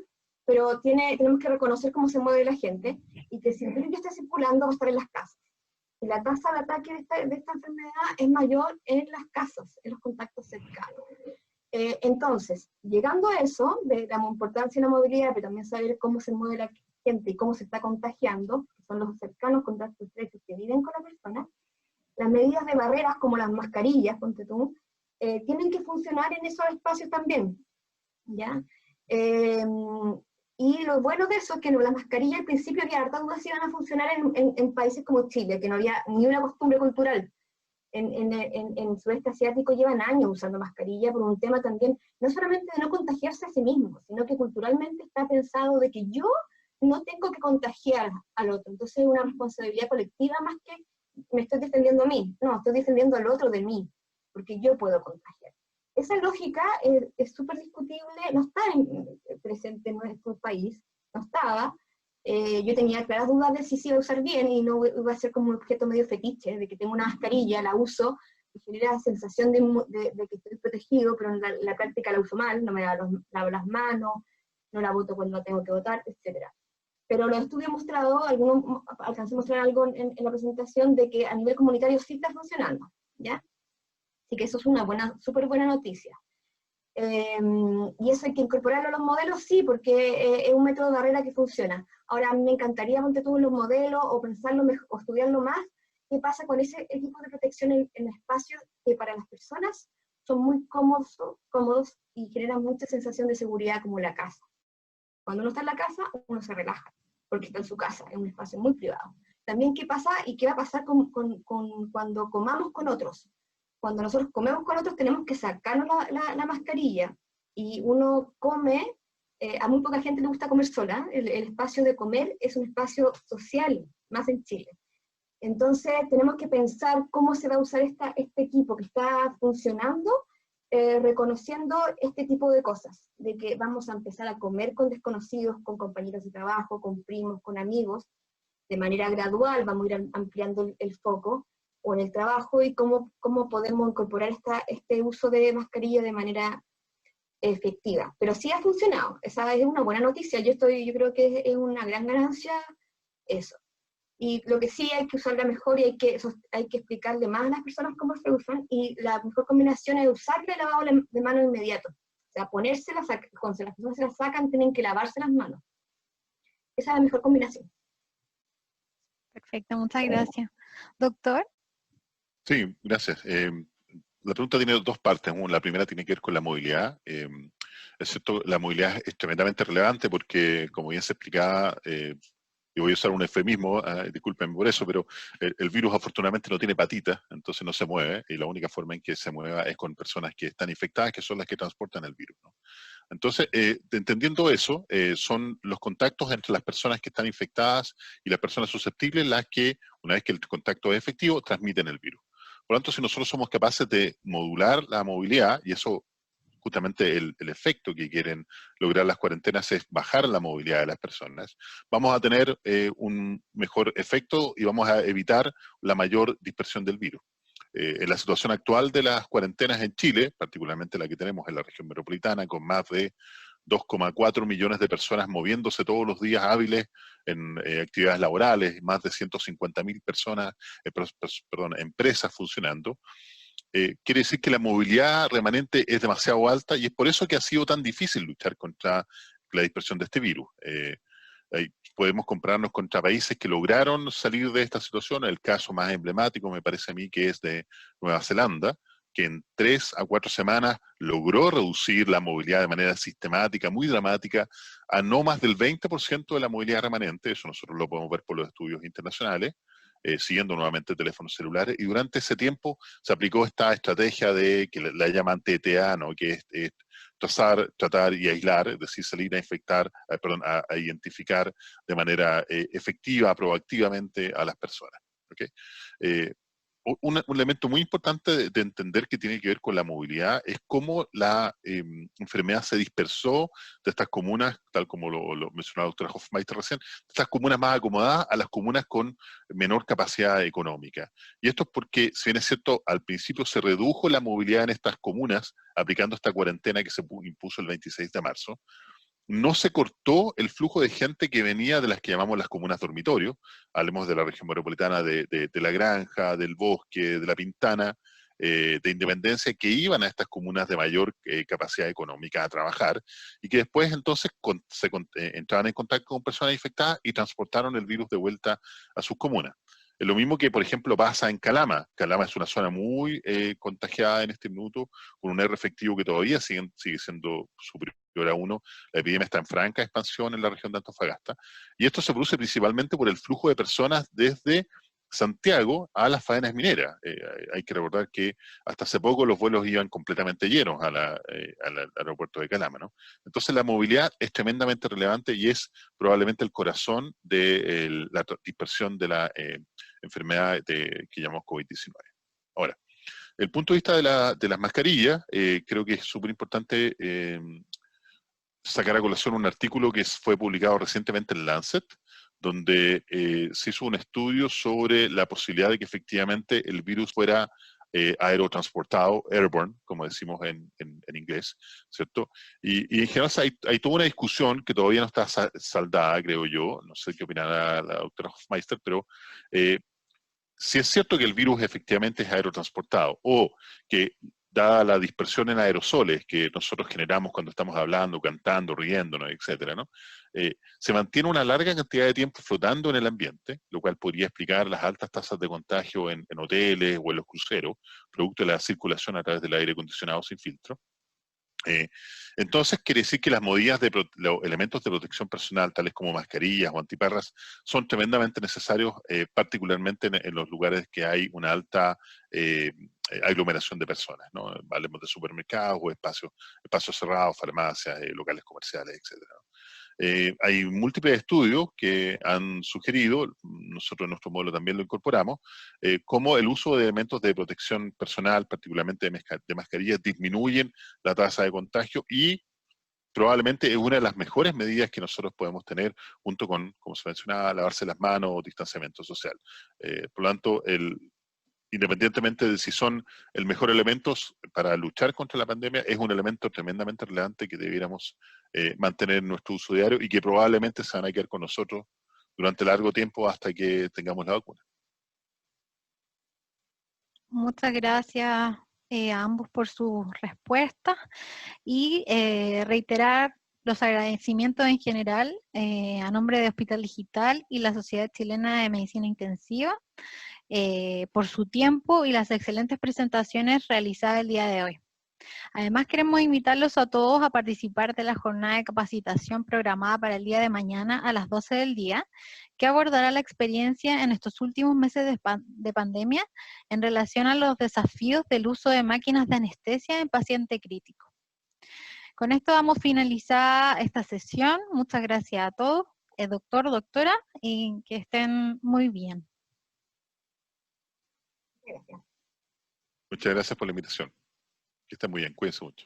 pero tenemos que reconocer cómo se mueve la gente, y que si el virus está circulando va a estar en las casas. Y la tasa de ataque de esta enfermedad es mayor en las casas, en los contactos cercanos. Entonces, llegando a eso, de la importancia de la movilidad, pero también saber cómo se mueve la gente y cómo se está contagiando, que son los cercanos contactos estrechos que viven con la persona, las medidas de barreras, como las mascarillas, ponte tú, tienen que funcionar en esos espacios también, ¿ya? Y lo bueno de eso es que las mascarillas al principio había hartas dudas si iban a funcionar en países como Chile, que no había ni una costumbre cultural. En sudeste asiático llevan años usando mascarilla por un tema también, no solamente de no contagiarse a sí mismo, sino que culturalmente está pensado de que yo no tengo que contagiar al otro. Entonces es una responsabilidad colectiva más que me estoy defendiendo a mí. No, estoy defendiendo al otro de mí, porque yo puedo contagiar. Esa lógica es súper discutible, no está presente en nuestro país, no estaba. Yo tenía claras dudas de si se iba a usar bien y no iba a ser como un objeto medio fetiche, de que tengo una mascarilla, la uso, y genera la sensación de que estoy protegido, pero en la práctica la uso mal, no me lavo las manos, no la boto cuando la tengo que botar, etc. Pero los estudios han mostrado, alcancé a mostrar algo en la presentación, de que a nivel comunitario sí está funcionando, ¿ya? Así que eso es una súper buena noticia. Y eso hay que incorporarlo a los modelos, sí, porque es un método de barrera que funciona. Ahora, me encantaría ponte tú en los modelos, o pensarlo mejor, o estudiarlo más, qué pasa con ese tipo de protección en espacios que para las personas son muy cómodos y generan mucha sensación de seguridad, como la casa. Cuando uno está en la casa, uno se relaja, porque está en su casa, es un espacio muy privado. También qué pasa y qué va a pasar cuando comamos con otros. Cuando nosotros comemos con otros tenemos que sacarnos la mascarilla, y uno come, a muy poca gente le gusta comer sola, el espacio de comer es un espacio social, más en Chile. Entonces tenemos que pensar cómo se va a usar este equipo que está funcionando, reconociendo este tipo de cosas, de que vamos a empezar a comer con desconocidos, con compañeros de trabajo, con primos, con amigos, de manera gradual vamos a ir ampliando el foco, o en el trabajo, y cómo podemos incorporar este uso de mascarilla de manera efectiva. Pero sí ha funcionado, esa es una buena noticia, yo creo que es una gran ganancia eso. Y lo que sí hay que usarla mejor, y hay que explicarle más a las personas cómo se usan, y la mejor combinación es usarle el lavado de manos inmediato. O sea, ponérselas, cuando las personas se las sacan, tienen que lavarse las manos. Esa es la mejor combinación. Perfecto, muchas gracias. Doctor, Sí, gracias. La pregunta tiene dos partes. La primera tiene que ver con la movilidad. Es cierto, la movilidad es tremendamente relevante porque, como bien se explicaba, y voy a usar un eufemismo, disculpen por eso, pero el virus afortunadamente no tiene patitas, entonces no se mueve, y la única forma en que se mueva es con personas que están infectadas, que son las que transportan el virus, ¿no? Entonces, entendiendo eso, son los contactos entre las personas que están infectadas y las personas susceptibles las que, una vez que el contacto es efectivo, transmiten el virus. Por lo tanto, si nosotros somos capaces de modular la movilidad, y eso justamente el efecto que quieren lograr las cuarentenas es bajar la movilidad de las personas, vamos a tener un mejor efecto y vamos a evitar la mayor dispersión del virus. En la situación actual de las cuarentenas en Chile, particularmente la que tenemos en la región metropolitana, con más de 2,4 millones de personas moviéndose todos los días hábiles en actividades laborales, más de 150.000 personas, empresas funcionando, quiere decir que la movilidad remanente es demasiado alta, y es por eso que ha sido tan difícil luchar contra la dispersión de este virus. Podemos compararnos contra países que lograron salir de esta situación. El caso más emblemático me parece a mí que es de Nueva Zelanda, que en 3 a 4 semanas logró reducir la movilidad de manera sistemática, muy dramática, a no más del 20% de la movilidad remanente. Eso nosotros lo podemos ver por los estudios internacionales, siguiendo nuevamente teléfonos celulares, y durante ese tiempo se aplicó esta estrategia de que la llaman TTA, ¿no? Que es trazar, tratar y aislar, es decir, salir a infectar, a identificar de manera efectiva, proactivamente a las personas. ¿Okay? Un elemento muy importante de entender que tiene que ver con la movilidad es cómo la enfermedad se dispersó de estas comunas, tal como lo mencionaba la doctora Hofmeister recién, de estas comunas más acomodadas a las comunas con menor capacidad económica. Y esto es porque, si bien es cierto, al principio se redujo la movilidad en estas comunas, aplicando esta cuarentena que se impuso el 26 de marzo, no se cortó el flujo de gente que venía de las que llamamos las comunas dormitorio. Hablemos de la región metropolitana, de La Granja, del Bosque, de La Pintana, de Independencia, que iban a estas comunas de mayor capacidad económica a trabajar, y que después entonces entraban en contacto con personas infectadas y transportaron el virus de vuelta a sus comunas. Lo mismo que, por ejemplo, pasa en Calama. Calama es una zona muy contagiada en este minuto, con un R efectivo que todavía sigue siendo superior a 1. La epidemia está en franca expansión en la región de Antofagasta. Y esto se produce principalmente por el flujo de personas desde Santiago a las faenas mineras. Hay que recordar que hasta hace poco los vuelos iban completamente llenos al aeropuerto de Calama, ¿no? Entonces la movilidad es tremendamente relevante y es probablemente el corazón de la dispersión de la enfermedad que llamamos COVID-19. Ahora, el punto de vista de las mascarillas, creo que es súper importante sacar a colación un artículo que fue publicado recientemente en Lancet, donde se hizo un estudio sobre la posibilidad de que efectivamente el virus fuera aerotransportado, airborne, como decimos en inglés, ¿cierto? Y en general hay toda una discusión que todavía no está saldada, creo yo, no sé qué opinará la doctora Hofmeister, pero si es cierto que el virus efectivamente es aerotransportado, o que dada la dispersión en aerosoles que nosotros generamos cuando estamos hablando, cantando, riéndonos, etcétera, ¿no? Se mantiene una larga cantidad de tiempo flotando en el ambiente, lo cual podría explicar las altas tasas de contagio en hoteles o en los cruceros, producto de la circulación a través del aire acondicionado sin filtro. Entonces quiere decir que las medidas los elementos de protección personal, tales como mascarillas o antiparras, son tremendamente necesarios, particularmente en los lugares que hay una alta aglomeración de personas, ¿no? Hablemos de supermercados o espacios cerrados, farmacias, locales comerciales, etcétera. Hay múltiples estudios que han sugerido, nosotros en nuestro modelo también lo incorporamos, cómo el uso de elementos de protección personal, particularmente de mascarillas, disminuyen la tasa de contagio y probablemente es una de las mejores medidas que nosotros podemos tener junto con, como se mencionaba, lavarse las manos o distanciamiento social. Por lo tanto, independientemente de si son el mejor elemento para luchar contra la pandemia, es un elemento tremendamente relevante que debiéramos mantener en nuestro uso diario y que probablemente se van a quedar con nosotros durante largo tiempo hasta que tengamos la vacuna. Muchas gracias a ambos por sus respuestas y reiterar los agradecimientos en general a nombre de Hospital Digital y la Sociedad Chilena de Medicina Intensiva por su tiempo y las excelentes presentaciones realizadas el día de hoy. Además, queremos invitarlos a todos a participar de la jornada de capacitación programada para el día de mañana a las 12 del día, que abordará la experiencia en estos últimos meses de pandemia en relación a los desafíos del uso de máquinas de anestesia en paciente crítico. Con esto damos finalizada esta sesión. Muchas gracias a todos, doctor, doctora, y que estén muy bien. Gracias. Muchas gracias por la invitación. Que estén muy bien, cuídense mucho.